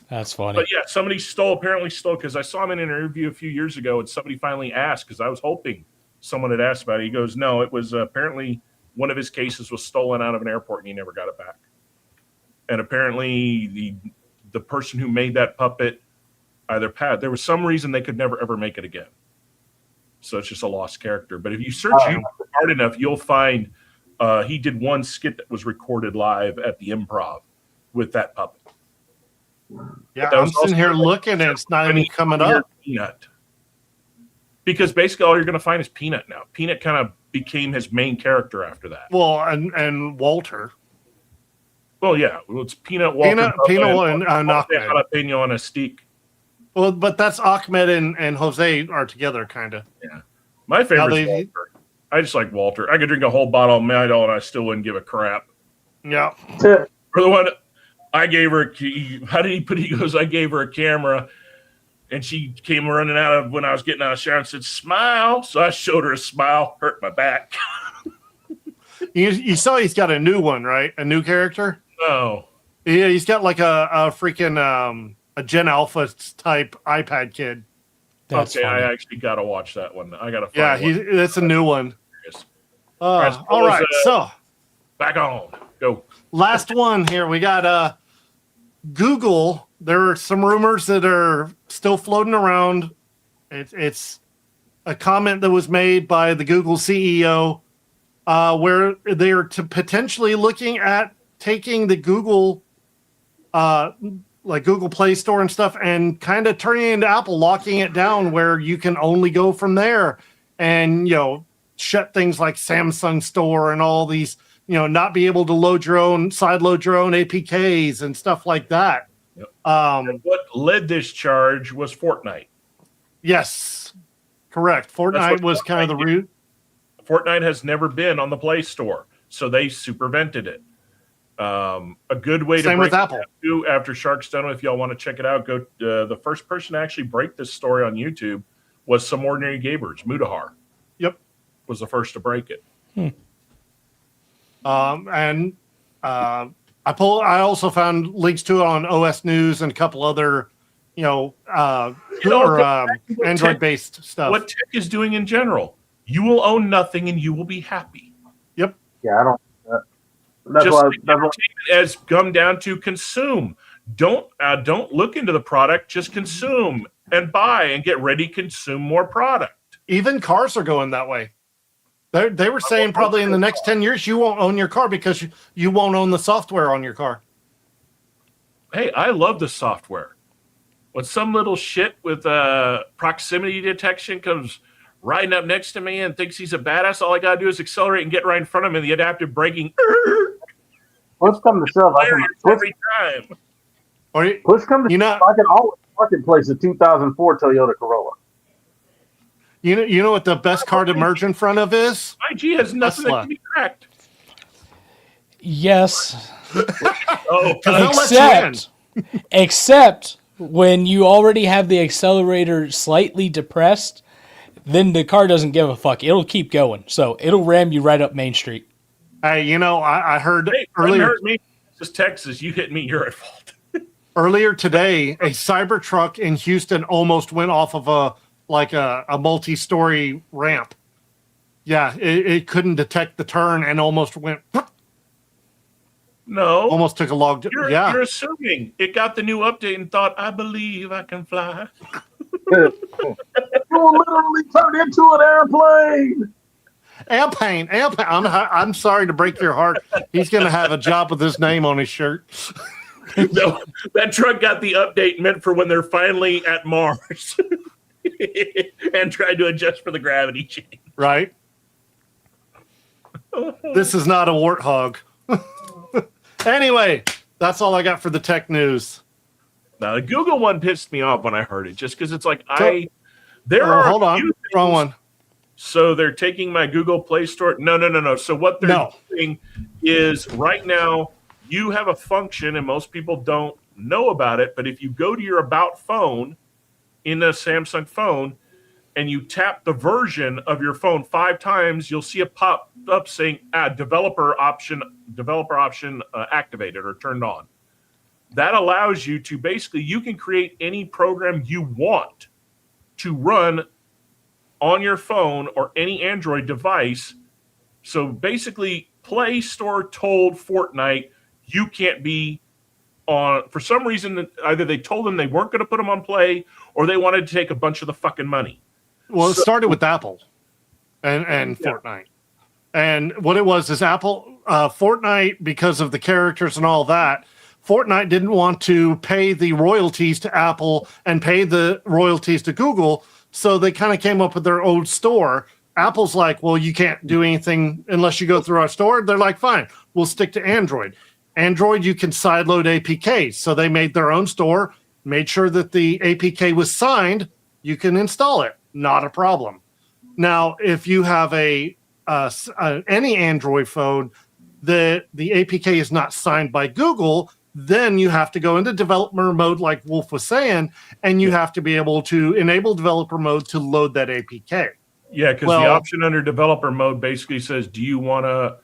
That's funny. But yeah, somebody apparently stole, because I saw him in an interview a few years ago, and somebody finally asked, because I was hoping someone had asked about it. He goes, "No, it was apparently one of his cases was stolen out of an airport, and he never got it back." And apparently the person who made that puppet there was some reason they could never ever make it again. So it's just a lost character. But if you search YouTube hard enough, you'll find he did one skit that was recorded live at the Improv with that puppet. Yeah, I'm sitting here looking and it's not even coming up. Peanut. Because basically all you're going to find is Peanut now. Peanut kind of became his main character after that. Well, and Walter. Well, yeah. Well, it's Peanut, Walter. Peanut and Ahmed. Jalapeno on a steak. Well, but that's Ahmed and Jose are together, kind of. Yeah. My favorite is Walter. I just like Walter. I could drink a whole bottle of Midol and I still wouldn't give a crap. Yeah. For the one, I gave her a key. How did he put it? He goes, I gave her a camera and she came running out of when I was getting out of the shower and said, "Smile." So I showed her a smile, hurt my back. You saw he's got a new one, right? A new character? No. Yeah, he's got like a freaking a Gen Alpha type iPad kid. That's okay, funny. I actually got to watch that one. I got to find one. That's a new one. All all right, so back on. Go. Last one here. We got Google. There are some rumors that are still floating around. It's a comment that was made by the Google CEO where they're potentially looking at taking the Google like Google Play Store and stuff and kind of turning it into Apple, locking it down where you can only go from there and, shut things like Samsung Store and all these, not be able to load your own APKs and stuff like that. Yep. What led this charge was Fortnite. Yes, correct. Fortnite was kind of the root. Fortnite has never been on the Play Store, so they supervented it. A good way Same to with break Apple. Too, after Shark's done, if y'all want to check it out, go. The first person to actually break this story on YouTube was Some Ordinary Gamers. Mudahar. Yep, was the first to break it. And I also found links to it on OS News and a couple other, Android-based stuff. What tech is doing in general? You will own nothing, and you will be happy. Yep. Yeah, I don't. That's Just why. like entertainment has come down to consume. Don't look into the product. Just consume and buy and get ready to consume more product. Even cars are going that way. They were saying probably in the next 10 years you won't own your car because you won't own the software on your car. Hey, I love the software. When some little shit with proximity detection comes riding up next to me and thinks he's a badass, all I gotta do is accelerate and get right in front of him. And the adaptive braking. Push come to shove, every time. Push come to shove, I can always marketplace a 2004 Toyota Corolla. You know what the best car to merge in front of is? IG has nothing that can be cracked. Yes. Except when you already have the accelerator slightly depressed, then the car doesn't give a fuck. It'll keep going. So it'll ram you right up Main Street. Hey, I heard earlier. Hurt me. This is Texas. You hit me, you're at fault. Earlier today, a Cybertruck in Houston almost went off of a multi-story ramp. Yeah, it couldn't detect the turn and almost went. No. Almost took a log. You're assuming it got the new update and thought, I believe I can fly. You will literally turn into an airplane. Airplane. I'm sorry to break your heart. He's going to have a job with his name on his shirt. No, that truck got the update meant for when they're finally at Mars and tried to adjust for the gravity change. Right. This is not a warthog. Anyway, that's all I got for the tech news. Now, the Google one pissed me off when I heard it, just because it's like, hold on, wrong one. So they're taking my Google Play Store. No. So what they're doing is right now you have a function, and most people don't know about it, but if you go to your About phone in a Samsung phone and you tap the version of your phone 5 times, you'll see a pop up saying developer option activated or turned on. That allows you to basically, you can create any program you want to run on your phone or any Android device. So basically, Play Store told Fortnite you can't be on, for some reason, either they told them they weren't going to put them on Play or they wanted to take a bunch of the fucking money. Well, it started with Apple and Fortnite. And what it was is Apple, Fortnite, because of the characters and all that, Fortnite didn't want to pay the royalties to Apple and pay the royalties to Google. So they kind of came up with their own store. Apple's like, well, you can't do anything unless you go through our store. They're like, fine, we'll stick to Android. Android, you can sideload APKs. So they made their own store, made sure that the APK was signed. You can install it. Not a problem. Now, if you have any Android phone, the APK is not signed by Google, then you have to go into developer mode, like Wolf was saying, and you have to be able to enable developer mode to load that APK. Yeah, because the option under developer mode basically says, do you want to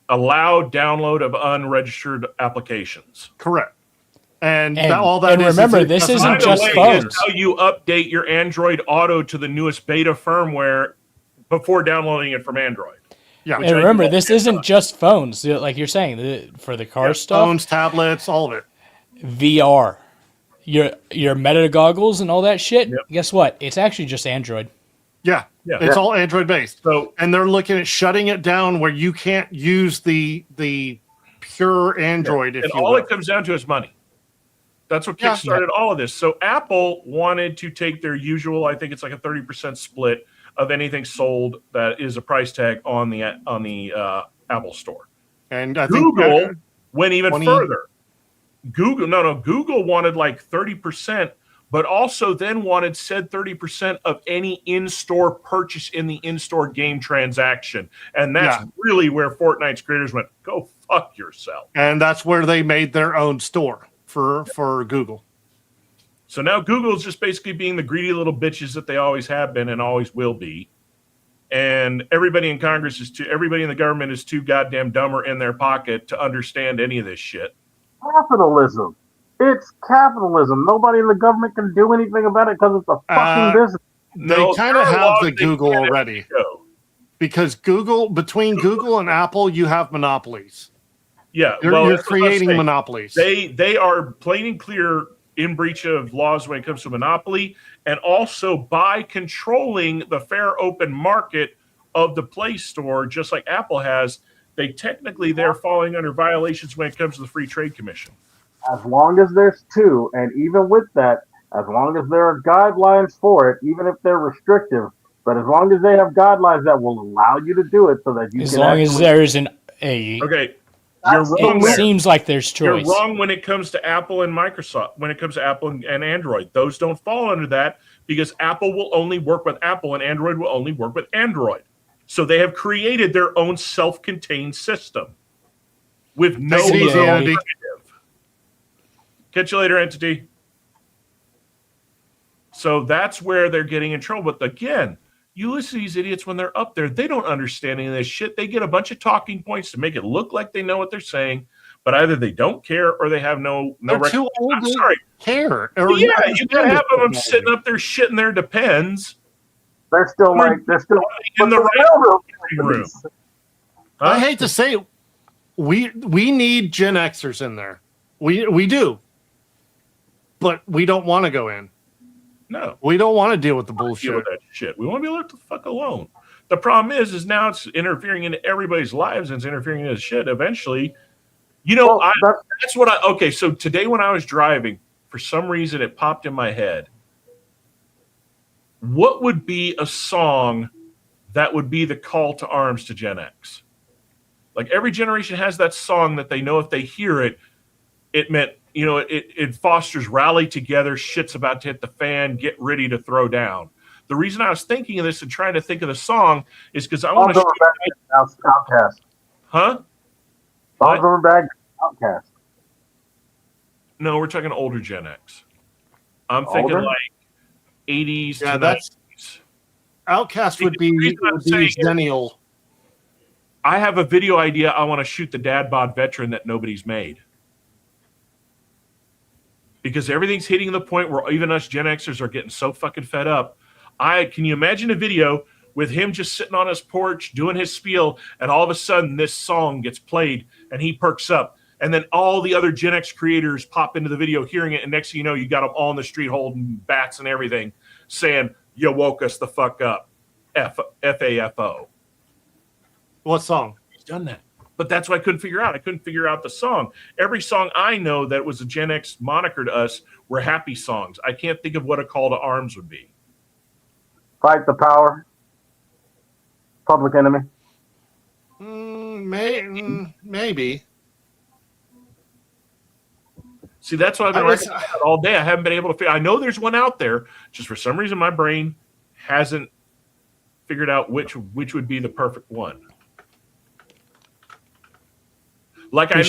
allow download of unregistered applications? Correct. And remember, this isn't just phones. It's how you update your Android Auto to the newest beta firmware before downloading it from Android. Yeah, and remember, this isn't just phones. Like you're saying, for the car stuff. Phones, tablets, all of it. VR. Your Meta goggles and all that shit, guess what? It's actually just Android. Yeah, it's all Android based. So, and they're looking at shutting it down where you can't use the pure Android. And all it comes down to is money. That's what kickstarted all of this. So Apple wanted to take their usual, I think it's like a 30% split of anything sold that is a price tag on the Apple Store. And I think Google went even 20... further. Google wanted like 30%, but also then wanted said 30% of any in-store purchase in the in-store game transaction. And that's really where Fortnite's creators went, go fuck yourself. And that's where they made their own store for Google. So now Google's just basically being the greedy little bitches that they always have been and always will be. And everybody in Congress everybody in the government is too goddamn dumber in their pocket to understand any of this shit. Capitalism. It's capitalism. Nobody in the government can do anything about it because it's a fucking business. They kind of have the Google already. Because between Google and Apple, you have monopolies. Yeah, you're creating monopolies. They are plain and clear in breach of laws when it comes to monopoly, and also by controlling the fair open market of the Play Store, just like Apple has, they're falling under violations when it comes to the Free Trade Commission. As long as there's two, and even with that, as long as there are guidelines for it, even if they're restrictive, but as long as they have guidelines that will allow you to do it so that you as long as there's Okay. You're wrong. It seems like there's choice. You're wrong when it comes to Apple and Microsoft. When it comes to Apple and Android, those don't fall under that because Apple will only work with Apple and Android will only work with Android. So they have created their own self-contained system with no alternative. Catch you later, entity. So that's where they're getting in trouble. But again, you listen to these idiots when they're up there, they don't understand any of this shit. They get a bunch of talking points to make it look like they know what they're saying, but either they don't care or they have no too old I'm sorry. Care. You can have them sitting up there shitting there depends. They're still in the right room. I hate to say it, we need Gen Xers in there. We do. But we don't want to go in. No. We don't want to deal with the bullshit. Deal with that shit. We want to be left the fuck alone. The problem is now it's interfering into everybody's lives and it's interfering into shit. Eventually, that's what okay, so today when I was driving, for some reason it popped in my head. What would be a song that would be the call to arms to Gen X? Like every generation has that song that they know if they hear it, it meant, it fosters rally together, shit's about to hit the fan, get ready to throw down. The reason I was thinking of this and trying to think of the song is because I want to Outcast. Huh? Bombs over bag Outcast. No, we're talking older Gen X. I'm thinking like 80s to 90s. Outcast would be Zennial. I have a video idea. I want to shoot the dad bod veteran that nobody's made. Because everything's hitting the point where even us Gen Xers are getting so fucking fed up. Can you imagine a video with him just sitting on his porch doing his spiel, and all of a sudden this song gets played and he perks up, and then all the other Gen X creators pop into the video hearing it, and next thing you know, you got them all in the street holding bats and everything, saying, "You woke us the fuck up." F-A-F-O. What song? He's done that. But that's what I couldn't figure out. I couldn't figure out the song. Every song I know that was a Gen X moniker to us were happy songs. I can't think of what a call to arms would be. Fight the Power. Public Enemy. Maybe. See, that's what I've been writing about all day. I haven't been able to figure. I know there's one out there. Just for some reason, my brain hasn't figured out which would be the perfect one. Like I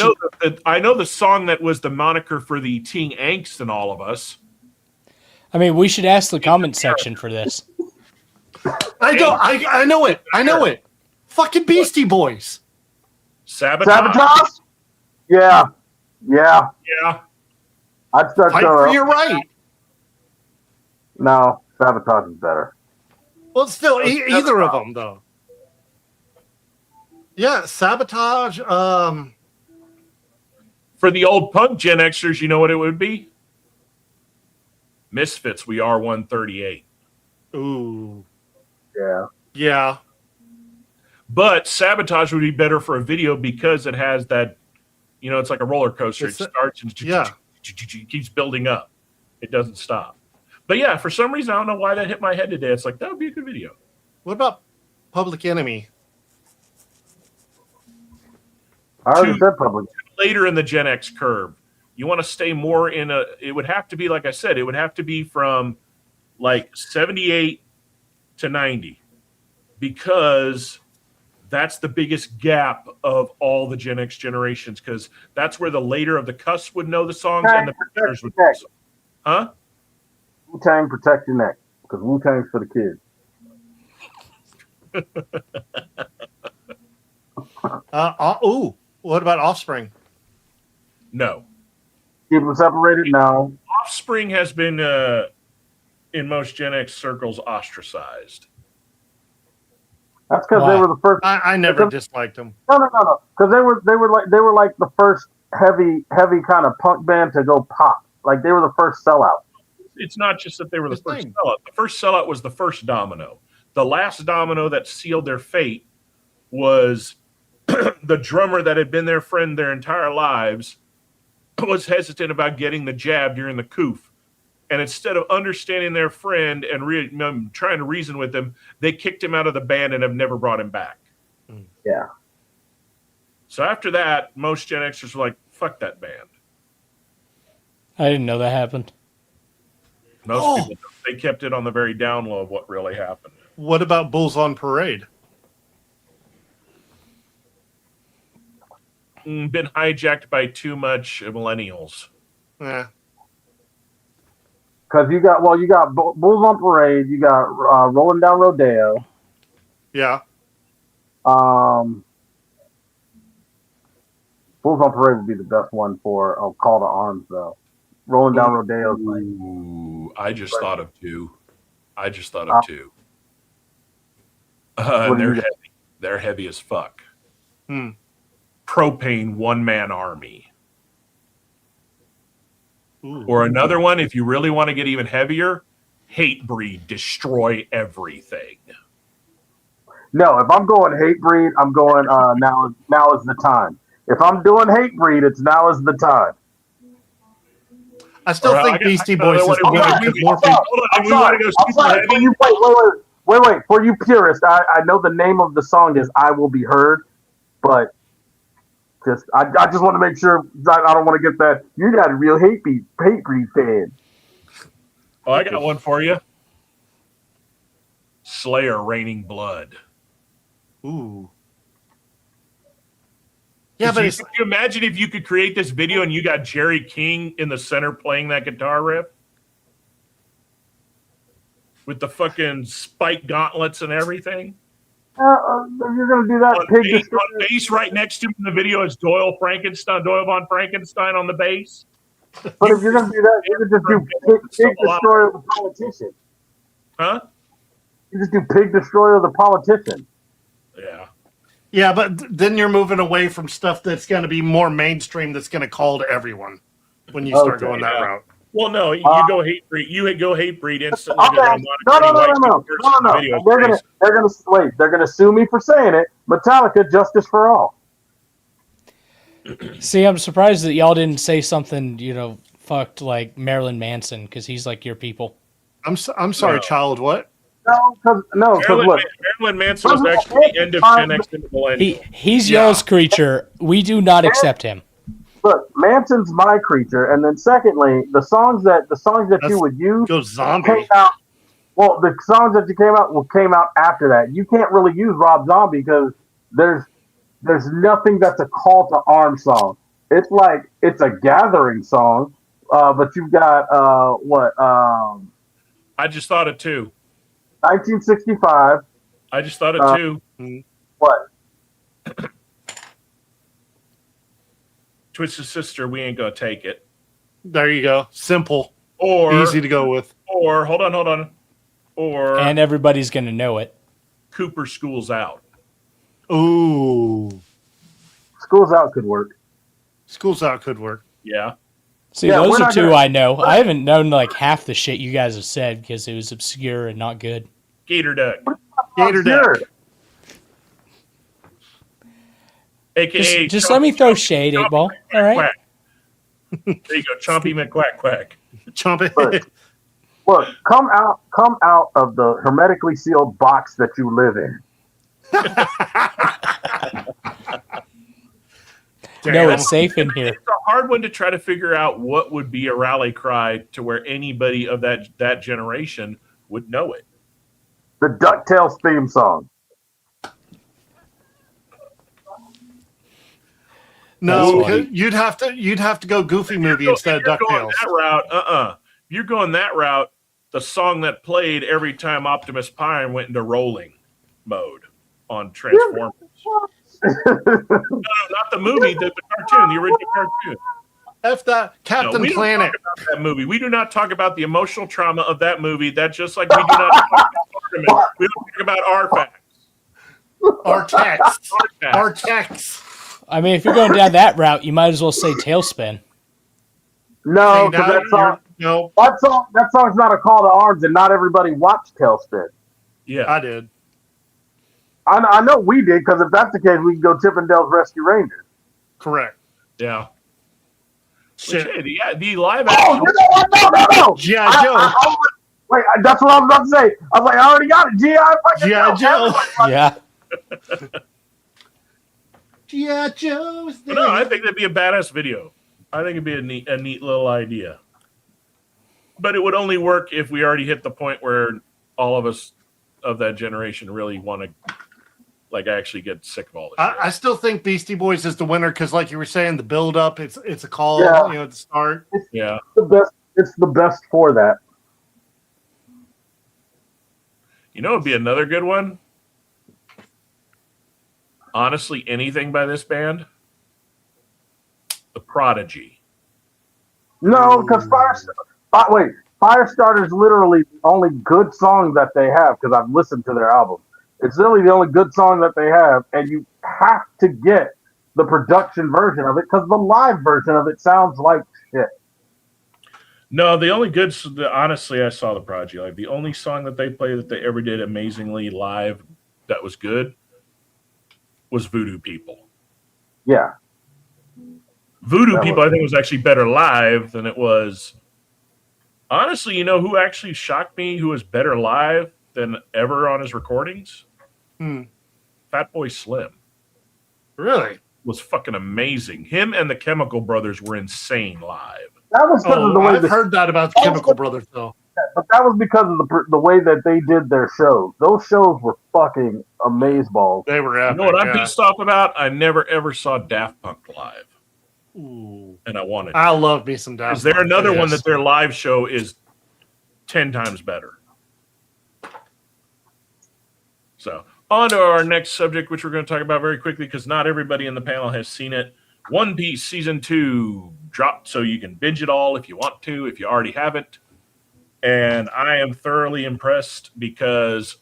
know the song that was the moniker for the teen angst in all of us. I mean, we should ask the comment section for this. I know it. I know it. Fucking Beastie Boys. Sabotage? Yeah. I'd start Fight for your right. No, Sabotage is better. Well, still, either of them, though. Yeah, Sabotage. For the old punk Gen Xers, you know what it would be? Misfits, We Are 138. Ooh. Yeah. But Sabotage would be better for a video because it has that, it's like a roller coaster. It starts and keeps building up. It doesn't stop. But yeah, for some reason, I don't know why that hit my head today. It's like, that would be a good video. What about Public Enemy? I already said Public. Later in the Gen X curve, you want to stay more in it would have to be, like I said, it would have to be from like 78 to 90, because that's the biggest gap of all the Gen X generations, because that's where the later of the cusp would know the songs and the beginners would know the songs. Huh? Wu-Tang, Protect Your Neck, because Wu-Tang's for the kids. What about Offspring? No. Keep them separated? No. Offspring has been, in most Gen X circles, ostracized. That's because they were the first. I never disliked them. No. Because they were like the first heavy kind of punk band to go pop. Like they were the first sellout. It's not just that they were the first sellout. The first sellout was the first domino. The last domino that sealed their fate was the drummer that had been their friend their entire lives was hesitant about getting the jab during the coof. And instead of understanding their friend and trying to reason with him, they kicked him out of the band and have never brought him back. Yeah. So after that, most Gen Xers were like, fuck that band. I didn't know that happened. Most people, they kept it on the very down low of what really happened. What about Bulls on Parade? Been hijacked by too much millennials. Yeah. Because you got Bulls on Parade, you got Rolling Down Rodeo. Yeah. Bulls on Parade would be the best one for a Call to Arms, though. Rolling Down Rodeo. Ooh, I just thought of two. They're heavy as fuck. Propane One Man Army. Ooh. Or another one, if you really want to get even heavier, Hatebreed, Destroy Everything. No, if I'm going Hatebreed, I'm going now is the time. If I'm doing Hatebreed, it's now is the time. I still think Beastie Boys is better. Wait. For you purists, I know the name of the song is I Will Be Heard, but I just want to make sure I don't want to get that. You're not a real Hatebreed fan. Oh, I got one for you. Slayer, Raining Blood. Ooh. Yeah, but could you imagine if you could create this video and you got Jerry King in the center playing that guitar riff? with the fucking spike gauntlets and everything. You're gonna do that, On base right next to him in the video is Doyle von Frankenstein on the base. But if you're gonna do that, you could just do Pig Destroyer of the Politician. Huh? You just do Pig Destroyer of the Politician. Yeah. Yeah, but then you're moving away from stuff that's going to be more mainstream. That's going to call to everyone when you start going that route. Well, no, you go hate breed. You go hate breed instantly. Okay. No. They're gonna sue me for saying it. Metallica, Justice for All. See, I'm surprised that y'all didn't say something, fucked like Marilyn Manson, because he's like your people. I'm sorry, child. What? No, because look, Marilyn Manson was actually the end of Gen X into millennial. He's y'all's creature. We do not accept him. Look, Manson's my creature, and then secondly, the songs that you would use go zombie. Came out. Well, the songs that came out after that. You can't really use Rob Zombie because there's nothing that's a call to arms song. It's like it's a gathering song, but you've got I just thought it too. 1965. I just thought it too. What? Twisted Sister, we ain't gonna take it. There you go. Simple. Or easy to go with. Or hold on. Or and everybody's gonna know it. Cooper School's Out. Ooh. School's Out could work. School's Out could work. Yeah. See, those are two I know. I haven't known like half the shit you guys have said because it was obscure and not good. Gator Duck. Gator Duck. AKA just let me throw shade, 8-Ball. All right. There you go, Chompy McQuack Quack. Chompy. Look, come out of the hermetically sealed box that you live in. No, it's safe in here. It's a hard one to try to figure out what would be a rally cry to where anybody of that generation would know it. The DuckTales theme song. No, you'd have to go Goofy movie instead of DuckTales. That route, You're going that route. The song that played every time Optimus Prime went into rolling mode on Transformers. No, not the movie, the cartoon, the original cartoon. F that Captain Planet. Talk about that movie. We do not talk about the emotional trauma of that movie. That's just like we do not talk about Spider-Man. We don't talk about our facts. Our text. I mean, if you're going down that route, you might as well say Tailspin. No, because that song's not a call to arms, and not everybody watched Tailspin. Yeah, I did. I know we did, because if that's the case, we can go Chippendales Rescue Rangers. Correct. Yeah. Shit. The live action. Oh, you know what? No. G.I. Joe. Wait, that's what I was about to say. I was like, I already got it. G.I. Joe. Yeah. G.I. Joe's there. No, I think that'd be a badass video. I think it'd be a neat little idea. But it would only work if we already hit the point where all of us of that generation really want to, actually get sick of all this. I still think Beastie Boys is the winner because, like you were saying, the build up, it's a call, to start. It's the best for that. It'd be another good one. Honestly, anything by this band. The Prodigy. No, because Firestarter is literally the only good song that they have, because I've listened to their album. It's literally the only good song that they have, and you have to get the production version of it, because the live version of it sounds like shit. No, the only good, honestly, I saw the Prodigy. The only song that they played that they ever did amazingly live that was good was Voodoo People. Yeah. Voodoo People, I think, was actually better live than it was. Honestly, who actually shocked me, who was better live than ever on his recordings? Fatboy Slim. Really? Was fucking amazing. Him and the Chemical Brothers were insane live. That was because of the way I've heard that about the Chemical Brothers, though. But that was because of the way that they did their shows. Those shows were fucking amazeballs. They were epic. You know what I'm pissed off about? I never ever saw Daft Punk live. Ooh. And I wanted. I love me some Daft Punk. Is there another one that their live show is 10 times better? So on to our next subject, which we're going to talk about very quickly because not everybody in the panel has seen it. One Piece Season 2 dropped, so you can binge it all if you want to, if you already haven't. And I am thoroughly impressed because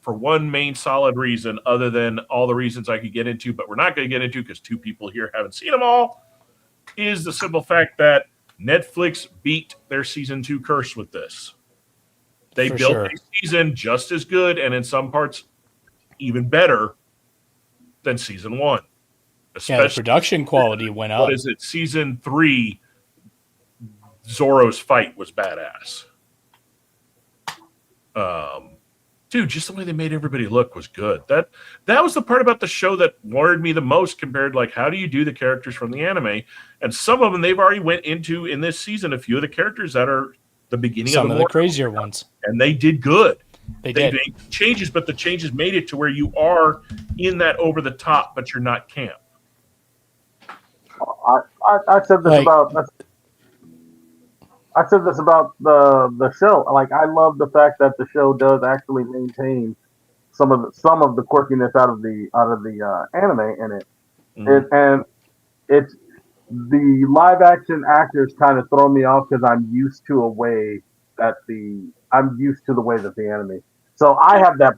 for one main solid reason, other than all the reasons I could get into, but we're not going to get into because two people here haven't seen them all, is the simple fact that Netflix beat their Season 2 curse with this. They built a season just as good and in some parts even better than Season 1. Especially, the production quality went up. What is it? Season 3, Zoro's fight was badass. Dude, just the way they made everybody look was good. That was the part about the show that worried me the most compared, like, how do you do the characters from the anime? And some of them they've already went into in this season, a few of the characters that are the beginning some of the crazier ones. And they did good. They made changes, but the changes made it to where you are in that over the top, but you're not camp. I said this about the show. Like, I love the fact that the show does actually maintain some of the quirkiness out of the anime in it. And it's the live action actors kind of throw me off because I'm used to the way that the anime. So I have that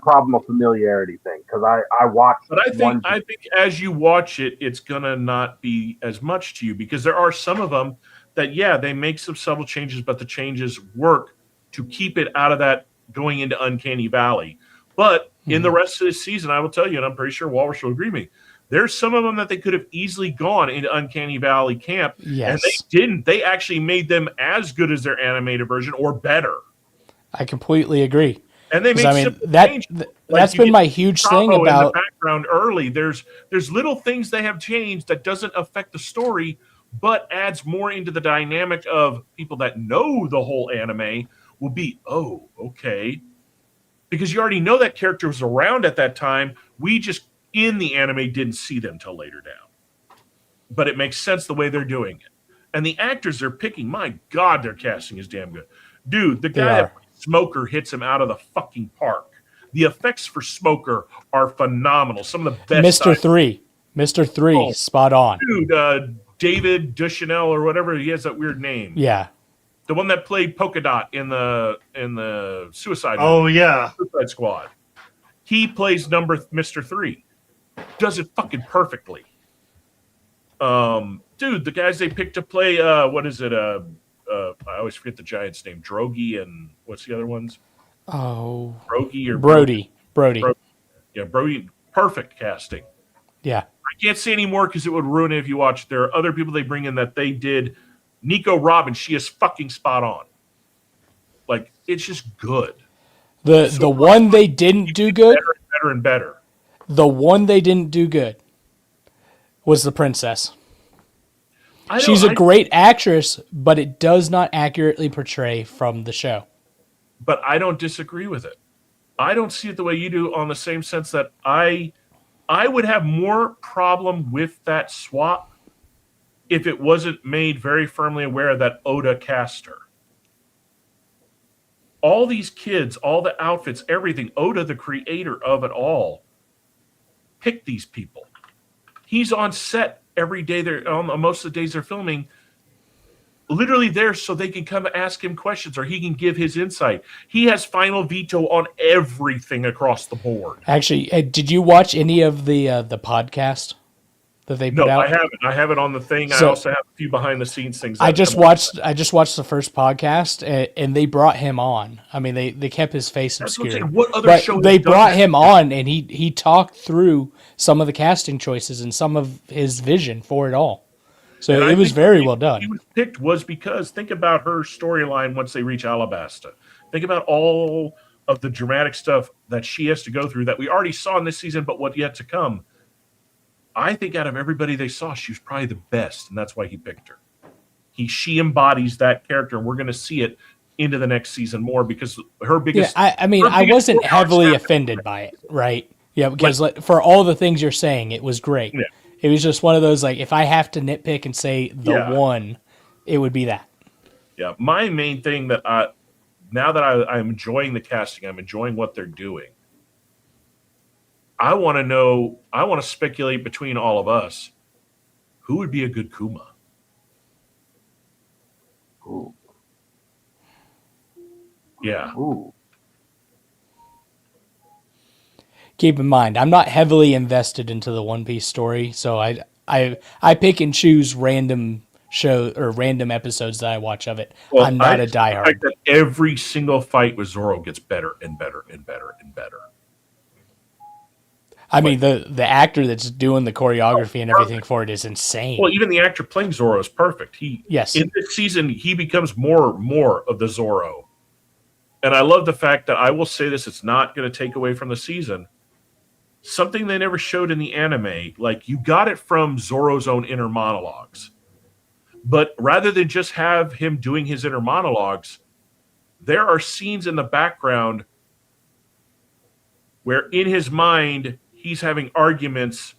problem of familiarity thing because I watch. But I think as you watch it, it's gonna not be as much to you because there are some of them that they make some subtle changes, but the changes work to keep it out of that going into Uncanny Valley. But in the rest of the season, I will tell you, and I'm pretty sure Walrus will agree with me, there's some of them that they could have easily gone into Uncanny Valley camp, and they didn't. They actually made them as good as their animated version or better. I completely agree. And they made that's been my huge thing about in the background early. There's little things they have changed that doesn't affect the story, but adds more into the dynamic of people that know the whole anime will be, oh, okay. Because you already know that character was around at that time. We just, in the anime, didn't see them till later down. But it makes sense the way they're doing it. And the actors they're picking, my God, their casting is damn good. Dude, the guy that Smoker hits him out of the fucking park. The effects for Smoker are phenomenal. Some of the best. Mr. 3, spot on. Dude, David Duchanel or whatever, he has that weird name. Yeah. The one that played Polka Dot in the Suicide Suicide Squad. He plays Mr. 3. Does it fucking perfectly. Dude, the guys they picked to play what is it? I always forget the Giants' name. Drogi and what's the other ones? Oh, Brody. Yeah, Brody. Perfect casting. Yeah. I can't say any more because it would ruin it if you watch. There are other people they bring in that they did. Nico Robin, she is fucking spot on. Like, it's just good. The one they didn't do good. Better and better. The one they didn't do good was the princess. She's a great actress, but it does not accurately portray from the show. But I don't disagree with it. I don't see it the way you do on the same sense that I would have more problem with that swap if it wasn't made very firmly aware that Oda cast her. All these kids, all the outfits, everything, Oda, the creator of it all, picked these people. He's on set every day. Most of the days they're filming, literally there so they can come ask him questions or he can give his insight. He has final veto on everything across the board. Actually, did you watch any of the podcast that they put out? No, I haven't. I have it on the thing. I also have a few behind the scenes things. I just watched the first podcast and they brought him on. I mean, they kept his face obscured. What other show? They brought him on and he talked through some of the casting choices and some of his vision for it all. So it was very well done. He was picked was because think about her storyline once they reach Alabasta. Think about all of the dramatic stuff that she has to go through that we already saw in this season, but what yet to come. I think out of everybody they saw, she was probably the best, and that's why he picked her. She embodies that character, and we're going to see it into the next season more because her biggest. Yeah, I wasn't heavily offended by it, right? Yeah, because for all the things you're saying, it was great. Yeah. It was just one of those, like, if I have to nitpick and say one, it would be that. Yeah, my main thing that now that I'm enjoying the casting, I'm enjoying what they're doing. I want to know. I want to speculate between all of us. Who would be a good Kuma? Ooh. Yeah. Ooh. Keep in mind, I'm not heavily invested into the One Piece story, so I pick and choose random show or random episodes that I watch of it. Well, I'm not I a diehard. suspect that every single fight with Zoro gets better and better and better and better. I mean, the actor that's doing the choreography and everything for it is insane. Well, even the actor playing Zoro is perfect. Yes. In this season, he becomes more of the Zoro. And I love the fact that I will say this, it's not going to take away from the season. Something they never showed in the anime, like you got it from Zoro's own inner monologues. But rather than just have him doing his inner monologues, there are scenes in the background where in his mind, he's having arguments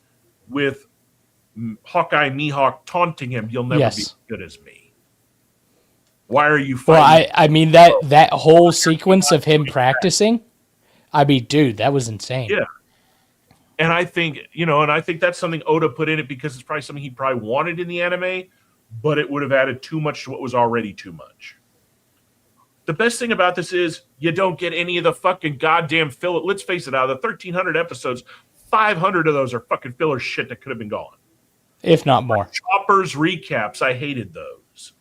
with Hawkeye Mihawk taunting him, "You'll never be as good as me. Why are you fighting?" Well, I mean that whole sequence of him practicing, I mean, dude, that was insane. Yeah. And I think, that's something Oda put in it because it's probably something he probably wanted in the anime, but it would have added too much to what was already too much. The best thing about this is you don't get any of the fucking goddamn filler. Let's face it, out of the 1,300 episodes, 500 of those are fucking filler shit that could have been gone. If not more. Chopper's recaps, I hated those.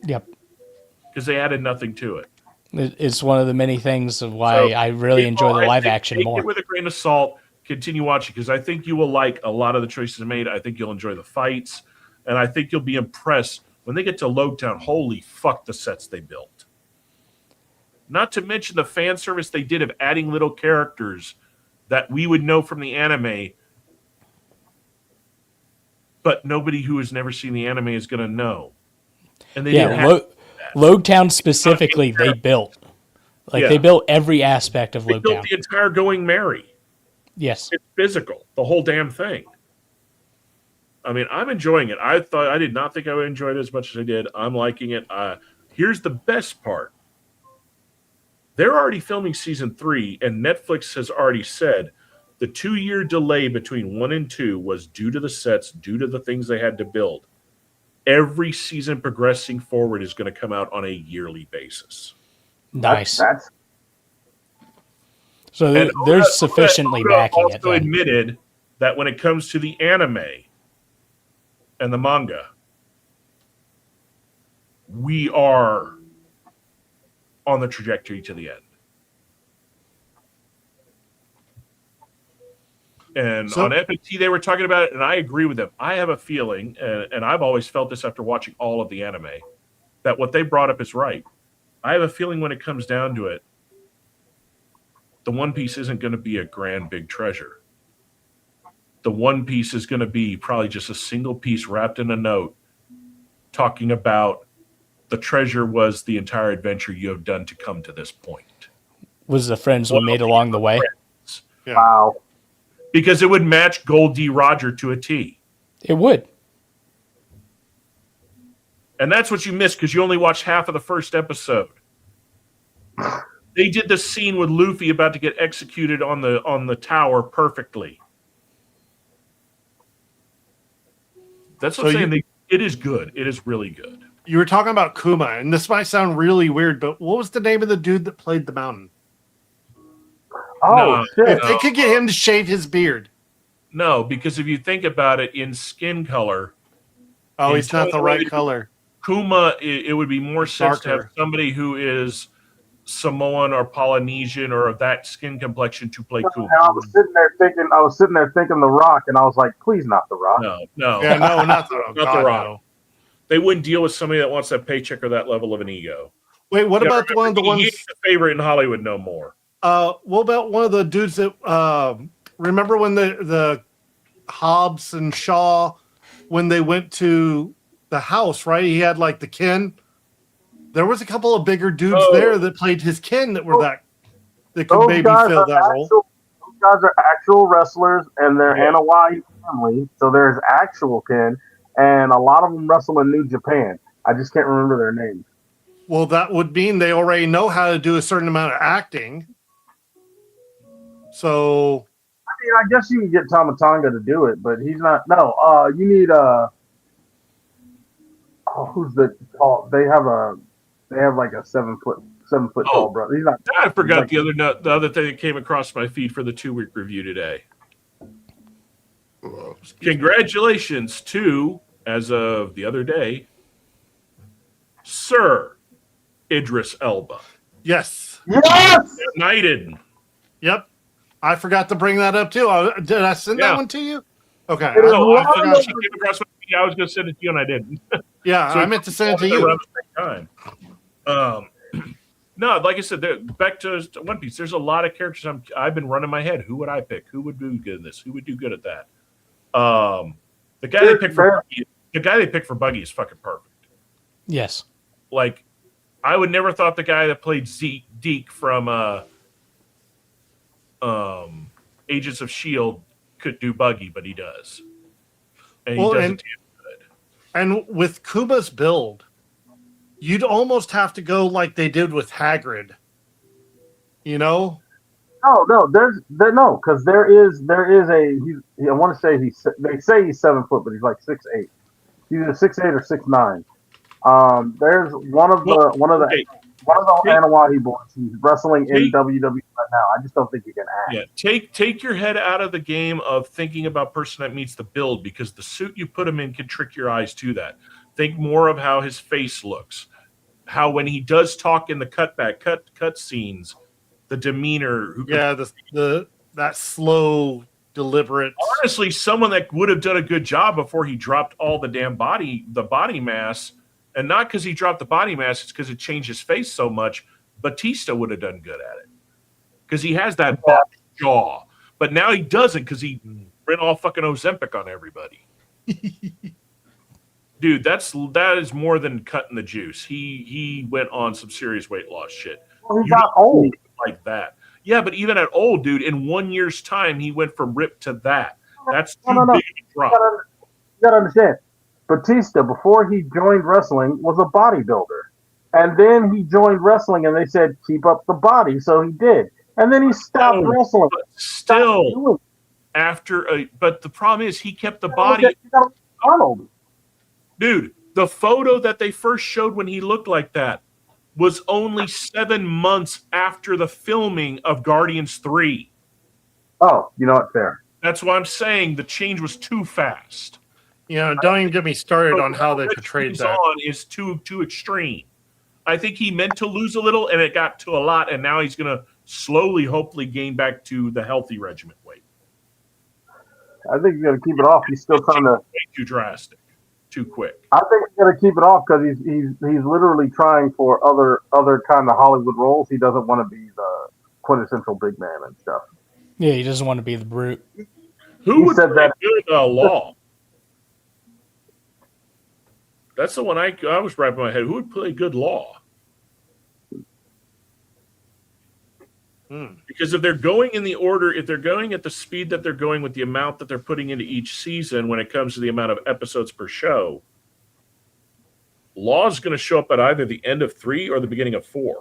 Yep. Because they added nothing to it. It's one of the many things of why I really enjoy the live action take more. It with a grain of salt. Continue watching because I think you will like a lot of the choices made. I think you'll enjoy the fights, and I think you'll be impressed when they get to Logtown. Holy fuck, the sets they built! Not to mention the fan service they did of adding little characters that we would know from the anime, but nobody who has never seen the anime is going to know. And they didn't have Logtown specifically, they built. They built every aspect of Logtown. They built the entire Going Merry. Yes. It's physical, the whole damn thing. I mean, I'm enjoying it. I did not think I would enjoy it as much as I did. I'm liking it. Here's the best part. They're already filming season 3, and Netflix has already said the 2-year delay between 1 and 2 was due to the sets, due to the things they had to build. Every season progressing forward is going to come out on a yearly basis. Nice. So they're sufficiently backing it. Also admitted that when it comes to the anime and the manga, we are on the trajectory to the end. And on FAT, they were talking about it, and I agree with them. I have a feeling, and I've always felt this after watching all of the anime, that what they brought up is right. I have a feeling when it comes down to it, the One Piece isn't going to be a grand big treasure. The One Piece is going to be probably just a single piece wrapped in a note talking about the treasure was the entire adventure you have done to come to this point. Was the friends we made along the way? Yeah. Wow. Because it would match Gold D. Roger to a T. It would. And that's what you missed because you only watched half of the first episode. They did the scene with Luffy about to get executed on the tower perfectly. That's what I'm saying. It is good. It is really good. You were talking about Kuma, and this might sound really weird, but what was the name of the dude that played the mountain? Oh, shit. If they could get him to shave his beard. No, because if you think about it in skin color. Oh, he's not the right color. Kuma, it would be more sense to have Darker. somebody who is Samoan or Polynesian or of that skin complexion to play Kuma. And I was sitting there thinking The Rock, and I was like, please not The Rock. No. Yeah, no, not The Rock. Not God, The Rock. no. They wouldn't deal with somebody that wants that paycheck or that level of an ego. Wait, what about one of the ones? He's the favorite in Hollywood no more. What about one of the dudes that remember when the Hobbs and Shaw, when they went to the house, right? He had like the kin. There was a couple of bigger dudes there that played his kin that were that could maybe fill that role. Those guys are actual wrestlers, and they're in a Hawaii family, so there's actual kin, and a lot of them wrestle in New Japan. I just can't remember their names. Well, that would mean they already know how to do a certain amount of acting. So mean, I guess you can get Tamatanga to do it, but he's not. No, you need who's the tall? They have like a 7 foot tall brother. He's not. I forgot like, the other thing that came across my feed for the 2-week review today. Congratulations to, as of the other day, Sir Idris Elba. Yes. Yes. Knighted. Yep. I forgot to bring that up too. Did I send that one to you? Okay. No, I forgot. she came across my feed. I was going to send it to you, and I didn't. Yeah, So I meant to send it to you. around the same time. No, like I said, back to One Piece. There's a lot of characters I've been running my head. Who would I pick? Who would do good in this? Who would do good at that? The guy they picked for Buggy is fucking perfect. Yes. Like, I would never thought the guy that played Deke from Agents of S.H.I.E.L.D. could do Buggy, but he does. And he does it good. And with Kuma's build, you'd almost have to go like they did with Hagrid. You know? No, because there is I want to say they say he's 7 foot, but he's like 6'8". He's either 6'8" or 6'9". There's one of the Anawahi boys. He's wrestling in WWE right now. I just don't think he can act. Yeah, take your head out of the game of thinking about person that meets the build, because the suit you put him in can trick your eyes to that. Think more of how his face looks, how when he does talk in the cut scenes, the demeanor. That slow, deliberate. Honestly, someone that would have done a good job before he dropped all the damn body mass, and not because he dropped the body mass, it's because it changed his face so much. Batista would have done good at it because he has that jaw, but now he doesn't because he ran all fucking Ozempic on everybody. Dude, that is more than cutting the juice. He went on some serious weight loss shit. Well, he got old like that. Yeah, but even at old, dude, in 1 year's time, he went from ripped to that. That's too big a drop. You gotta understand, Batista, before he joined wrestling, was a bodybuilder. And then he joined wrestling, and they said, keep up the body, so he did. And then he stopped wrestling. But still, but the problem is he kept the body. Arnold. Dude, the photo that they first showed when he looked like that was only 7 months after the filming of Guardians 3. Oh, you know what? Fair. That's why I'm saying the change was too fast. Don't even get me started on how they portrayed that. Is too extreme. I think he meant to lose a little, and it got to a lot, and now he's going to slowly, hopefully, gain back to the healthy regiment weight. I think he's going to keep it off. He's still trying to. Way too drastic, too quick. I think he's going to keep it off because he's literally trying for other kind of Hollywood roles. He doesn't want to be the quintessential big man and stuff. Yeah, he doesn't want to be the brute. Who would said that? Good Law. That's the one I was wrapping my head. Who would play good Law? Because if they're going in the order, if they're going at the speed that they're going with the amount that they're putting into each season when it comes to the amount of episodes per show, Law's going to show up at either the end of 3 or the beginning of 4.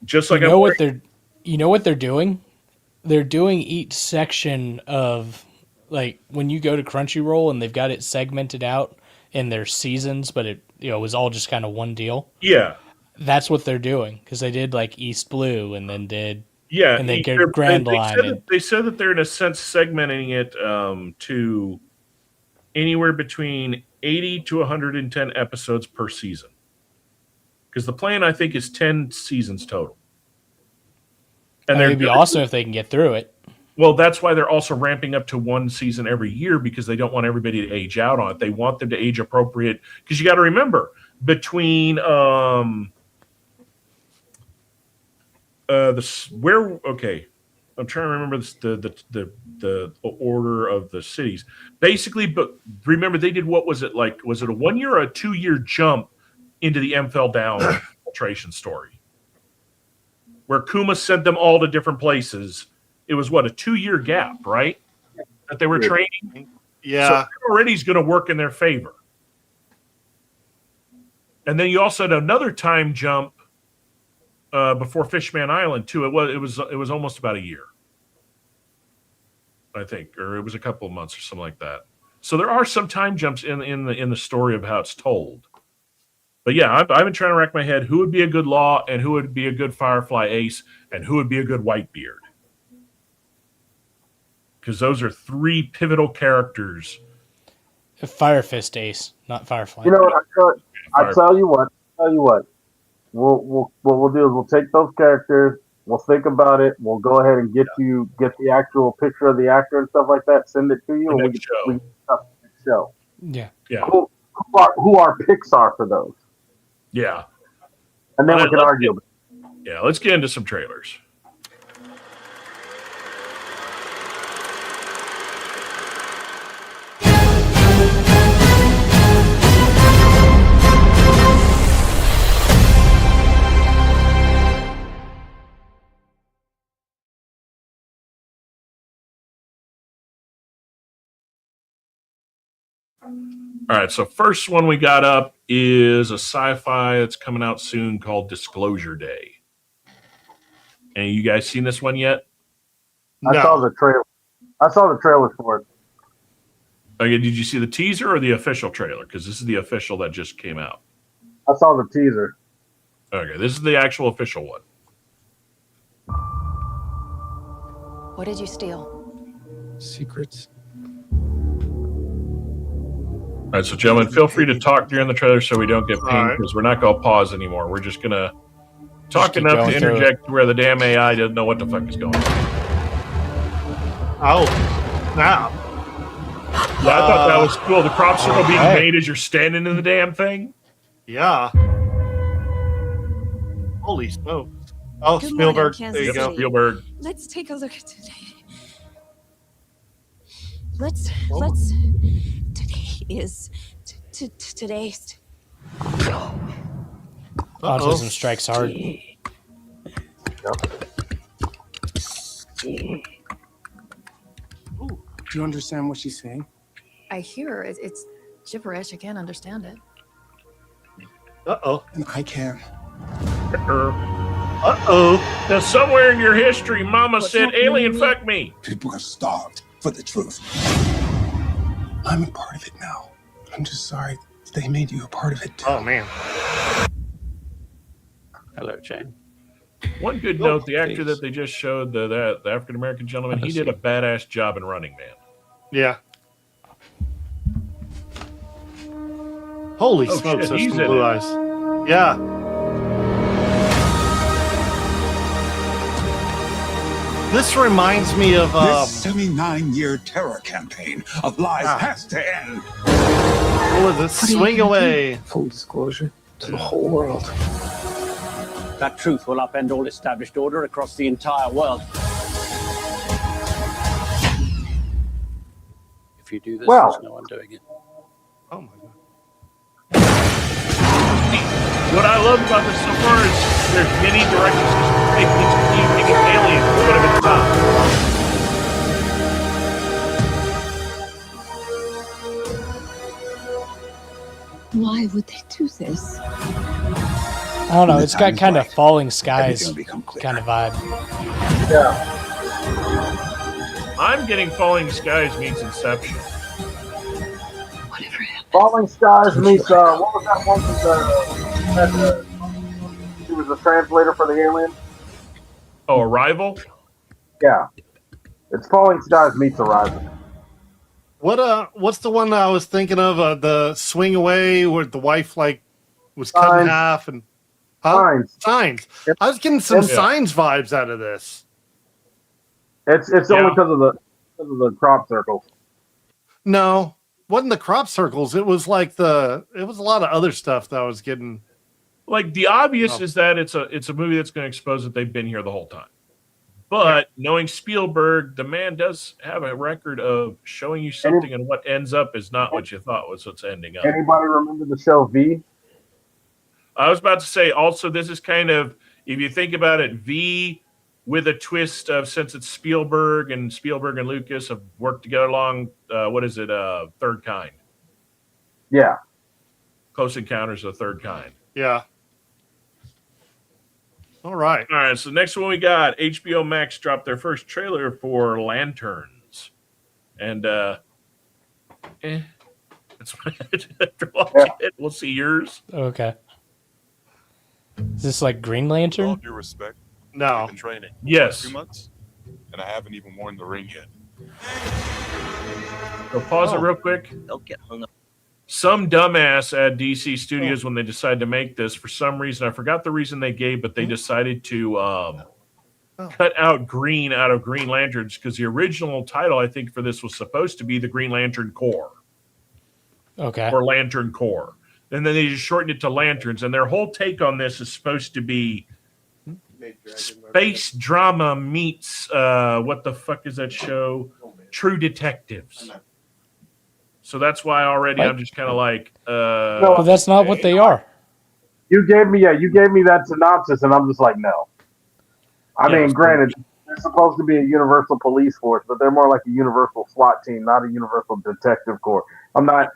Just like you know what they're doing? They're doing each section of, like, when you go to Crunchyroll and they've got it segmented out in their seasons, but it was all just kind of one deal. Yeah. That's what they're doing, because they did like East Blue and then did and then Grand Line. They said that they're in a sense segmenting it to anywhere between 80 to 110 episodes per season, because the plan I think is 10 seasons total. And it'd be awesome if they can get through it. Well, that's why they're also ramping up to one season every year, because they don't want everybody to age out on it. They want them to age appropriate, because you got to remember between I'm trying to remember the order of the cities. Basically, but remember they did, what was it like? Was it a 1 year or a 2 year jump into the M fell down infiltration story, where Kuma sent them all to different places? It was what, a 2 year gap, right? That they were training. Yeah. So already is going to work in their favor. And then you also had another time jump before Fishman Island too. It was almost about a year, I think, or it was a couple of months or something like that. So there are some time jumps in the story of how it's told. But yeah, I've been trying to rack my head who would be a good Law and who would be a good Firefly Ace and who would be a good Whitebeard. Because those are three pivotal characters. Fire Fist Ace, not Firefly. You know what? I tell you what. What we'll do is we'll take those characters. We'll think about it. We'll go ahead and get the actual picture of the actor and stuff like that. Send it to you, and we can show. Yeah. Who our picks are for those. Yeah. And then we can argue. Yeah, let's get into some trailers. All right, so first one we got up is a sci-fi that's coming out soon called Disclosure Day. Any of you guys seen this one yet? I saw the trailer. I saw the trailer for it. Okay, did you see the teaser or the official trailer? Because this is the official that just came out. I saw the teaser. Okay, this is the actual official one. What did you steal? Secrets. All right, so gentlemen, feel free to talk during the trailer so we don't get pinged right. because we're not going to pause anymore. We're just going to talk keep enough going to through interject to where the damn AI doesn't know what the fuck is going on. Oh, now. Yeah, I thought that was cool. The crop circle being made as you're standing in the damn thing. Yeah. Holy smokes. Oh, Good Spielberg. morning, There you Kansas go. City. Spielberg. Let's take a look at today. Let's today is today's. Autism strikes hard. Do you understand what she's saying? I hear it's gibberish. I can't understand it. Uh-oh. And I can. Uh-oh. Now, somewhere in your history, Mama said, alien fuck me. People are starved for the truth. I'm a part of it now. I'm just sorry they made you a part of it too. Oh, man. Hello, Jane. One good note, the actor that they just showed, the African-American gentleman, he did a badass job in Running Man. Yeah. Holy smokes, shit, those he's in blue it. eyes. Yeah. This reminds me of This 79-year terror campaign of lies has to end. what was it? Swing Away. Full disclosure to the whole world. That truth will upend all established order across the entire world. If you do this, there's no one doing it. Oh my god. What I love about this so far is there's many directions to take these communicating aliens. What have it Why would they do this? I don't know. It's got kind of Falling Skies kind of vibe. Yeah. I'm getting Falling Skies means Inception. Falling Skies meets what was that one with he was the translator for the alien? Oh, Arrival? Yeah. It's Falling Skies meets Arrival. What's the one that I was thinking of? The Swing Away where the wife was cut in half and Signs. I was getting some Signs vibes out of this. It's only because of the crop circles. No, wasn't the crop circles. It was it was a lot of other stuff that I was getting. Like the obvious is that it's a movie that's going to expose that they've been here the whole time. But knowing Spielberg, the man does have a record of showing you something, and what ends up is not what you thought was what's ending up. Anybody remember the show V? I was about to say also this is kind of, if you think about it, V with a twist of, since it's Spielberg and Lucas have worked together along, Third Kind. Yeah. Close Encounters of the Third Kind. Yeah. All right. All right, so next one we got HBO Max dropped their first trailer for Lanterns. And that's what I did after watching it. We'll see yours. Okay. Is this like Green Lantern? All due respect. No. I've been training. Yes. 2 months, and I haven't even worn the ring yet. So pause it real quick. Don't get hung up. Some dumbass at DC Studios, when they decided to make this, for some reason, I forgot the reason they gave, but they decided to cut out green out of Green Lanterns because the original title, I think, for this was supposed to be the Green Lantern Corps. Okay. Or Lantern Corps. And then they just shortened it to Lanterns. And their whole take on this is supposed to be space drama meets, what the fuck is that show? True Detectives. So that's why already I'm just kind of like, But that's not what they are. You gave me that synopsis, and I'm just like, no. I mean, granted, they're supposed to be a universal police force, but they're more like a universal SWAT team, not a universal detective corps. I'm not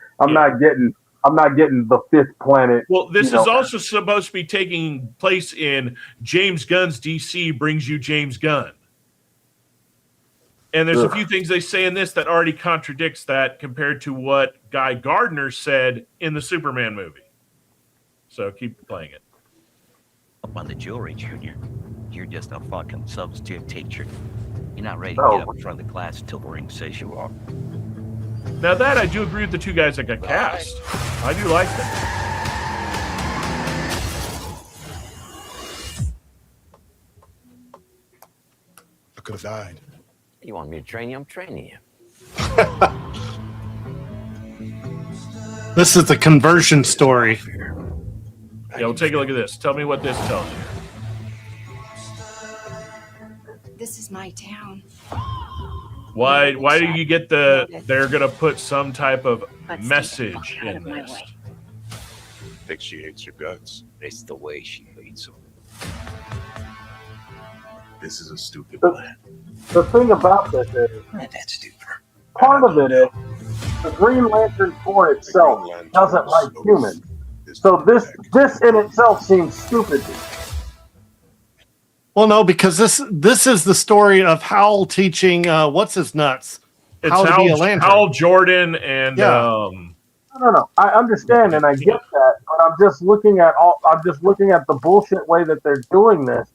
getting the fifth planet. Well, this is also supposed to be taking place in James Gunn's DC brings you James Gunn. And there's a few things they say in this that already contradicts that compared to what Guy Gardner said in the Superman movie. So keep playing it. Up on the jewelry, Junior. You're just a fucking substitute teacher. You're not ready to get up in front of the class till the ring says you are. Now that I do agree with the two guys that got cast. I do like that. I could have died. You want me to train you? I'm training you. This is the conversion story. Yeah, we'll take a look at this. Tell me what this tells you. This is my town. Why do you get they're going to put some type of message in this? Think she hates your guts. It's the way she hates them. This is a stupid plan. The thing about this is, That's stupid. part of it is the Green Lantern Corps itself doesn't like humans. So this in itself seems stupid to me. Well, no, because this is the story of Hal teaching what's his nuts It's how to be a lantern. Hal Jordan and No. I understand and I get that, but I'm just looking at the bullshit way that they're doing this.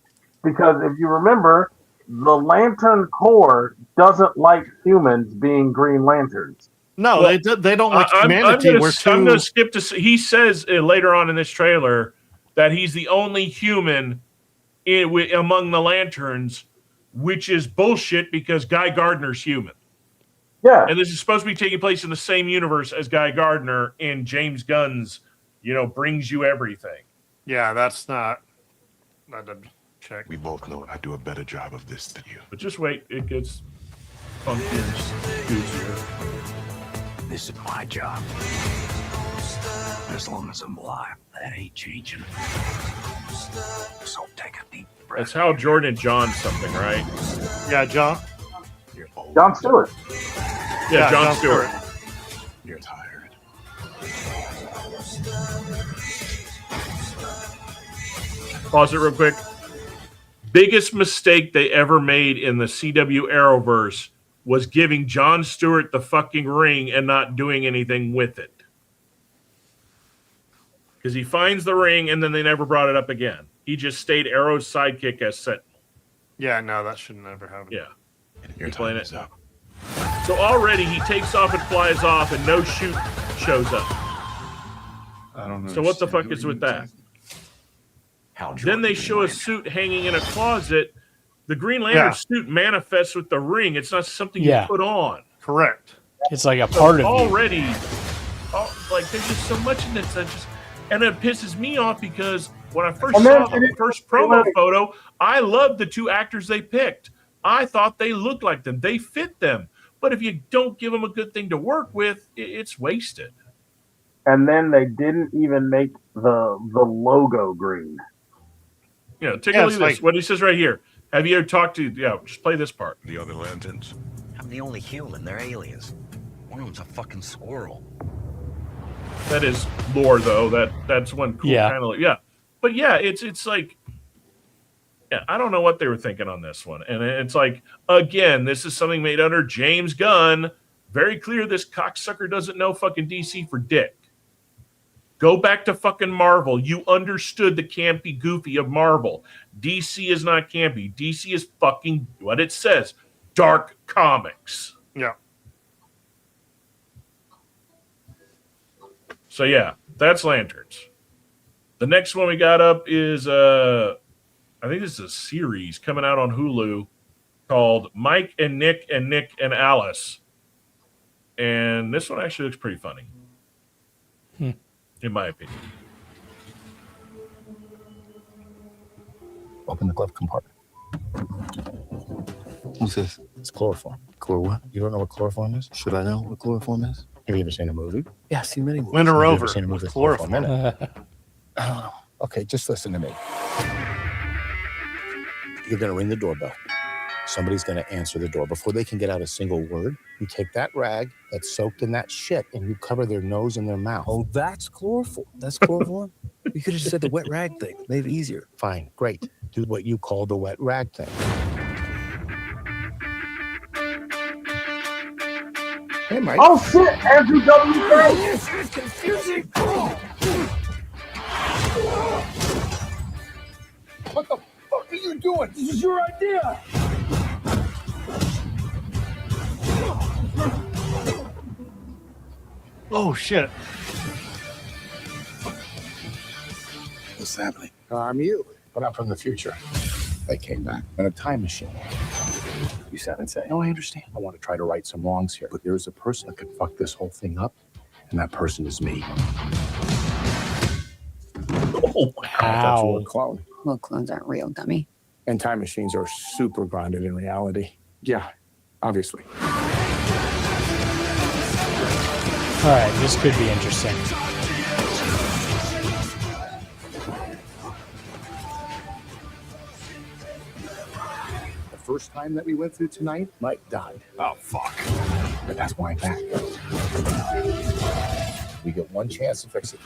Because if you remember, the Lantern Corps doesn't like humans being Green Lanterns. No, they don't like humanity. I'm going to skip to. He says later on in this trailer that he's the only human among the Lanterns, which is bullshit because Guy Gardner's human. Yeah, and this is supposed to be taking place in the same universe as Guy Gardner in James Gunn's, brings you everything. Yeah, that's not. That doesn't check. We both know I do a better job of this than you. But just wait, it gets funkier, goosier. This is my job. As long as I'm alive, that ain't changing. So take a deep breath. That's how Jordan John something, right? Yeah, John Stewart. Yeah, John Stewart. You're tired. Pause it real quick. Biggest mistake they ever made in the CW Arrowverse was giving John Stewart the fucking ring and not doing anything with it. Because he finds the ring and then they never brought it up again. He just stayed Arrow's sidekick as Sentinel. Yeah, no, that should never happen. Yeah. Your playing time is up. So already he takes off and flies off and no shoot shows up. I don't know. So what the fuck is with that? Then they show a suit hanging in a closet. The Green Lantern suit manifests with the ring. It's not something you put on. Correct. It's like a part of you. Already, there's just so much in this that and it pisses me off because when I first saw the first promo photo, I loved the two actors they picked. I thought they looked like them. They fit them. But if you don't give them a good thing to work with, it's wasted. And then they didn't even make the logo green. Take a look at this. What he says right here. Have you ever talked to? Just play this part. The other Lanterns. I'm the only human. They're aliens. One of them's a fucking squirrel. That is lore, though. That's one cool kind of. Yeah, but yeah, it's like Yeah, I don't know what they were thinking on this one. And it's like, again, this is something made under James Gunn. Very clear this cocksucker doesn't know fucking DC for dick. Go back to fucking Marvel. You understood the campy goofy of Marvel. DC is not campy. DC is fucking what it says. Dark comics. Yeah. So yeah, that's Lanterns. The next one we got up is I think this is a series coming out on Hulu called Mike and Nick and Alice. And this one actually looks pretty funny. In my opinion. Open the glove compartment. What's this? It's chloroform. Chlor what? You don't know what chloroform is? Should I know what chloroform is? Have you ever seen a movie? Yeah, I've seen many movies. Winter Have you Rover. ever seen a movie with with chloroform in chloroform. it? I don't know. Okay, just listen to me. You're going to ring the doorbell. Somebody's going to answer the door. Before they can get out a single word, you take that rag that's soaked in that shit and you cover their nose and their mouth. Oh, that's chloroform. That's chloroform? You could have just said the wet rag thing. Made it easier. Fine, great. Do what you call the wet rag thing. Hey, Mike. Oh shit! Andrew WK. This is confusing. What the fuck are you doing? This is your idea. Oh shit! What's happening? I'm you, but I'm from the future. They came back in a time machine. You sound insane. No, I understand. I want to try to right some wrongs here, but there's a person that could fuck this whole thing up, and that person is me. Oh, I thought you were a Ow. clone. Well, clones aren't real, dummy. And time machines are super grounded in reality. Yeah, obviously. All right, this could be interesting. The first time that we went through tonight, Mike died. Oh, fuck. But that's why I'm back. We get one chance to fix it.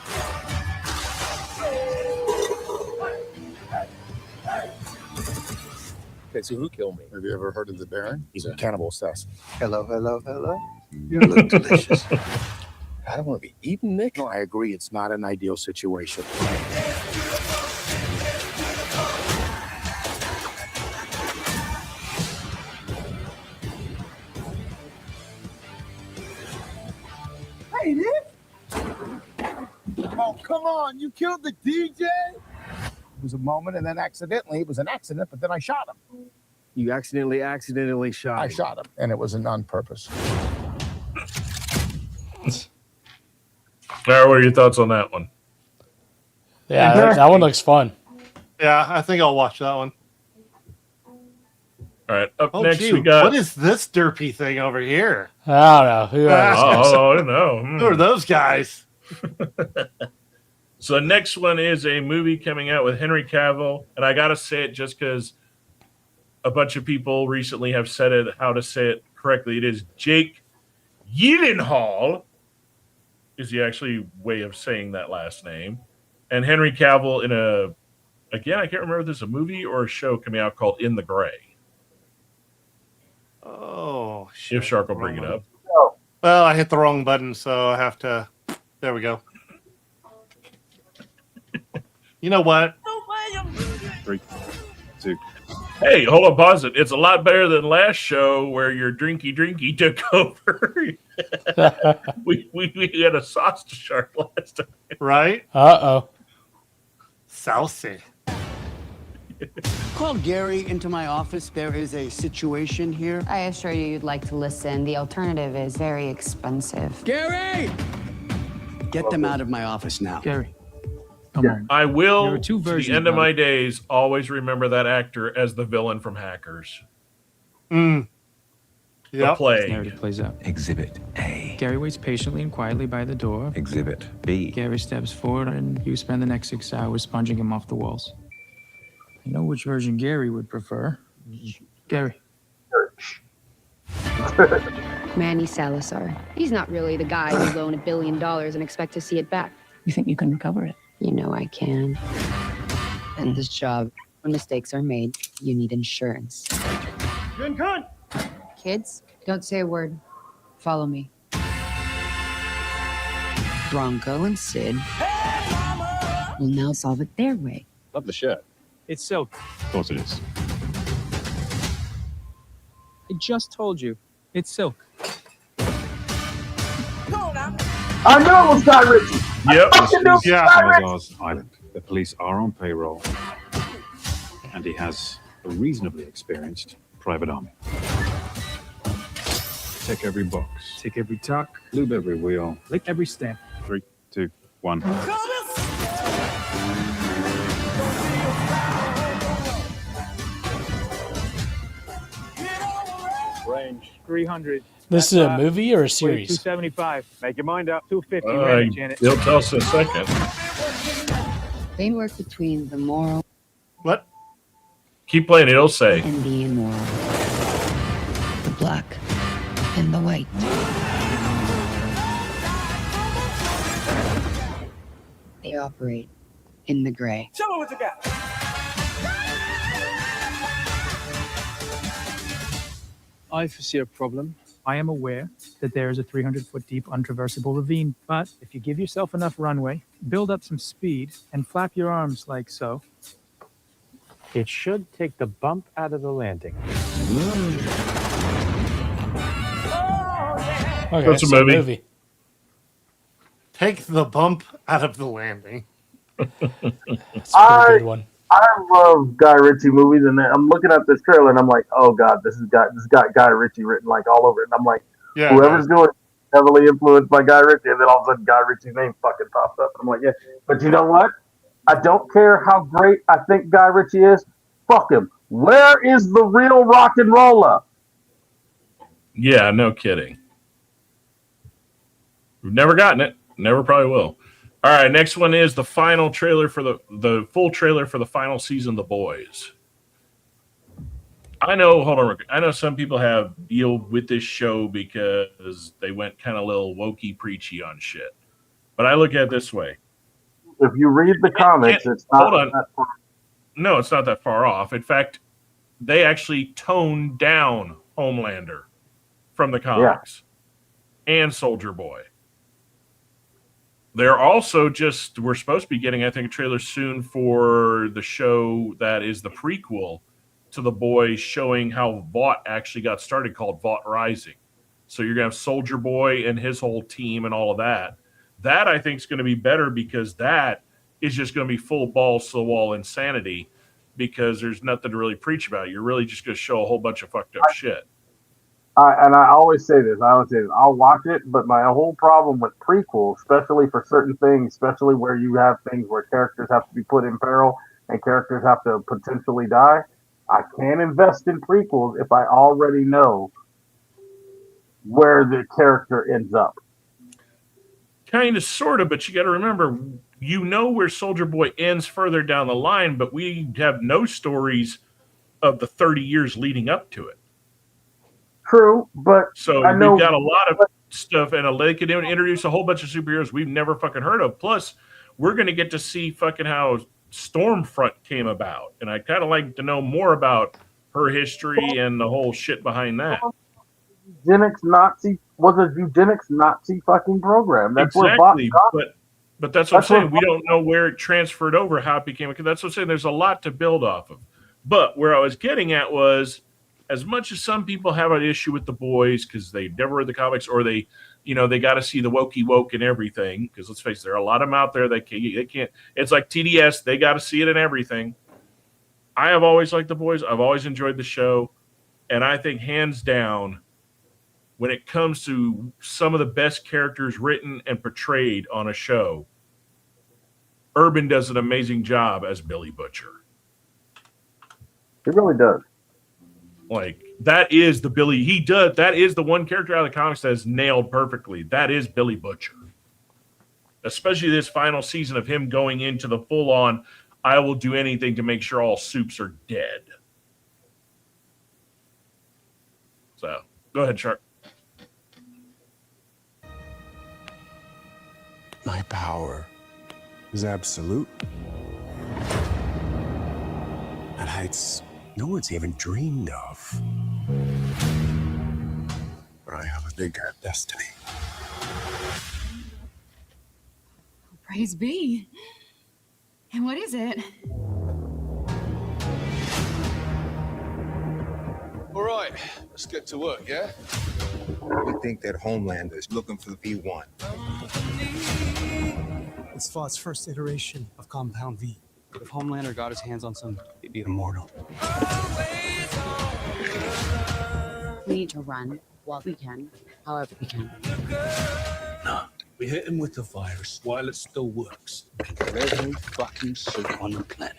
Okay, so who killed me? Have you ever heard of the Baron? He's a cannibal assassin. Hello, hello, hello. You look delicious. I don't want to be eaten, Nick. No, I agree. It's not an ideal situation. Hey, Nick! Oh, come on. You killed the DJ? It was a moment, and then accidentally, it was an accident, but then I shot him. You accidentally shot I him. shot him, and it wasn't on purpose. All right, what are your thoughts on that one? Yeah, that one looks fun. Yeah, I think I'll watch that one. All right, up Oh, next gee, we got. what is this derpy thing over here? I don't know. Who Oh, I don't know. Who are those guys? So the next one is a movie coming out with Henry Cavill, and I gotta say it just because a bunch of people recently have said it how to say it correctly. It is Jake Gyllenhaal is the actually way of saying that last name, and Henry Cavill in a again I can't remember if this is a movie or a show coming out called In the Gray. Oh, shit. If Shark will bring it up. Well, I hit the wrong button, so I have to. There we go. You know what? 3, 2. Hey, hold on, pause it. It's a lot better than last show where your drinky took over. we had a sausage shark last time. Right? Uh-oh. Saucy. Call Gary into my office. There is a situation here. I assure you you'd like to listen. The alternative is very expensive. Gary! Get them out of my office now. Gary. I will, There are two to the versions end of about my it. days, always remember that actor as the villain from Hackers. Mm. The Yep. Plague. Narrative plays out. Exhibit A. Gary waits patiently and quietly by the door. Exhibit B. Gary steps forward, and you spend the next 6 hours sponging him off the walls. I know which version Gary would prefer. Gary. Manny Salazar. He's not really the guy who loan $1 billion and expect to see it back. You think you can recover it? You know I can. And this job, When mistakes are made, you need insurance. Kids, don't say a word. Follow me. Bronco and Sid will now solve it their way. Love the shirt. It's silk. Of course it is. I just told you. It's silk. I knew it was Guy Ritchie. Yep. I fucking knew it was Guy Ritchie. Salazar's island. The police are on payroll, and he has a reasonably experienced private army. Tick every box. Tick every tuck. Lube every wheel. Lick every stamp. 3, 2, 1. Range 300. This is a movie or a series? 275. Make your mind up. 250. Uh, Ready, Janet. He'll tell us in a second. They work between the moral What? Keep playing. It'll say. and the immoral. The black and the white. They operate in the gray. Tell me what you got. I foresee a problem. I am aware that there is a 300-foot deep untraversable ravine, but if you give yourself enough runway, build up some speed, and flap your arms like so, it should take the bump out of the landing. Okay, That's a so movie. Take the bump out of the landing. That's a pretty good one. I love Guy Ritchie movies, and I'm looking at this trailer, and I'm like, oh god, this got Guy Ritchie written like all over it. And I'm like, Yeah. whoever's doing it, heavily influenced by Guy Ritchie, and then all of a sudden Guy Ritchie's name fucking pops up. And I'm like, yeah. But you know what? I don't care how great I think Guy Ritchie is. Fuck him. Where is the real rock and roller? Yeah, no kidding. We've never gotten it. Never probably will. All right, next one is the final trailer for the full trailer for the final season of The Boys. I know, hold on, I know some people have deal with this show because they went kind of a little wokey preachy on shit. But I look at it this way. If you read the comics, it's not. Hold on. No, it's not that far off. In fact, they actually toned down Homelander from the comics and Soldier Boy. They're also we're supposed to be getting, I think, a trailer soon for the show that is the prequel to The Boys, showing how Vought actually got started, called Vought Rising. So you're going to have Soldier Boy and his whole team and all of that. That, I think, is going to be better because that is just going to be full balls to the wall insanity because there's nothing to really preach about. You're really just going to show a whole bunch of fucked up shit. And I always say this. I'll watch it, but my whole problem with prequels, especially for certain things, especially where you have things where characters have to be put in peril and characters have to potentially die, I can't invest in prequels if I already know where the character ends up. Kind of, sort of, but you got to remember, you know where Soldier Boy ends further down the line, but we have no stories of the 30 years leading up to it. True, but so I know we've got a lot of stuff, and they could introduce a whole bunch of superheroes we've never fucking heard of. Plus, we're going to get to see fucking how Stormfront came about, and I kind of like to know more about her history and the whole shit behind that. Eugenics Nazi was a eugenics Nazi fucking program. That's exactly, where but that's what I'm saying. We don't know where it transferred over, how it became. That's what I'm saying. There's a lot to build off of. But where I was getting at was, as much as some people have an issue with The Boys because they never read the comics, or they got to see the wokey woke and everything. Because let's face it, there are a lot of them out there that they can't. It's like TDS; they got to see it and everything. I have always liked The Boys. I've always enjoyed the show, and I think hands down, when it comes to some of the best characters written and portrayed on a show, Urban does an amazing job as Billy Butcher. He really does. Like, that is the Billy he does. That is the one character out of the comics that is nailed perfectly. That is Billy Butcher. Especially this final season of him going into the full on, I will do anything to make sure all soups are dead. So, go ahead, Shark. My power is absolute. And heights no one's even dreamed of. But I have a bigger destiny. Praise be. And what is it? All right, let's get to work, yeah? We think that Homelander is looking for the V1. It's Thought's first iteration of Compound V. If Homelander got his hands on some, he'd be immortal. We need to run while we can, however we can. No, we hit him with the virus while it still works. Kill every fucking soul on the planet.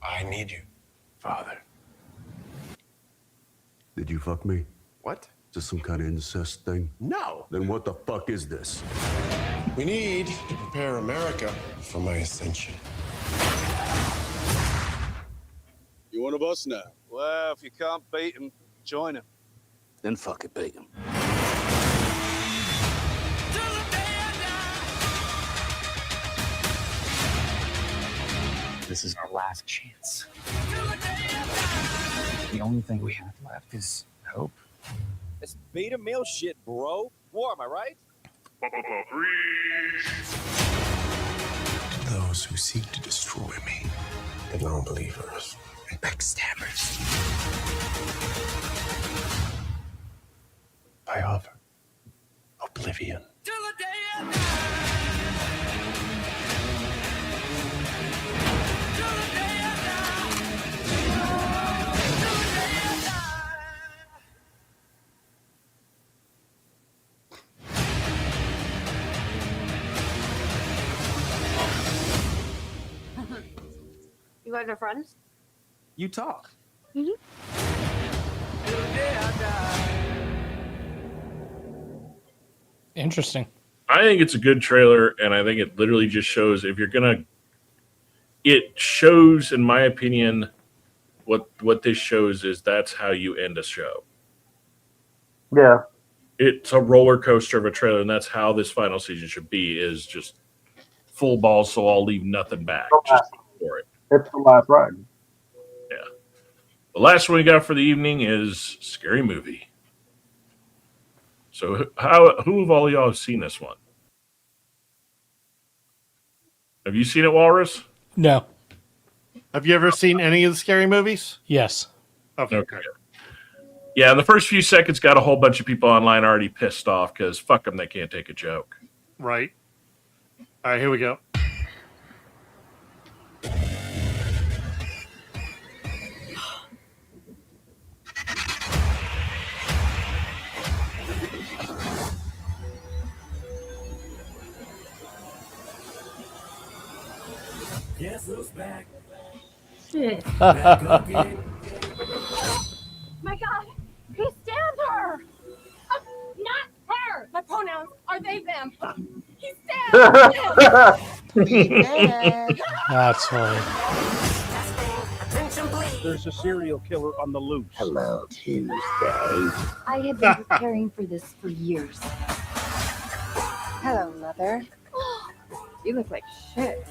I need you, Father. Did you fuck me? What? Is this some kind of incest thing? No. Then what the fuck is this? We need to prepare America for my ascension. You want a boss now? Well, if you can't beat him, join him. Then fuck it, beat him. This is our last chance. The only thing we have left is hope. It's beta male shit, bro. War, am I right? Those who seek to destroy me, the non-believers and backstabbers. I offer oblivion. You guys are friends? You talk. Mm-hmm. Interesting. I think it's a good trailer, and I think it literally just shows if you're gonna. It shows, in my opinion, what this shows is that's how you end a show. Yeah. It's a roller coaster of a trailer, and that's how this final season should be. Is just full balls, so I'll leave nothing back. Just for it. It's the last ride. Yeah. The last one we got for the evening is Scary Movie. So who of all y'all have seen this one? Have you seen it, Walrus? No. Have you ever seen any of the Scary Movies? Yes. Okay. Yeah, in the first few seconds, got a whole bunch of people online already pissed off because fuck them, they can't take a joke. Right. All right, here we go. Guess who's back? Shit. Back again. My God, he stabbed her! Not her! My pronouns are they, them. He stabbed them! That's funny. There's a serial killer on the loose. Hello, Tuesday. I have been preparing for this for years. Hello, Mother. You look like shit.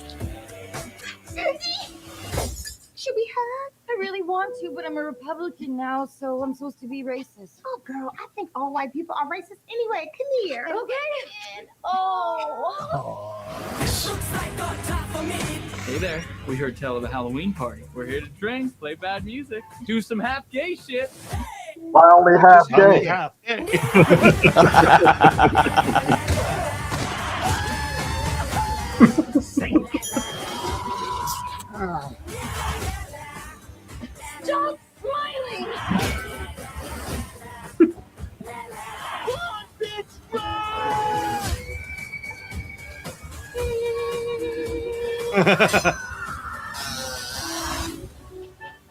Should we hug? I really want to, but I'm a Republican now, so I'm supposed to be racist. Oh, girl, I think all white people are racist anyway. Come here. Okay. Oh. Hey there. We heard tell of a Halloween party. We're here to drink, play bad music, do some half gay shit. Why only half gay? Stop smiling!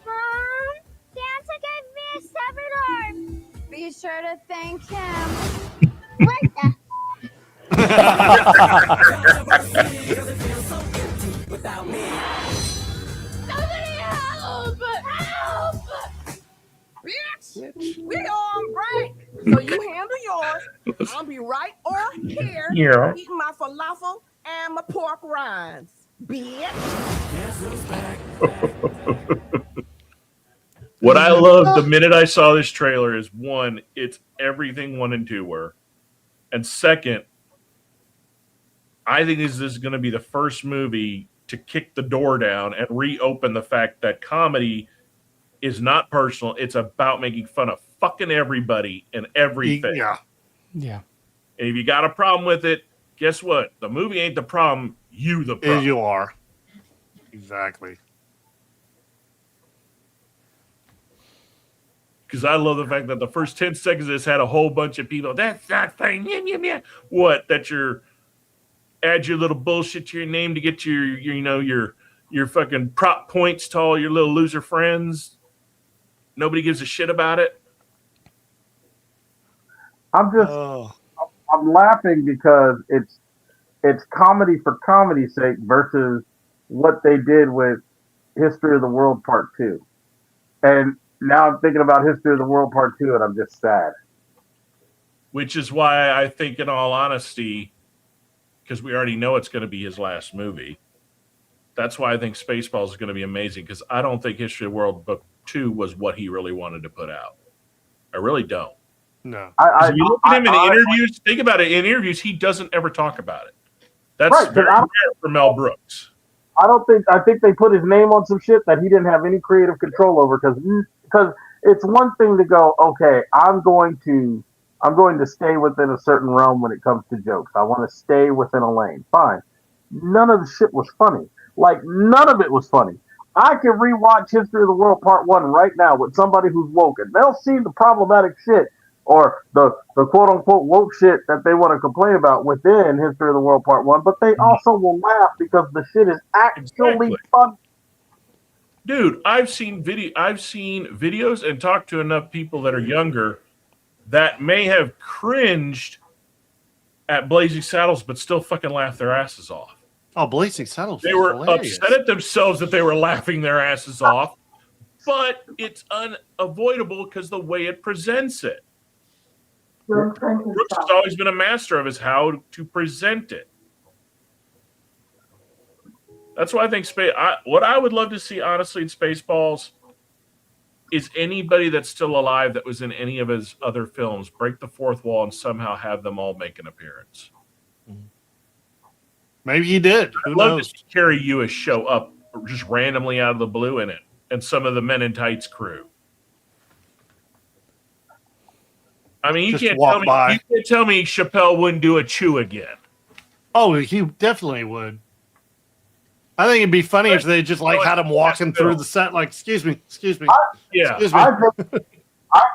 Mom, Santa gave me a severed arm. Be sure to thank him. What the? Somebody help! Help! We're on break, so you handle yours. I'll be right over here Yeah. eating my falafel and my pork rinds, bitch. What I love the minute I saw this trailer is one, it's everything 1 and 2 were, and second, I think this is going to be the first movie to kick the door down and reopen the fact that comedy is not personal. It's about making fun of fucking everybody and everything. Yeah. Yeah. And if you got a problem with it, guess what? The movie ain't the problem. You the problem. You are. Exactly. Because I love the fact that the first 10 seconds of this had a whole bunch of people. That's not funny. What? That you're add your little bullshit to your name to get your fucking prop points to all your little loser friends. Nobody gives a shit about it. I'm laughing because it's comedy for comedy's sake versus what they did with History of the World Part 2. And now I'm thinking about History of the World Part 2 and I'm just sad. Which is why I think, in all honesty, because we already know it's going to be his last movie, that's why I think Spaceballs is going to be amazing, because I don't think History of the World Book 2 was what he really wanted to put out. I really don't. No. If you look at him in interviews, think about it. In interviews, he doesn't ever talk about it. That's Right, very rare for Mel Brooks. I think they put his name on some shit that he didn't have any creative control over because it's one thing to go, okay, I'm going to stay within a certain realm when it comes to jokes. I want to stay within a lane. Fine. None of the shit was funny. Like, none of it was funny. I can rewatch History of the World Part 1 right now with somebody who's woke, and they'll see the problematic shit or the quote-unquote woke shit that they want to complain about within History of the World Part 1, but they also will laugh because the shit is actually fun. Dude, I've seen videos and talked to enough people that are younger that may have cringed at Blazing Saddles but still fucking laugh their asses off. Oh, Blazing Saddles. They were hilarious. upset at themselves that they were laughing their asses off, but it's unavoidable because the way it presents it. Brooks has always been a master of his how to present it. That's why I think what I would love to see, honestly, in Spaceballs is anybody that's still alive that was in any of his other films break the fourth wall and somehow have them all make an appearance. Maybe he did. I'd love to see Carrie Lewis show up just randomly out of the blue in it, and some of the Men in Tights crew. I mean, you can't tell me Chappelle wouldn't do a chew again. Oh, he definitely would. I think it'd be funny if they just had him walking through the set, like, excuse me. Excuse me. I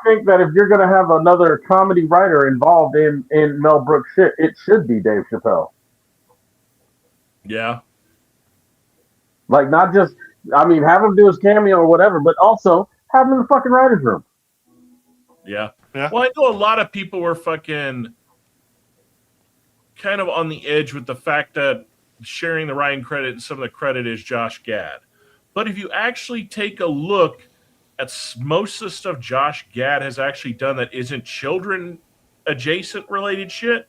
think that if you're going to have another comedy writer involved in Mel Brooks shit, it should be Dave Chappelle. Yeah. Like, not just, have him do his cameo or whatever, but also have him in the fucking writer's room. Yeah. Well, I know a lot of people were fucking kind of on the edge with the fact that sharing the writing credit and some of the credit is Josh Gad. But if you actually take a look at most of the stuff Josh Gad has actually done that isn't children adjacent related shit,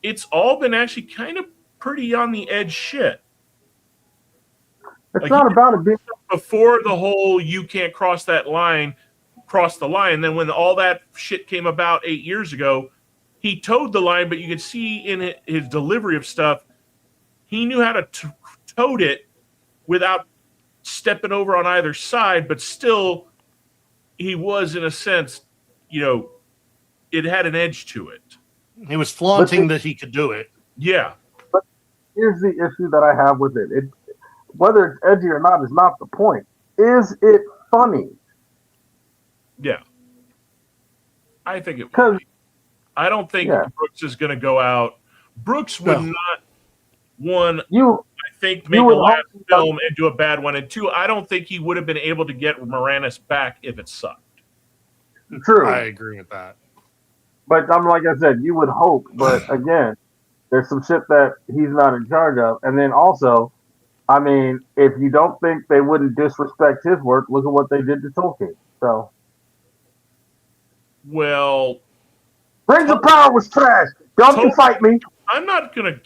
it's all been actually kind of pretty on the edge shit. It's not about it being before the whole you can't cross the line. Then when all that shit came about 8 years ago, he towed the line, but you could see in his delivery of stuff, he knew how to tote it without stepping over on either side, but still he was, in a sense, it had an edge to it. He was flaunting that he could do it. Yeah. But here's the issue that I have with it. Whether it's edgy or not is not the point. Is it funny? Yeah. I think it would be. I don't think Brooks is going to go out. Brooks would not, one, I think, make a last film and do a bad one. And two, I don't think he would have been able to get Moranis back if it sucked. True. I agree with that. But like I said, you would hope. But again, there's some shit that he's not in charge of. And then also, if you don't think they wouldn't disrespect his work, look at what they did to Tolkien. So. Well, Rings of Power was trash. Don't you fight me. I'm not gonna,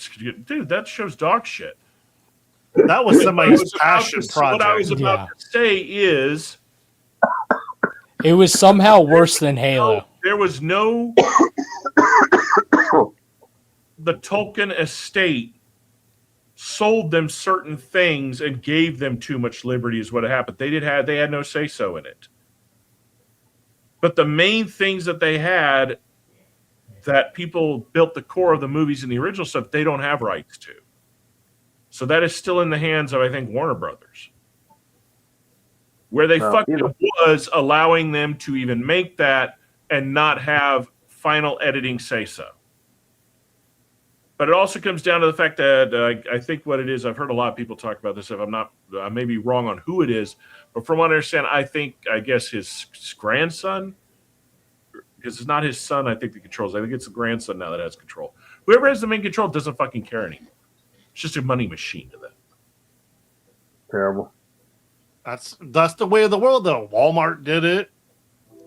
dude. That show's dog shit. That was somebody's passion What I was project. about to say is, It was somehow worse than Halo. there was no. The Tolkien estate sold them certain things and gave them too much liberty, is what happened. They had no say so in it. But the main things that they had, that people built the core of the movies and the original stuff, they don't have rights to. So that is still in the hands of, I think, Warner Brothers. Where they fucked up was allowing them to even make that and not have final editing say so. But it also comes down to the fact that I think what it is, I've heard a lot of people talk about this. If I'm not, I may be wrong on who it is, but from what I understand, I guess his grandson, because it's not his son, I think, that controls. I think it's the grandson now that has control. Whoever has the main control doesn't fucking care anymore. It's just a money machine to them. Terrible. That's the way of the world, though. Walmart did it.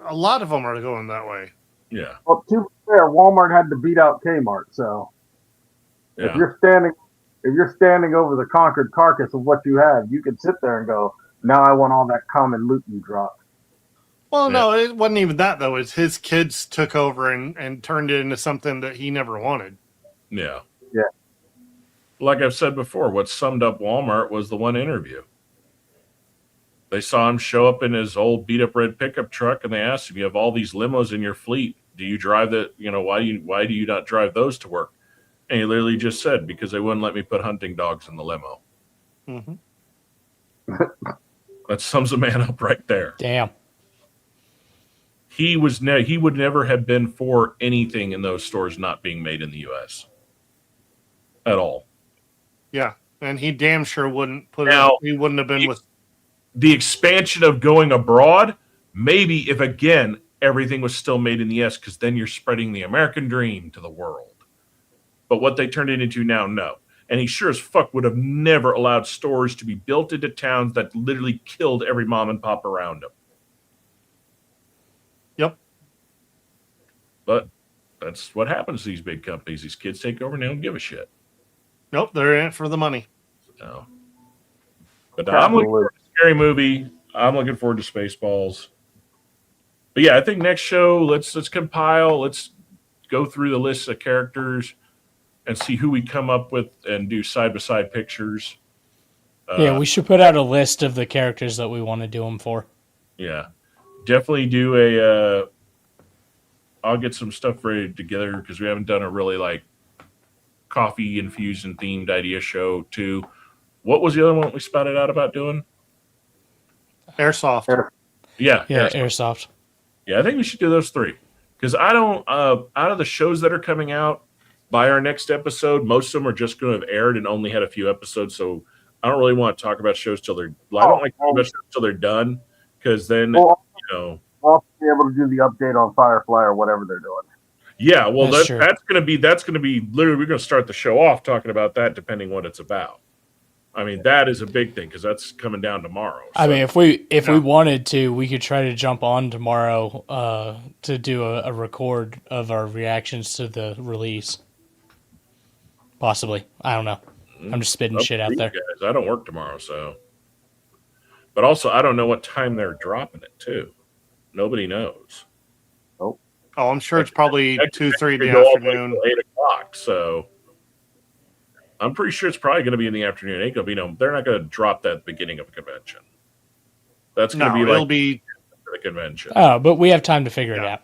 A lot of them are going that way. Yeah. Well, to be fair, Walmart had to beat out Kmart, so Yeah. if you're standing over the conquered carcass of what you have, you can sit there and go, now I want all that common loot you dropped. Well, no, it wasn't even that, though. It's his kids took over and turned it into something that he never wanted. Yeah. Yeah. Like I've said before, what summed up Walmart was the one interview. They saw him show up in his old beat up red pickup truck, and they asked him, "You have all these limos in your fleet. Do you drive that? Why do you not drive those to work?" And he literally just said, "Because they wouldn't let me put hunting dogs in the limo." Mm-hmm. That sums a man up right there. Damn. He would never have been for anything in those stores not being made in the U.S. at all. Yeah, and he damn sure wouldn't put Now, it. He wouldn't have been with the expansion of going abroad. Maybe if again everything was still made in the U.S., because then you're spreading the American dream to the world. But what they turned it into now, no. And he sure as fuck would have never allowed stores to be built into towns that literally killed every mom and pop around him. Yep. But that's what happens to these big companies. These kids take over and they don't give a shit. Nope, they're in it for the money. No. But I'm looking forward to a scary movie. I'm looking forward to Spaceballs. But yeah, I think next show, let's compile. Let's go through the list of characters and see who we come up with and do side-by-side pictures. Yeah, we should put out a list of the characters that we want to do them for. Yeah. Definitely do I'll get some stuff ready together because we haven't done a really coffee infusion themed idea show too. What was the other one we spouted out about doing? Airsoft. Yeah. Airsoft. Yeah, I think we should do those three. Because I don't, out of the shows that are coming out by our next episode, most of them are just going to have aired and only had a few episodes. So I don't really want to talk about shows till they're, I don't like talking about shows till they're done. Because then, we'll be able to do the update on Firefly or whatever they're doing. Yeah, well, That's that's going to be literally, we're going to start the show off talking about that depending what it's about. I mean, that is a big thing because that's coming down tomorrow. So. I mean, if we wanted to, we could try to jump on tomorrow to do a record of our reactions to the release. Possibly. I don't know. I'm just spitting shit out there. Guys. I don't work tomorrow, so. But also, I don't know what time they're dropping it, too. Nobody knows. Oh, I'm sure it's probably 2-3 in the go afternoon. 8 o'clock, so. I'm pretty sure it's probably going to be in the afternoon. It ain't going to be they're not going to drop that at the beginning of a convention. That's going to be it'll be the convention. Oh, but we have time to figure it out.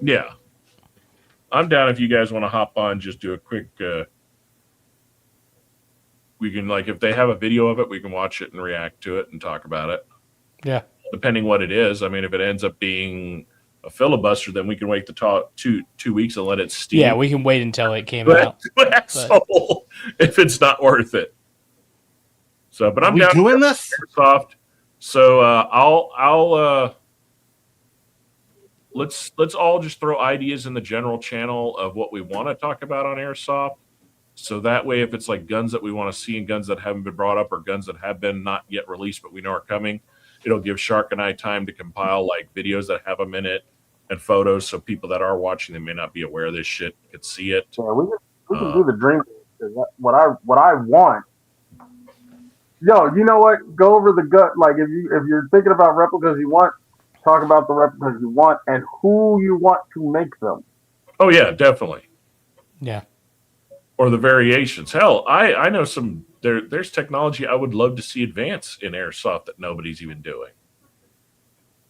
Yeah. I'm down if you guys want to hop on, just do a quick, we can if they have a video of it, we can watch it and react to it and talk about it. Yeah. Depending what it is. I mean, if it ends up being a filibuster, then we can wait to talk 2 weeks and let it steam. Yeah, we can wait until it came out. Asshole, if it's not worth it. So, but I'm down doing this Airsoft. So I'll let's all just throw ideas in the general channel of what we want to talk about on Airsoft. So that way, if it's guns that we want to see and guns that haven't been brought up or guns that have been not yet released but we know are coming, it'll give Shark and I time to compile videos that have them in it and photos, so people that are watching, they may not be aware of this shit, could see it. Yeah, we can do the dream. What I want. Yo, you know what? Go over the gut. Like if you're thinking about replicas you want, talk about the replicas you want and who you want to make them. Oh yeah, definitely. Yeah. Or the variations. Hell, I know some. There's technology I would love to see advance in airsoft that nobody's even doing.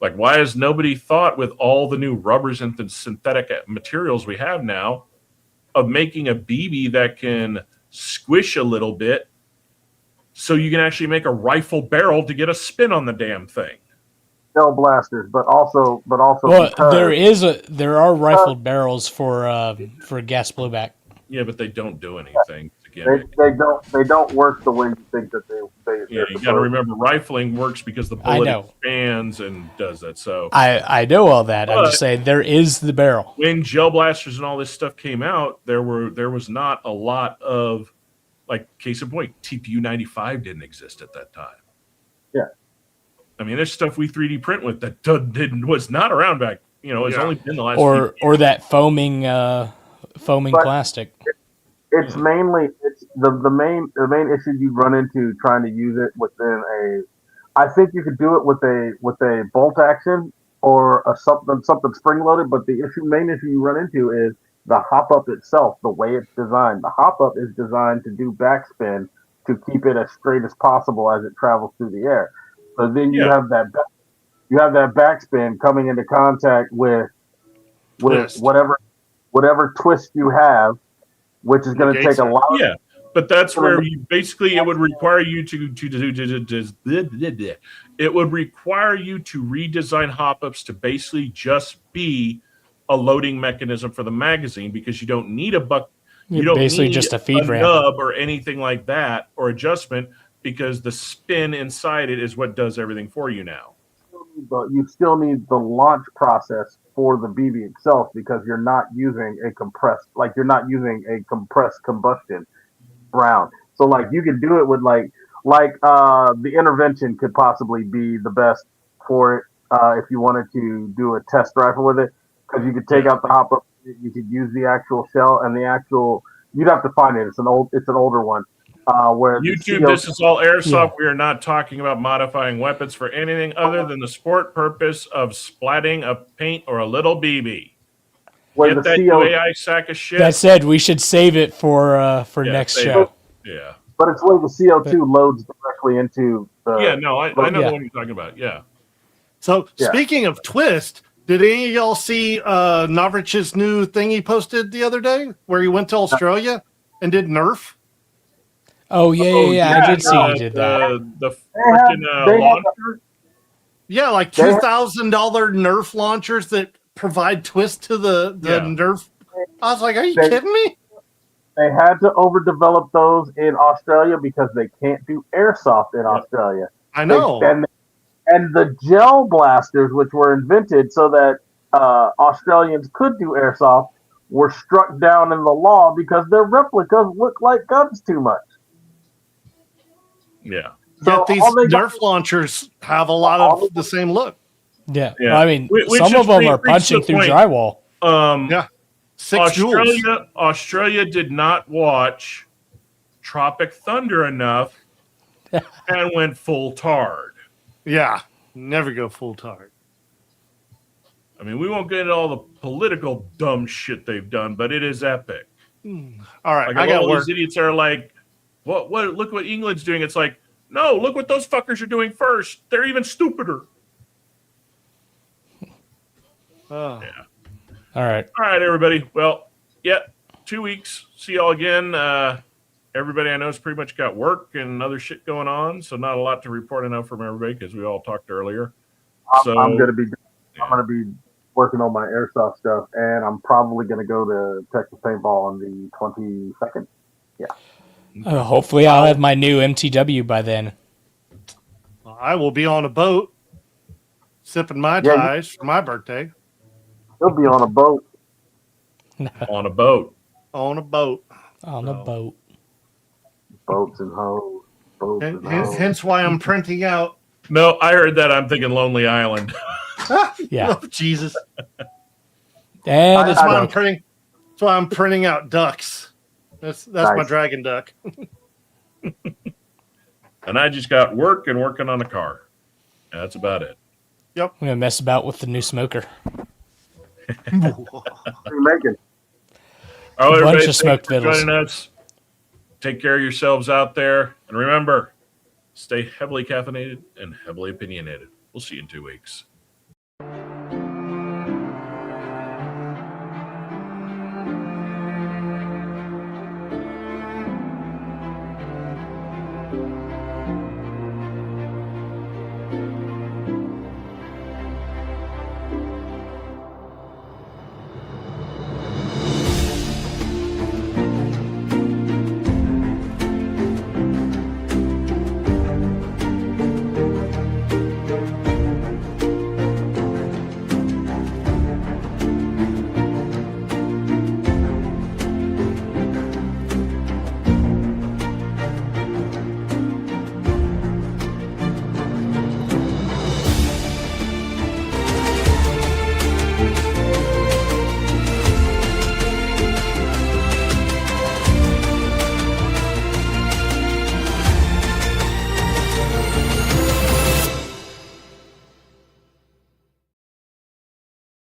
Like, why has nobody thought, with all the new rubbers and synthetic materials we have now, of making a BB that can squish a little bit so you can actually make a rifle barrel to get a spin on the damn thing? Shell blasters, but also. Well, there are rifled barrels for gas blowback. Yeah, but they don't do anything. They don't work the way you think that they yeah, you got to remember, rifling works because the bullet expands and does that. So I know all that. I'm just saying there is the barrel. When gel blasters and all this stuff came out, there was not a lot of, like, case in point, TPU-95 didn't exist at that time. Yeah, I mean, there's stuff we 3D print with that was not around back. It's only been the last or that foaming plastic. It's mainly the main issue you run into trying to use it within I think you could do it with a bolt action or something spring loaded, but the main issue you run into is the hop up itself, the way it's designed. The hop up is designed to do backspin to keep it as straight as possible as it travels through the air. So then you have that backspin coming into contact with whatever twist you have, which is going to take a lot. Yeah, but that's where it would require you to it would require you to redesign hop-ups to basically just be a loading mechanism for the magazine, because you don't need a buck. You don't basically need just a feed ramp nub or anything like that, or adjustment, because the spin inside it is what does everything for you now. But you still need the launch process for the BB itself, because you're not using a compressed combustion round. So like you can do it with like the intervention could possibly be the best for it if you wanted to do a test rifle with it, because you could take out the hop up, you could use the actual shell and you'd have to find it. It's an older one. Where YouTube, this is all airsoft. Yeah. We are not talking about modifying weapons for anything other than the sport purpose of splatting a paint or a little BB. Get that UAI sack of shit. That said, we should save it for next show. Yeah, but it's where the CO2 loads directly into the. Yeah, no, I know the one you're talking about. Yeah. So speaking of twist, did any of y'all see Navrich's new thing he posted the other day, where he went to Australia and did Nerf? Oh yeah, I did see he did that. The freaking launcher. Yeah, like $2,000 Nerf launchers that provide twist to the Nerf. I was like, are you kidding me? They had to overdevelop those in Australia because they can't do airsoft in Australia. I know. And the gel blasters, which were invented so that Australians could do airsoft, were struck down in the law because their replicas look like guns too much. Yeah. Yet these Nerf launchers have a lot of the same look. Yeah. Well, I mean, some of them are punching through drywall. Yeah. Australia did not watch Tropic Thunder enough and went full tard. Yeah. Never go full tard. I mean, we won't get into all the political dumb shit they've done, but it is epic. All right. Like, I got these idiots are like, what? Look what England's doing. It's like, no, look what those fuckers are doing first. They're even stupider. Oh. Yeah. All right, everybody. Well, 2 weeks. See y'all again. Everybody I know has pretty much got work and other shit going on, so not a lot to report enough from everybody because we all talked earlier. I'm gonna be working on my airsoft stuff, and I'm probably gonna go to Texas Paintball on the 22nd. Yeah. Hopefully, I'll have my new MTW by then. I will be on a boat, sipping Mai Tais for my birthday. He'll be on a boat. On a boat. On a boat. On a boat. Boats and hoes. Hence why I'm printing out. No, I heard that. I'm thinking Lonely Island. Yeah. Oh, Jesus. And it's That's why I'm broke. printing. That's why I'm printing out ducks. That's my Nice. dragon duck. And I just got working on a car. That's about it. Yep. I'm gonna mess about with the new smoker. What are you making? All right, Bunch everybody, of smoked thanks for vittles. joining us. Take care of yourselves out there. And remember, stay heavily caffeinated and heavily opinionated. We'll see you in 2 weeks.